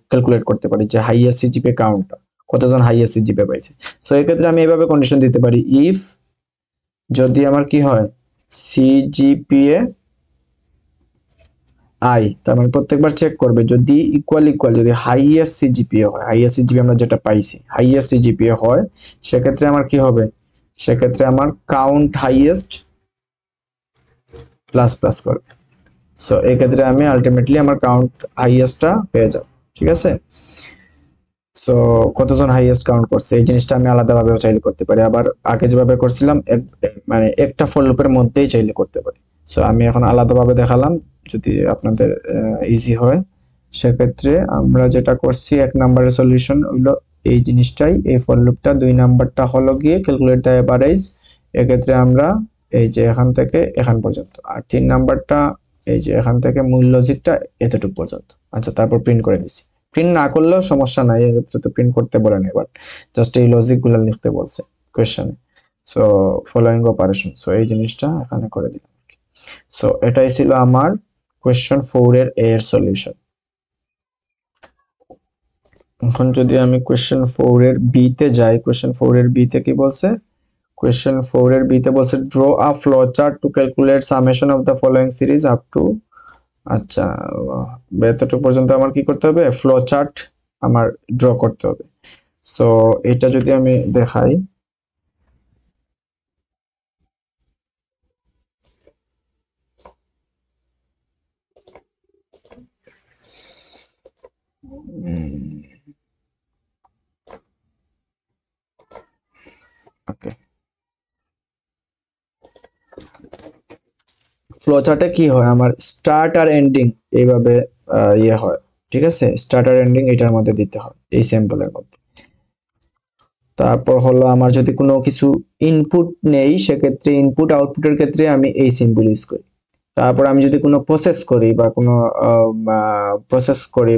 ক্যালকুলেট করতে পারি যে হাইয়েস্ট সিজিপিএ কাউন্টটা কতজন হাইয়েস্ট সিজিপিএ পাইছে। তো এই ক্ষেত্রে আমি এইভাবে কন্ডিশন দিতে পারি, ইফ যদি আমার কি হয় সিজিপিএ আই, তার মানে প্রত্যেকবার চেক করবে যদি ইকুয়াল যদি হাইয়েস্ট সিজিপিএ হয়, হাইয়েস্ট সিজিপিএ আমরা যেটা পাইছি হাইয়েস্ট সিজিপিএ হয় সেক্ষেত্রে আমার কি হবে, সেক্ষেত্রে আমার কাউন্ট হাইয়েস্ট প্লাস প্লাস করবে। সো এই ক্ষেত্রে আমি আলটিমেটলি আমার কাউন্ট হাইয়েস্টটা পেয়ে যাব। ঠিক আছে, সো কতজন হাইয়েস্ট কাউন্ট করছে এই জিনিসটা আমি আলাদাভাবেও চাইলে করতে পারি, আবার আগে যেভাবে করছিলাম মানে একটা ফর লুপের মধ্যেই চাইলে করতে পারি। সো আমি এখন আলাদাভাবে দেখালাম যদি আপনাদের ইজি হয়। সেক্ষেত্রে আমরা যেটা করছি 1 নম্বরের সলিউশন হইলো এই জিনিসটাই, এই ফর লুপটা। 2 নাম্বারটা হলো গিয়ে ক্যালকুলেট দ্য এভারেজ, এক্ষেত্রে আমরা এই যে এখান থেকে এখান পর্যন্ত, আর 3 নাম্বারটা এই যে এখান থেকে মূল লজিকটা এতটুকু পর্যন্ত। আচ্ছা, তারপর প্রিন্ট করে দিছি। প্রিন্ট না করলেও সমস্যা নাই, এক্ষেত্রে তো প্রিন্ট করতে বলে না, বাট জাস্ট এই লজিকগুলো লিখতে বলছে কোয়েশ্চনে। সো ফলোইং অপারেশন, সো এই জিনিসটা এখানে করে দিলাম। সো এটাই ছিল আমার কোয়েশ্চন 4 এর সলিউশন। এখন যদি আমি কোয়েশ্চন 4 এর বি তে যাই, কোয়েশ্চন 4 এর বি তে কি বলছে, কোয়েশ্চন 4 এর বি তে বলছে draw a flow chart to calculate summation of the following series up to. আচ্ছা, এতটুকু পর্যন্ত আমার কি করতে হবে, ফ্লো চার্ট আমার ড্র করতে হবে। সো এটা যদি আমি দেখাই, ওকে, ফ্লো চার্টে কি হয় আমার স্টার্ট আর এন্ডিং এইভাবে ইয়ে হয়। ঠিক আছে, স্টার্ট আর এন্ডিং এটার মধ্যে দিতে হয় এই স্যাম্পলের মধ্যে। তারপর হলো আমার যদি কোনো কিছু ইনপুট নেই সেক্ষেত্রে ইনপুট আউটপুটের ক্ষেত্রে আমি এই সিম্বল ইউজ করি। তারপর আমি যদি কোনো প্রসেস করি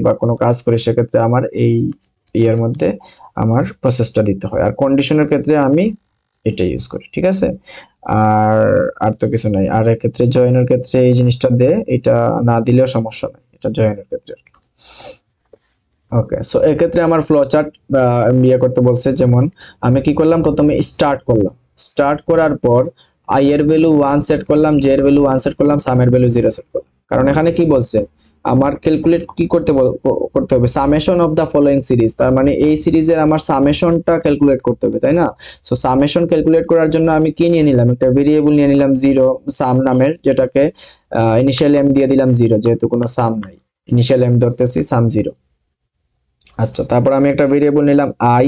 বা কোনো কাজ করি সেক্ষেত্রে আমার এই ইয়ের মধ্যে আমার প্রসেসটা দিতে হয়। আর কন্ডিশনের ক্ষেত্রে আমি এটা ইউজ করি। ঠিক আছে, আর তো কিছু নাই। আর এর ক্ষেত্রে জয়েনের ক্ষেত্রে এই জিনিসটা দে, এটা না দিলেও সমস্যা নাই, এটা জয়েনের ক্ষেত্রে। ওকে, সো এক্ষেত্রে আমার ফ্লো চার্ট ইয়ে করতে বলছে, যেমন আমি কি করলাম, প্রথমে স্টার্ট করলাম, স্টার্ট করার পর আই এর ভ্যালু 1 সেট করলাম, জে এর ভ্যালু 1 সেট করলাম, সাম এর ভ্যালু 0 সেট করলাম। কারণ এখানে কি বলছে আমার ক্যালকুলেট কি করতে হবে, summation of the following series, তার মানে এই সিরিজের আমার সামেশনটা ক্যালকুলেট করতে হবে, তাই না? সো সামেশন ক্যালকুলেট করার জন্য আমি কি নিয়ে নিলাম, একটা ভেরিয়েবল নিয়ে নিলাম 0 সাম নামের, যেটাকে ইনিশিয়ালি আমি দিয়ে দিলাম 0, যেহেতু কোনো সাম নাই, ইনিশিয়ালি আমি ধরতেছি সাম 0। আচ্ছা, তারপর আমি একটা ভেরিয়েবল নিলাম i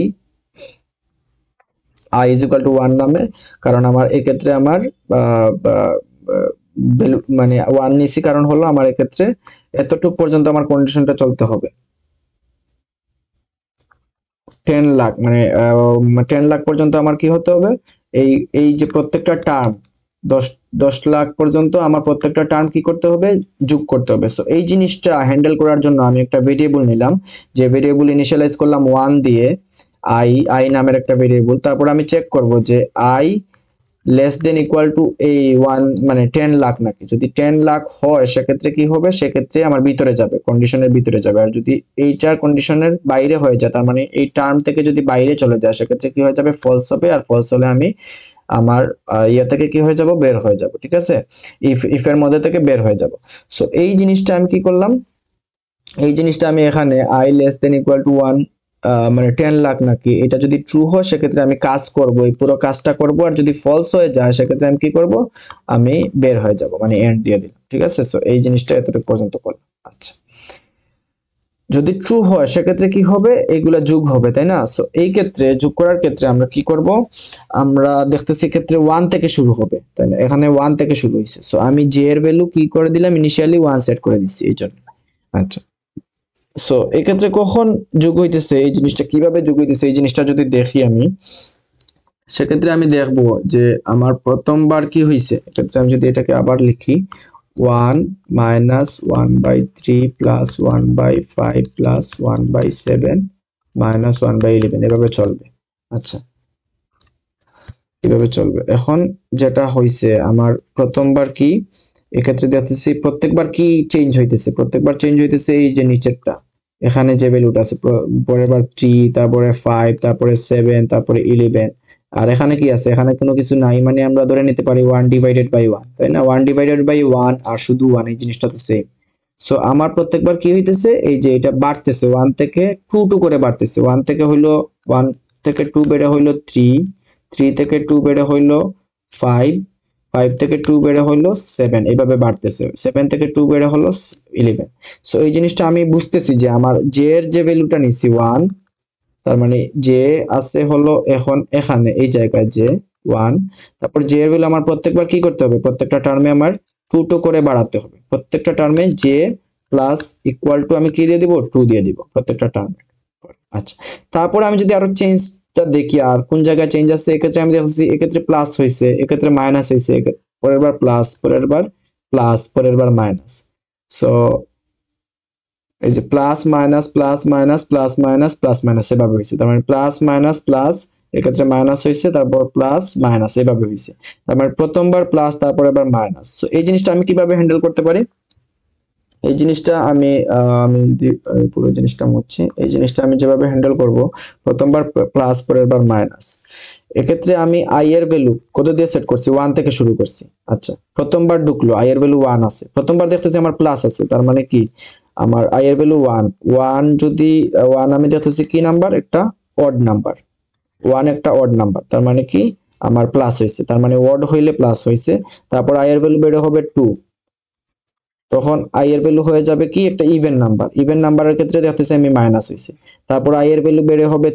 = 1 নামে, কারণ আমার এক্ষেত্রে আমার মানে 1 নিছি, কারণ হলো আমার এক্ষেত্রে এতটুকু পর্যন্ত আমার কন্ডিশনটা চলতে হবে। 10 লাখ মানে 10 লাখ পর্যন্ত আমার কি হতে হবে, এই এই যে প্রত্যেকটা টার্ম 10 লাখ পর্যন্ত আমার প্রত্যেকটা টার্ম কি করতে হবে, যোগ করতে হবে। সো এই জিনিসটা হ্যান্ডেল করার জন্য আমি একটা ভেরিয়েবল নিলাম, যে ভেরিয়েবল ইনিশিয়ালাইজ করলাম 1 দিয়ে, আই নামের একটা ভেরিয়েবল। তারপর আমি চেক করব যে I less than equal two এই 1 মানে 10 লাখ নাকি। যদি 10 লাখ হয় সেক্ষেত্রে কি হবে, সেক্ষেত্রে আমার ভিতরে যাবে, কন্ডিশনের ভিতরে যাবে। আর যদি এইটার কন্ডিশনের বাইরে হয়ে যায়, তার মানে এই টার্ম থেকে যদি বাইরে চলে যায়, সেক্ষেত্রে কি হয়ে যাবে, ফলস হবে। আর ফলস হলে আমি আমার ইয়া থেকে কি হয়ে যাব, বের হয়ে যাব। ঠিক আছে, ইফ এর মধ্যে থেকে বের হয়ে যাব। সো এই জিনিসটা আমি কি করলাম, এই জিনিসটা আমি এখানে I less than equal two 1 মানে 10 লাখ নাকি, এটা যদি ট্রু হয় সেক্ষেত্রে আমি কাজ করব, এই পুরো কাজটা করব। আর যদি ফলস হয়ে যায় সেক্ষেত্রে আমি কি করব, আমি বের হয়ে যাব, মানে এন্ড দিয়ে দিলাম। ঠিক আছে, সো এই জিনিসটা এতটুকু পর্যন্ত করলাম। আচ্ছা, যদি ট্রু হয় সেক্ষেত্রে কি হবে, এগুলা যোগ হবে, তাই না? সো এই ক্ষেত্রে যোগ করার ক্ষেত্রে আমরা কি করব, আমরা দেখতেছি ক্ষেত্রে 1 থেকে শুরু হবে, তাই না? এখানে 1 থেকে শুরু হয়েছে। সো আমি জে এর ভ্যালু কি করে দিলাম, ইনিশিয়ালি 1 সেট করে দিচ্ছি এই জন্য। আচ্ছা, সো এক্ষেত্রে কখন যোগ হইতেছে, এই জিনিসটা কিভাবে যোগ হইতেছে, এই জিনিসটা যদি দেখি আমি, সেক্ষেত্রে আমি দেখব যে আমার প্রথমবার কি হয়েছে। এক্ষেত্রে আমি যদি এটাকে আবার লিখি, 1 মাইনাস 1/3 প্লাস 1/5 প্লাস 1/7 মাইনাস 1/11, এভাবে চলবে। আচ্ছা, এভাবে চলবে। এখন যেটা হয়েছে আমার প্রথমবার কি, এক্ষেত্রে দেখতেছি প্রত্যেকবার কি চেঞ্জ হইতেছে, প্রত্যেকবার চেঞ্জ হইতেছে এই যে নিচেরটা, এখানে যে ভ্যালুটা আছে, পরের বার 3, তারপরে 5, তারপরে 7, তারপরে 11। আর এখানে কি আছে, এখানে কোনো কিছু নাই, মানে আমরা ধরে নিতে পারি 1 ডিভাইডেড বাই 1, তাই না? 1 ডিভাইডেড বাই 1 আর শুধু 1, এই জিনিসটা তো সেম। সো আমার প্রত্যেকবার কি হইতেছে, এই যে এটা বাড়তেছে, 1 থেকে 2 করে বাড়তেছে। 1 থেকে হইলো 1 থেকে 2 বেড়ে হইলো 3, 3 থেকে 2 বেড়ে হইলো 5, 5 থেকে 2 বেড়ে হইলো 7, এইভাবে বাড়তেছে। 7 থেকে 2 বেড়ে হলো 11। সো এই জিনিসটা আমি বুঝতেছি যে আমার জে এর যে ভ্যালুটা নিছি 1, তার মানে জে আছে হলো এখন এখানে এই জায়গায় যে 1, তারপর জে এর ভ্যালু আমার প্রত্যেকবার কি করতে হবে, প্রত্যেকটা টার্মে আমার 2 করে বাড়াতে হবে। প্রত্যেকটা টার্মে জে প্লাস ইকুয়াল টু আমি কি দিয়ে দিব, 2 দিয়ে দিব প্রত্যেকটা টার্মে। আচ্ছা, তারপর আমি যদি আরো চেঞ্জটা দেখি, আর কোন জায়গায় চেঞ্জ আছে, এক্ষেত্রে আমি দেখছি এক্ষেত্রে প্লাস হয়েছে, এক্ষেত্রে মাইনাস হয়েছে, পরের বার প্লাস, পরের বার প্লাস, পরের বার মাইনাস। সো এই যে plus minus plus minus plus minus plus minus এভাবে হয়েছে, তার মানে প্লাস মাইনাস প্লাস, এক্ষেত্রে মাইনাস হয়েছে, তারপর প্লাস মাইনাস এভাবে হয়েছে। তার মানে প্রথমবার প্লাস, তারপর এবার মাইনাস। সো এই জিনিসটা আমি কিভাবে হ্যান্ডেল করতে পারি, এই জিনিসটা আমি যদি পুরো জিনিসটা মুছছি, এই জিনিসটা আমি যেভাবে হ্যান্ডেল করব, প্রথমবার প্লাস, পরের বার মাইনাস। এক্ষেত্রে আমি আই এর ভ্যালু কত দিয়ে সেট করছি, 1 থেকে শুরু করছি। আচ্ছা, প্রথমবার ঢুকলো, আই এর ভ্যালু 1 আছে, প্রথমবার দেখতেছি আমার প্লাস আছে, তার মানে কি আমার আই এর ভ্যালু 1 যদি 1 আমি দেখতেছি কি নাম্বার, একটা অড নাম্বার, 1 একটা অড নাম্বার, তার মানে কি আমার প্লাস হয়েছে, তার মানে অড হইলে প্লাস হয়েছে। তারপর আই এর ভ্যালু বেড়ে হবে 2, তখন আই এর ভ্যালু হয়ে যাবে কি একটা ইভেন নাম্বার, ইভেন নাম্বারের ক্ষেত্রে দেখতেছি আমি মাইনাস হয়েছে। তারপর আই এর ভ্যালু বেড়ে হবে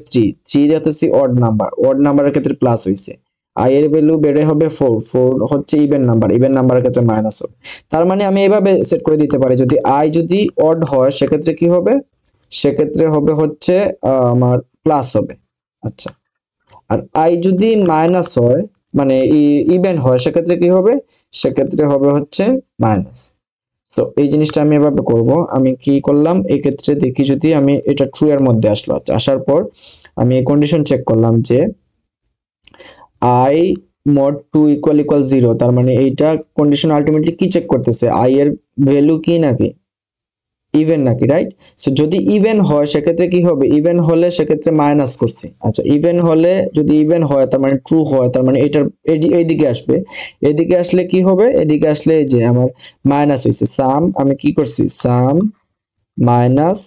3 দেখতেছি অড নাম্বার, অড নাম্বারের ক্ষেত্রে প্লাস হয়েছে। আই এর ভ্যালু বেড়ে হবে 4 হচ্ছে ইভেন নাম্বার, ইভেন নাম্বারের ক্ষেত্রে মাইনাস হবে। তার মানে আমি এভাবে সেট করে দিতে পারি, যদি আই যদি অড হয় সেক্ষেত্রে কি হবে, সেক্ষেত্রে হবে হচ্ছে আমার প্লাস হবে। আচ্ছা, আর আই যদি মাইনাস হয় মানে ইভেন হয় সেক্ষেত্রে কি হবে, সেক্ষেত্রে হবে হচ্ছে মাইনাস। তো এই জিনিসটা আমি এভাবে করব। আমি কি করলাম, এই ক্ষেত্রে দেখি যদি আমি এটা ট্রু এর মধ্যে আসলো। আচ্ছা, আসার পর আমি এই কন্ডিশন চেক করলাম যে আই mod 2 = 0, তার মানে এইটা কন্ডিশন আলটিমেটলি কি চেক করতেছে, আই এর ভ্যালু কি নাকি ইভেন নাকি, রাইট? সো যদি ইভেন হয় সেক্ষেত্রে কি হবে, ইভেন হলে সেক্ষেত্রে মাইনাস করছি। আচ্ছা, ইভেন হলে যদি ইভেন হয় তার মানে ট্রু হয়, তার মানে এটার এইদিকে আসবে। এদিকে আসলে কি হবে, এদিকে আসলে এই যে আমার মাইনাস হয়েছে, সাম আমি কি করছি, sum minus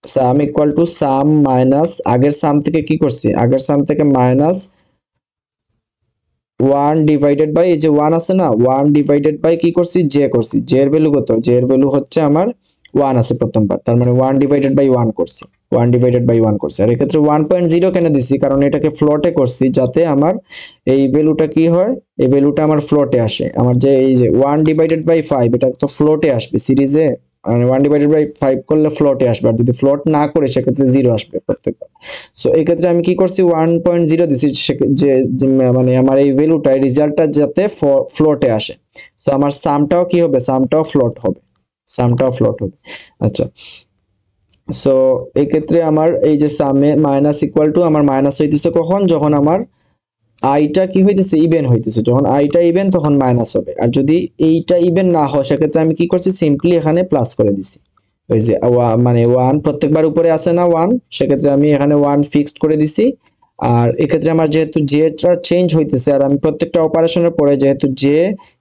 sum equal to sum minus আগের সাম থেকে কি করছি, আগের সাম থেকে মাইনাস 1 ডিভাইডেড বাই এই যে 1 আছে না, 1 ডিভাইডেড বাই কি করছি, জে করছি। জে এর ভ্যালু কত, জে এর ভ্যালু হচ্ছে আমার 1 আছে প্রথমবার, তার মানে 1 ডিভাইডেড বাই 1 করছি, 1/1 করছি। আর এক্ষেত্রে 1.0 কেন দিছি, কারণ এটাকে ফ্লোটে করছি যাতে আমার এই ভ্যালুটা কি হয়, এই ভ্যালুটা আমার ফ্লোটে আসে। আমার যে এই যে 1/5 এটা তো ফ্লোটে আসবে সিরিজে, মানে 1/5 করলে ফ্লোটে আসবে, আর যদি ফ্লোট না করে সেক্ষেত্রে 0 আসবে প্রত্যেকবার। সো এই ক্ষেত্রে আমি কি করছি 1.0 দিছি, যে মানে আমার এই ভ্যালুটা রেজাল্টটা যাতে ফ্লোটে আসে। তো আমার সামটাও কি হবে, সামটাও ফ্লোট হবে, সামটাও ফ্লোট হবে। আচ্ছা, সো এই ক্ষেত্রে আমার এই যে সামে মাইনাস ইকুয়াল টু আমার মাইনাস হইতেছে কখন, যখন আমার আইটা কি হইতেছে, ইভেন হইতেছে। যখন আইটা ইভেন তখন মাইনাস হবে, আর যদি এইটা ইভেন না হয় সেক্ষেত্রে আমি কি করছি, সিম্পলি এখানে প্লাস করে দিছি। ওই যে মানে 1 প্রত্যেকবার উপরে আসে না 1, সেক্ষেত্রে আমি এখানে 1 ফিক্সড করে দিছি। আর এক্ষেত্রে আমার যেহেতু জেটা চেঞ্জ হইতেছে, আর আমি প্রত্যেকটা অপারেশনের পরে যেহেতু জে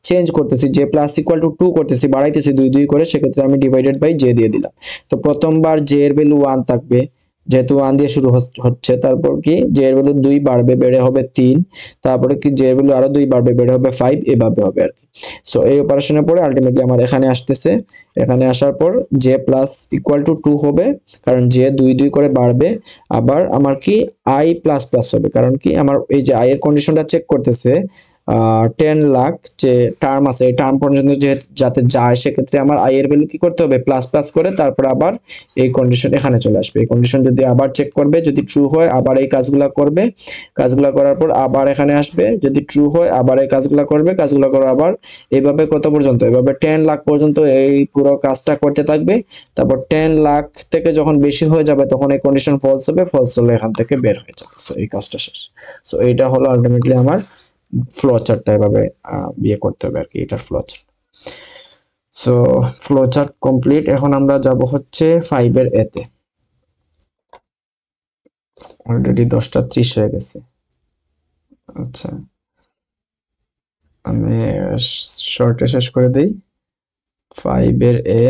চেঞ্জ করতেছি, জে প্লাস ইকুয়াল টু 2 করতেছি, বাড়াইতেছি 2 2 করে, সেক্ষেত্রে আমি ডিভাইডেড বাই জে দিয়ে দিলাম। তো প্রথমবার জে এর ভ্যালু 1 থাকবে, যেহেতু 1 দিয়ে শুরু হচ্ছে, তারপর কি জে এর ভ্যালু 2 বাড়বে, বেড়ে হবে 3, তারপরে কি জে এর ভ্যালু আরো 2 বাড়বে, বেড়ে হবে 5, এভাবে হবে আর কি। সো এই অপারেশনের পরে আলটিমেটলি আমার এখানে আসতেছে, এখানে আসার পর জে প্লাস ইকুয়াল টু 2 হবে, কারণ জে 2 2 করে বাড়বে। আবার আমার কি আই প্লাস প্লাস হবে, কারণ কি আমার এই যে আই এর কন্ডিশনটা চেক করতেছে 10 লাখ যে টার্ম আছে, এই টার্ম পর্যন্ত যাতে যায়, সেক্ষেত্রে আমার আই এর ভ্যালু কি করতে হবে, প্লাস প্লাস করে তারপর আবার এই কন্ডিশন এখানে চলে আসবে। এই কন্ডিশন যদি আবার চেক করবে, যদি ট্রু হয় আবার এই কাজগুলা করবে, কাজগুলা করার পর আবার এখানে আসবে, যদি ট্রু হয় আবার এই কাজগুলা করবে, কাজগুলা করে আবার এইভাবে কত পর্যন্ত, এভাবে 10 লাখ পর্যন্ত এই পুরো কাজটা করতে থাকবে। তারপর 10 লাখ থেকে যখন বেশি হয়ে যাবে তখন এই কন্ডিশন ফলস হবে, ফলস হলে এখান থেকে বের হয়ে যাবে। সো এই কাজটা শেষ। সো এইটা হলো আলটিমেটলি আমার ফ্লো চার্টটা, এভাবে বিয়ে করতে হবে আর কি, এটার flow chart. So flow chart complete. এখন আমরা যাব হচ্ছে 5 এর এতে। অলরেডি 10:30 হয়ে গেছে। আচ্ছা, আমি শর্টে শেষ করে দেই। 5 এর এ,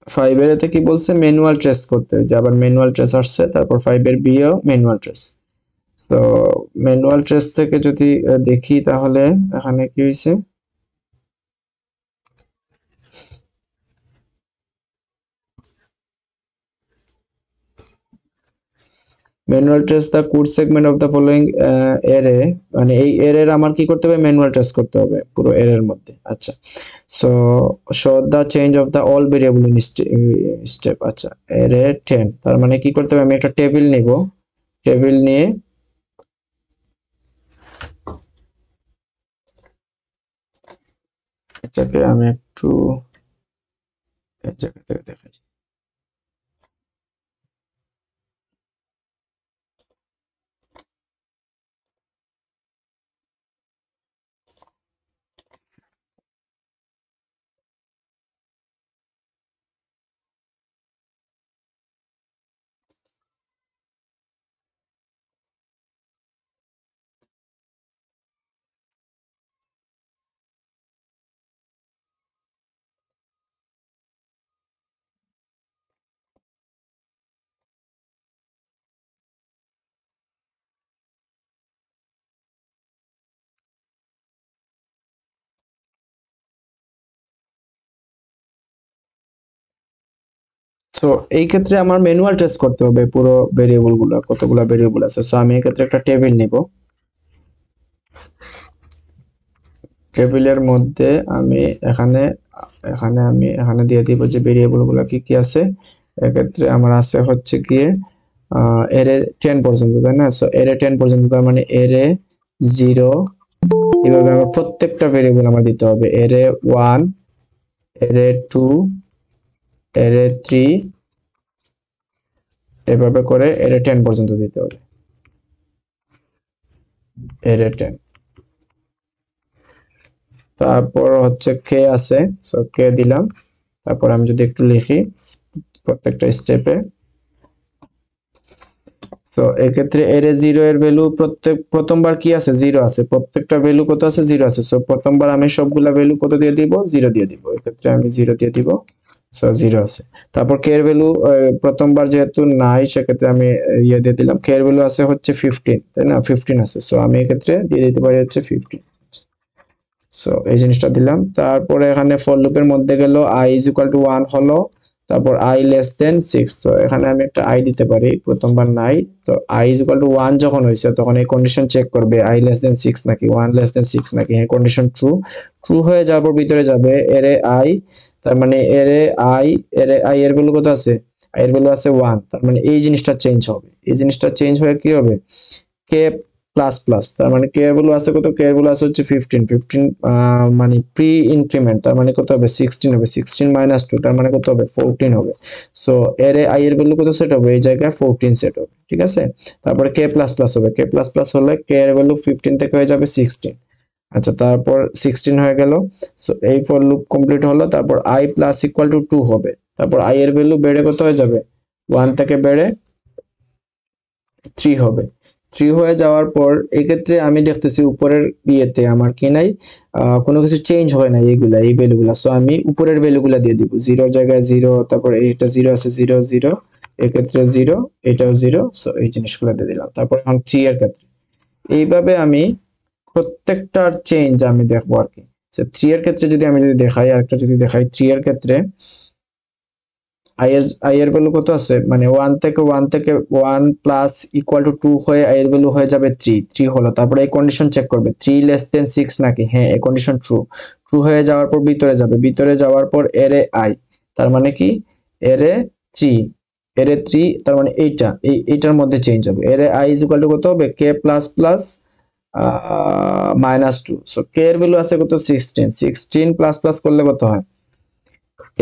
ফাইভের এতে কি বলছে, ম্যানুয়াল ট্রেস করতে, যে আবার ম্যানুয়াল ট্রেস আসছে। তারপর 5 এর বিও ম্যানুয়াল ট্রেস। তো ম্যানুয়াল ট্রেস থেকে যদি দেখি তাহলে এখানে কি হয়েছে, manual trace the code segment of the following এরে, মানে এই এরের আমার কি করতে হবে, ম্যানুয়াল ট্রেস করতে হবে পুরো এরের মধ্যে। আচ্ছা, so show the change of the all variable in step. আচ্ছা, এরে 10, তার মানে কি করতে হবে, আমি একটা টেবিল নিব, টেবিল নিয়ে এটাকে আমি একটু এই জায়গা থেকে দেখাই। সো এই ক্ষেত্রে আমার ম্যানুয়াল ট্রেস করতে হবে পুরো ভেরিয়েবল গুলো, কতগুলো ভেরিয়েবল আছে। সো আমি এই ক্ষেত্রে একটা টেবিল নিব, টেবিলের মধ্যে আমি এখানে এখানে দিয়ে দিব যে ভেরিয়েবল গুলো কি কি আছে। এক্ষেত্রে আমার আছে হচ্ছে গিয়ে এরে 10 পর্যন্ত, তাই না? সো এরে 10 পর্যন্ত, তার মানে এরে 0, এভাবে আমার প্রত্যেকটা ভেরিয়েবল আমার দিতে হবে। এরে 1, এরে 2, এরে 3, এভাবে করে এরে 10 পর্যন্ত দিতে হবে, এরে 10। তারপর হচ্ছে কে আছে, সো কে দিলাম। তারপর আমি যদি একটু লিখি প্রত্যেকটা স্টেপে, তো এক্ষেত্রে এরে 0 এর ভ্যালু প্রথমবার কি আছে, 0 আছে, প্রত্যেকটা ভ্যালু কত আছে, 0 আছে। সো প্রথমবার আমি সবগুলা ভ্যালু কত দিয়ে দিব, 0 দিয়ে দিব। এক্ষেত্রে আমি 0 দিয়ে দিব। সো 0 আছে। তারপর কে এর ভ্যালু প্রথমবার যেহেতু নাই সেক্ষেত্রে আমি ইয়ে দিয়ে দিলাম, কে এর ভ্যালু আছে হচ্ছে 15, তাই না? 15 আছে, সো আমি এক্ষেত্রে দিয়ে দিতে পারি হচ্ছে 15। সো এই জিনিসটা দিলাম। তারপরে এখানে ফর লুপের মধ্যে গেল i is equal to 1 হলো, তারপর i less than 6, তো এখানে আমি একটা i দিতে পারি, প্রথমবার নাই, তো i is equal to 1 যখন হয়েছে তখন এই কন্ডিশন চেক করবে i less than 6 নাকি 1 less than 6 নাকি, হ্যাঁ কন্ডিশন ট্রু হয়ে যাওয়ার পর ভিতরে যাবে এরে i, তার মানে এরে i এর ভ্যালু কত আছে, i এর ভ্যালু আছে 1, তার মানে এই জিনিসটা চেঞ্জ হবে, এই জিনিসটা চেঞ্জ হয়ে কি হবে, কে প্লাস প্লাস, তার মানে কে এর ভ্যালু আছে কত, কে এর ভ্যালু আছে হচ্ছে 15 মানে প্রি ইনক্রিমেন্ট, তার মানে কত হবে 16 হবে, 16 মাইনাস 2 তার মানে কত হবে 14 হবে। সো এর আই এর ভ্যালু কত সেট হবে, এই জায়গায় 14 সেট হবে, ঠিক আছে। তারপরে কে প্লাস প্লাস হবে, কে প্লাস প্লাস হলে কে এর ভ্যালু 15 থেকে হয়ে যাবে 16, আচ্ছা তারপর 16 হয়ে গেল। সো এই ফর লুপ কমপ্লিট হলো। তারপর i প্লাস ইকুয়াল টু 2 হবে, তারপর i এর ভ্যালু বেড়ে কত হয়ে যাবে, 1 থেকে বেড়ে 3 হবে। 3 হয়ে যাওয়ার পর এই ক্ষেত্রে আমি দেখতেছি উপরের ইয়েতে আমার কি নাই, কোনো কিছু চেঞ্জ হয় না, এইগুলা এই ভ্যালুগুলা, সো আমি উপরের ভ্যালুগুলা দিয়ে দিব, 0 এর জায়গায় 0, তারপর এইটা 0 আছে 0 0, এই ক্ষেত্রে 0, এটাও 0, সো এই জিনিসগুলো দিয়ে দিলাম। তারপর এখন 3 এর ক্ষেত্রে এইভাবে আমি প্রত্যেকটার চেঞ্জ আমি দেখবো আর কি। সো 3 এর ক্ষেত্রে যদি আমি দেখাই, আরেকটা যদি দেখাই, 3 এর ক্ষেত্রে i এর ভ্যালু কত আছে, মানে 1 থেকে 1 প্লাস ইকুয়াল টু 2 হয়ে i এর ভ্যালু হয়ে যাবে 3 হলো। তারপরে এই কন্ডিশন চেক করবে 3 লেস দেন 6 নাকি, হ্যাঁ এই কন্ডিশন ট্রু হয়ে যাওয়ার পর ভিতরে যাবে, ভিতরে যাওয়ার পর এরে i, তার মানে কি এরে 3 তার মানে এইটার মধ্যে চেঞ্জ হবে, এরে i ইজ ইকুয়াল টু কত হবে, k plus plus -2, so k এর ভ্যালু আছে কত 16 প্লাস প্লাস করলে কত হয়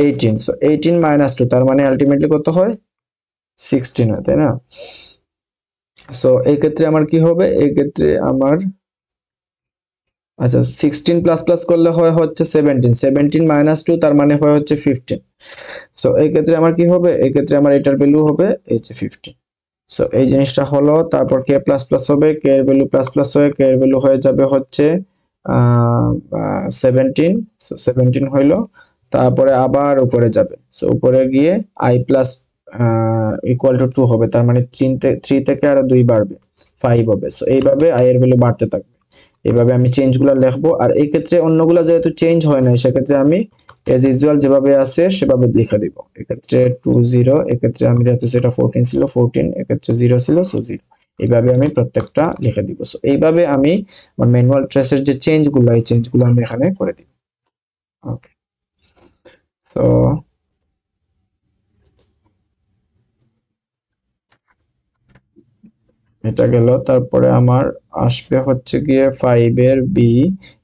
18, সো 18 মাইনাস 2 তার মানে আলটিমেটলি কত হয় 16 হয়, তাই না? সো এই ক্ষেত্রে আমার কি হবে, এই ক্ষেত্রে আমার আচ্ছা 16 প্লাস প্লাস করলে হয় হচ্ছে 17 মাইনাস 2 তার মানে হয় হচ্ছে 15, সো এই ক্ষেত্রে আমার কি হবে, এই ক্ষেত্রে আমার এটার ভ্যালু হবে এই যে 15। সো এই জিনিসটা হলো। তারপর কে প্লাস প্লাস হবে, কে এর ভ্যালু প্লাস প্লাস হয়ে কে এর ভ্যালু হয়ে যাবে হচ্ছে 17, সো 17 হইলো। তারপরে আবার উপরে যাবে, সো উপরে গিয়ে i প্লাস ইকুয়াল টু 2 হবে, তার মানে 3 থেকে আরো 2 বাড়বে 5 হবে। সো এইভাবে i এর ভ্যালু বাড়তে থাকবে, এইভাবে আমি চেঞ্জগুলো লিখবো। আর এই ক্ষেত্রে অন্যগুলো যেহেতু চেঞ্জ হয় না সেক্ষেত্রে আমি এজ ইউজুয়াল যেভাবে আছে সেভাবে লিখে দিব। এক্ষেত্রে 2 0, এক্ষেত্রে আমি যেহেতু সেটা 14 ছিল 14, এক্ষেত্রে 0 ছিল সো 0, এইভাবে আমি প্রত্যেকটা লিখে দিব। সো এইভাবে আমি আমার ম্যানুয়াল ট্রেসের যে চেঞ্জগুলো, এই চেঞ্জগুলো আমি এখানে করে দিব। ওকে, সো এটা গেল। তারপরে আমার আসবে হচ্ছে গিয়ে 5 এর বি,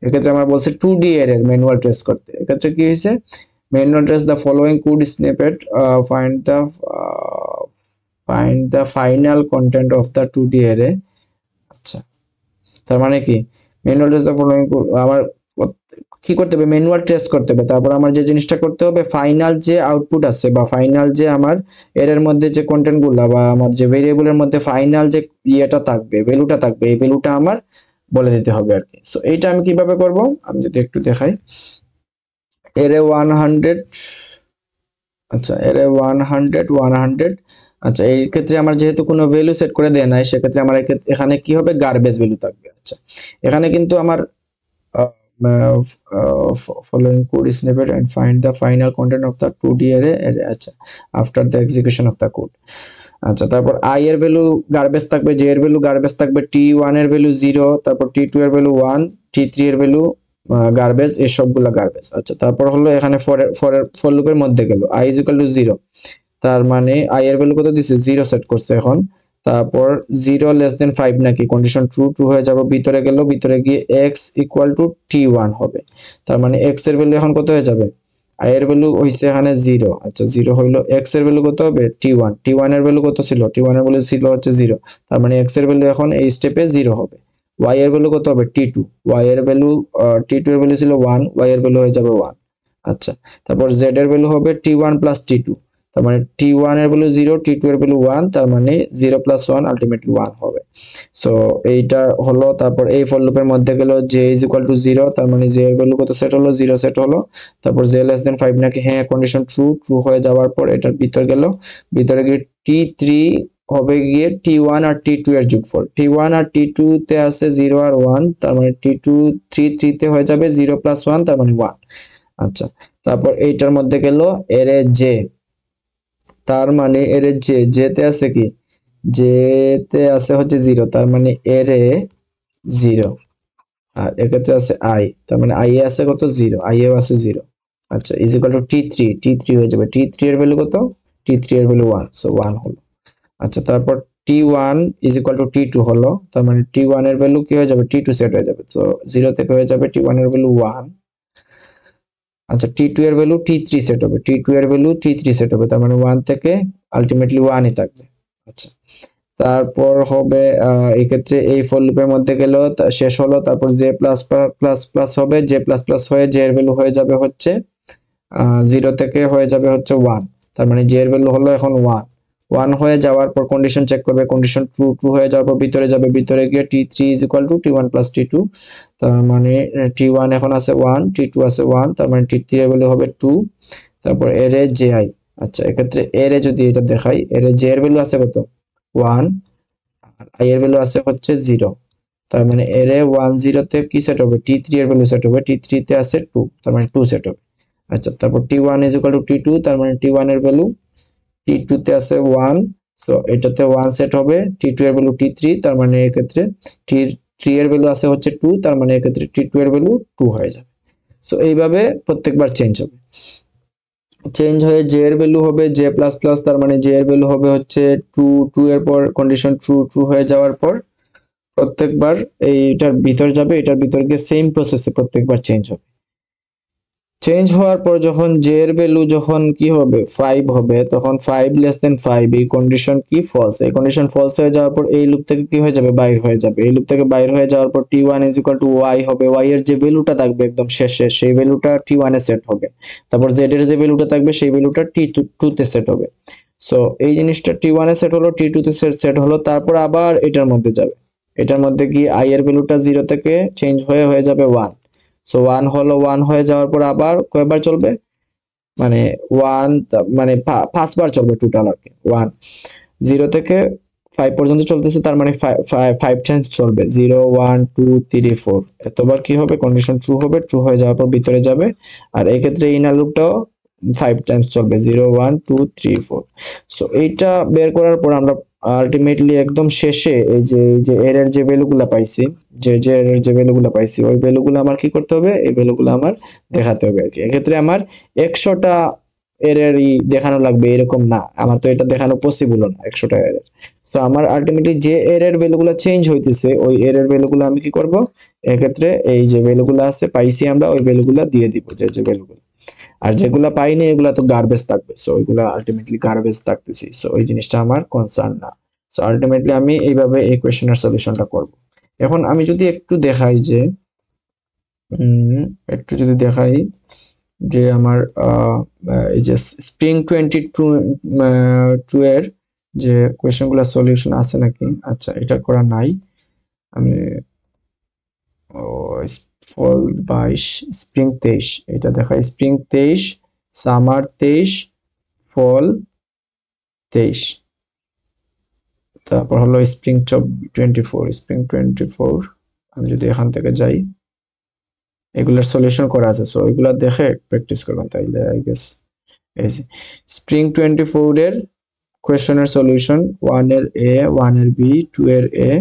এক্ষেত্রে আমার বলছে 2D এর ম্যানুয়াল ট্রেস করতে। এক্ষেত্রে কি হয়েছে, manual trace the following code snippet, find the final content of the 2D array. আচ্ছা, তার মানে কি ম্যানুয়াল ট্রেস দ্য ফলোইং, আমার কি করতে হবে, ম্যানুয়াল ট্রেস করতে হবে। তারপর আমার যে জিনিসটা করতে হবে, ফাইনাল যে আউটপুট আছে বা ফাইনাল যে আমার এর মধ্যে যে কন্টেন্ট গুলা বা আমার যে ভেরিয়েবলের মধ্যে ফাইনাল যে ইয়েটা থাকবে, ভ্যালুটা থাকবে, এই ভ্যালুটা আমার বলে দিতে হবে আর কি। সো এইটা আমি কিভাবে করব, আমি যদি একটু দেখাই, এরে 100, আচ্ছা এরে 100, আচ্ছা এই ক্ষেত্রে আমার যেহেতু কোনো ভ্যালু সেট করে দেয় নাই সেক্ষেত্রে আমার এখানে কি হবে, গার্বেজ ভ্যালু থাকবে। আচ্ছা এখানে কিন্তু আমার following code snippet and find the final content of the 2D array, আচ্ছা after the execution of the code। আচ্ছা তারপর i এর ভ্যালু গার্বেজ থাকবে, j এর ভ্যালু গার্বেজ থাকবে, t1 এর ভ্যালু 0, তারপর t2 এর ভ্যালু 1, t3 এর ভ্যালু গার্বেজ, এই সবগুলা গার্বেজ। আচ্ছা তারপর হলো এখানে ফর লুপের মধ্যে গেল i is equal to 0, তার মানে i এর ভ্যালু কত দিছে 0 সেট করছে এখন। তারপর 0 লেস দেন 5 নাকি, কন্ডিশন ট্রু হয়ে যাবে, ভিতরে গেল, ভিতরে গিয়ে x ইকুয়াল টু t1 হবে, তার মানে x এর ভ্যালু এখন কত হয়ে যাবে, i এর ভ্যালু হইছে এখানে 0, আচ্ছা 0 হইলো, x এর ভ্যালু কত হবে t1 এর ভ্যালু কত ছিল, t1 এর ভ্যালু ছিল হচ্ছে 0, তার মানে x এর ভ্যালু এখন এই স্টেপে 0 হবে। y এর ভ্যালু কত হবে t2, y এর ভ্যালু t2 এর ভ্যালু ছিল 1, y এর ভ্যালু হয়ে যাবে 1। আচ্ছা তারপর z এর ভ্যালু হবে t1 প্লাস t2, তার মানে t1 এর ভ্যালু 0, t2 এর ভ্যালু 1, তার মানে 0 প্লাস 1 আলটিমেটলি 1 হবে। সো এইটা হলো। তারপর এই ফর লুপের মধ্যে গেল j ইজ ইকুয়াল টু 0, তার মানে j এর ভ্যালু কত সেট হলো, 0 সেট হলো। তারপর j লেস দেন 5 নাকি, হ্যাঁ কন্ডিশন ট্রু হয়ে যাওয়ার পর এটার ভিতর গেল, ভিতরে গিয়ে t3 হবে গিয়ে t1 আর t2 এর যোগফল। t1 আর t2 তে আছে 0 আর 1, তার মানে t2 3 তে হয়ে যাবে 0 প্লাস 1, তার মানে 1। আচ্ছা, তারপর এইটার মধ্যে গেল এরে j, তার মানে এরে j তে আছে কি, j তে আছে হচ্ছে 0, তার মানে এরে 0। আর এক্ষেত্রে আছে i, তার মানে i এ আছে কত 0, i এও আছে 0। আচ্ছা, ইজ ইকুয়াল টু t3 হয়ে যাবে, t3 এর ভ্যালু কত, t3 এর ভ্যালু 1, সো 1 হলো। আচ্ছা, তারপর t1 is equal two t2 হলো, তার মানে t1 এর ভ্যালু কি হয়ে যাবে, t2 সেট হয়ে যাবে, তো 0 থেকে হয়ে যাবে t1 এর ভ্যালু 1। আচ্ছা, t2 এর ভ্যালু t3 সেট হবে, t2 এর ভ্যালু t3 সেট হবে, তার মানে 1 থেকে আলটিমেটলি 1ই থাকবে। আচ্ছা, তারপর হবে এই ক্ষেত্রে এই ফর লুপের মধ্যে গেল শেষ হলো, তারপর j প্লাস প্লাস প্লাস হবে, j প্লাস প্লাস হয়ে j এর ভ্যালু হয়ে যাবে হচ্ছে 0 থেকে হয়ে যাবে হচ্ছে 1, তার মানে j এর ভ্যালু হলো এখন 1 হয়ে যাওয়ার পর কন্ডিশন চেক করবে, কন্ডিশন ট্রু হয়ে যাওয়ার পর ভিতরে যাবে, ভিতরে গিয়ে t3 is equal two t1 plus t2, তার মানে t1 এখন আছে 1, t2 আছে 1, তার মানে t3 এর ভ্যালু হবে 2। তারপর এরে ji, আচ্ছা এক্ষেত্রে এরে যদি এটা দেখাই, এরে j এর ভ্যালু আছে কত 1, আর i এর ভ্যালু আছে হচ্ছে 0, তার মানে এরে 1 0 তে কি সেট হবে, t3 এর ভ্যালু সেট হবে, t3 তে আছে 2, তার মানে 2 সেট হবে। আচ্ছা, তারপর t1 is equal two t2, তার মানে t1 এর ভ্যালু, t2 তে আছে 1, সো এটাতে 1 সেট হবে, t2 এর ভ্যালু t3, তার মানে এই ক্ষেত্রে t3 এর ভ্যালু আছে হচ্ছে 2, তার মানে এই ক্ষেত্রে t2 এর ভ্যালু 2 হয়ে যাবে। সো এইভাবে প্রত্যেকবার চেঞ্জ হবে, চেঞ্জ হয়ে j এর ভ্যালু হবে j প্লাস প্লাস, তার মানে j এর ভ্যালু হবে হচ্ছে 2 এর পর কন্ডিশন ট্রু হয়ে যাওয়ার পর প্রত্যেকবার এইটার ভিতর যাবে, এটার ভিতর গিয়ে সেম প্রসেসে প্রত্যেকবার চেঞ্জ হবে। চেঞ্জ হওয়ার পর যখন j এর ভ্যালু যখন কি হবে 5 হবে, তখন 5 লেস দেন 5, এই কন্ডিশন কি ফলস, এই কন্ডিশন ফলস হয়ে যাওয়ার পর এই লুপ থেকে কি হয়ে যাবে, বাইর হয়ে যাবে। এই লুপ থেকে বাইর হয়ে যাওয়ার পর t1 is equal two y হবে, y এর যে ভ্যালুটা থাকবে একদম শেষে সেই ভ্যালুটা t1 এ সেট হবে, তারপর z এর যে ভ্যালুটা থাকবে সেই ভ্যালুটা t2 তে সেট হবে। সো এই জিনিসটা t1 এ সেট হলো, t2 তে সেট হলো, তারপর আবার এটার মধ্যে যাবে, এটার মধ্যে গিয়ে i এর ভ্যালুটা 0 থেকে চেঞ্জ হয়ে যাবে 1, সো 1 হলো, 1 হয়ে যাওয়ার পর আবার কয়বার চলবে, মানে 1 মানে 5বার চলবে টোটাল আর কি, 1 0 থেকে 5 পর্যন্ত চলতেছে, তার মানে 5 টাইমস চলবে, 0 1 2 3 4, এতবার কি হবে, কন্ডিশন ট্রু হবে, ট্রু হয়ে যাওয়ার পর ভিতরে যাবে। আর এই ক্ষেত্রে ইনার লুপটাও 5 টাইমস চলবে, 0 1 2 3 4। সো এইটা বের করার পর আমরা আলটিমেটলি একদম শেষে এই যে এরর যে ভ্যালুগুলো পাইছি, যে এরর যে ভ্যালুগুলো পাইছি, ওই ভ্যালুগুলো আমার কি করতে হবে, এই ভ্যালুগুলো আমার দেখাতে হবে আর কি। এক্ষেত্রে আমার 100টা এররই দেখানো লাগবে এরকম না, আমার তো এটা দেখানো পসিবল না 100টা এরর। তো আমার আলটিমেটলি যে এরর ভ্যালুগুলো চেঞ্জ হইতেছে, ওই এরর ভ্যালুগুলো আমি কি করব, এক্ষেত্রে এই যে ভ্যালুগুলো আছে পাইছি আমরা, ওই ভ্যালুগুলো দিয়ে দিব, যে ভ্যালুগুলো। আর যেগুলা পাইনি এগুলা তো গার্বেজ থাকবে, সো ওইগুলা আলটিমেটলি গার্বেজ থাকতেছি, সো ওই জিনিসটা আমার কনসার্ন না। সো আলটিমেটলি আমি এইভাবে এই কোয়েশ্চেনের সলিউশনটা করব। এখন আমি যদি একটু দেখাই যে একটু যদি দেখাই যে আমার এই যে স্প্রিং 22 এর যে কোয়েশ্চেনগুলো সলিউশন আছে নাকি, আচ্ছা এটা করা নাই আমি, ফল 22 স্প্রিং 23, এটা দেখাই স্প্রিং 23 সামার 23 ফল 23, তারপর হলো স্প্রিং 24 আমি যদি এখান থেকে যাই, এগুলোর সলিউশন করা আছে, সো এগুলো দেখে প্র্যাকটিস করবেন তাইলে আই গেস। এই স্প্রিং 24 এর কোয়েশ্চেনের সলিউশন 1 এর এ, 1 এর বি, 2 এর এ,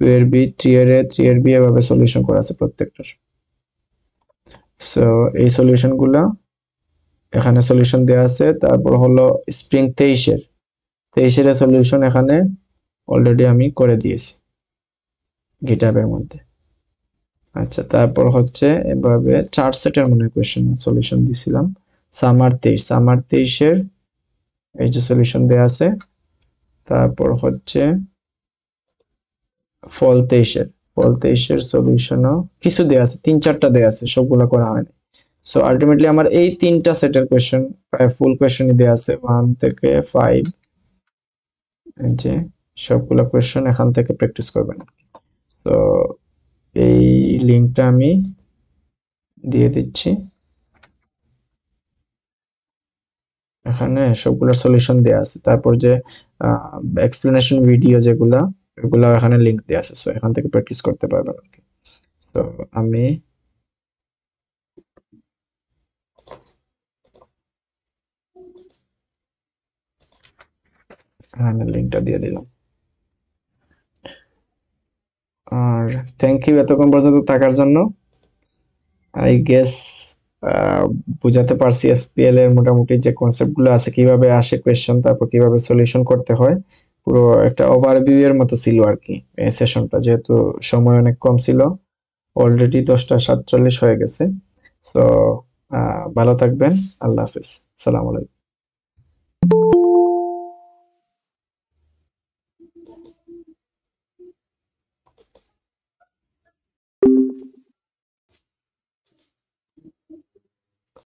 2 এর বি, 3 এর এ, 3 এর বি, এভাবে সলিউশন করা আছে প্রত্যেকটার। সো এই সলিউশনগুলো এখানে সলিউশন দেওয়া আছে। তারপর হলো স্প্রিং 23 এর সলিউশন এখানে অলরেডি আমি করে দিয়েছি গিটহাবের মধ্যে। আচ্ছা, তারপর হচ্ছে এভাবে 4 সেটের মনে কোয়েশ্চেন সলিউশন দিছিলাম। সামার 23 এর এই যে সলিউশন দেয়া আছে। তারপর হচ্ছে ফল 23 এর সলিউশনও কিছু দেয়া আছে, 3-4টা দেয়া আছে, সবগুলো করা হয়নি। সো আলটিমেটলি আমার এই 3টা সেটের কোয়েশ্চেন প্রায় ফুল কোয়েশ্চেনই দেওয়া আছে 1 থেকে 5, এই যে সবগুলো কোয়েশ্চেন এখান থেকে প্র্যাকটিস করবেন। তো এই লিংকটা আমি দিয়ে দিচ্ছি, এখানে সবগুলো সলিউশন দেওয়া আছে। তারপর যে এক্সপ্লেনেশন ভিডিও যেগুলা, এগুলো এখানে লিংক দেওয়া আছে, সো এখান থেকে প্র্যাকটিস করতে পারবেন আর কি। তো আমি এখানে লিংকটা দিয়ে দিলাম। আর থ্যাংক ইউ এতক্ষণ পর্যন্ত থাকার জন্য। আই গেস বুঝাতে পারছি এসপিএল এর মোটামুটি যে কনসেপ্টগুলো আছে, কিভাবে আসে কোয়েশ্চেন, তারপর কিভাবে সলিউশন করতে হয়, পুরো একটা ওভারভিউ এর মতো ছিল আর কি এই সেশনটা, যেহেতু সময় অনেক কম ছিল। অলরেডি 10টা 47 হয়ে গেছে। সো ভালো থাকবেন, আল্লাহ হাফিজ, সালাম আলাইকুম।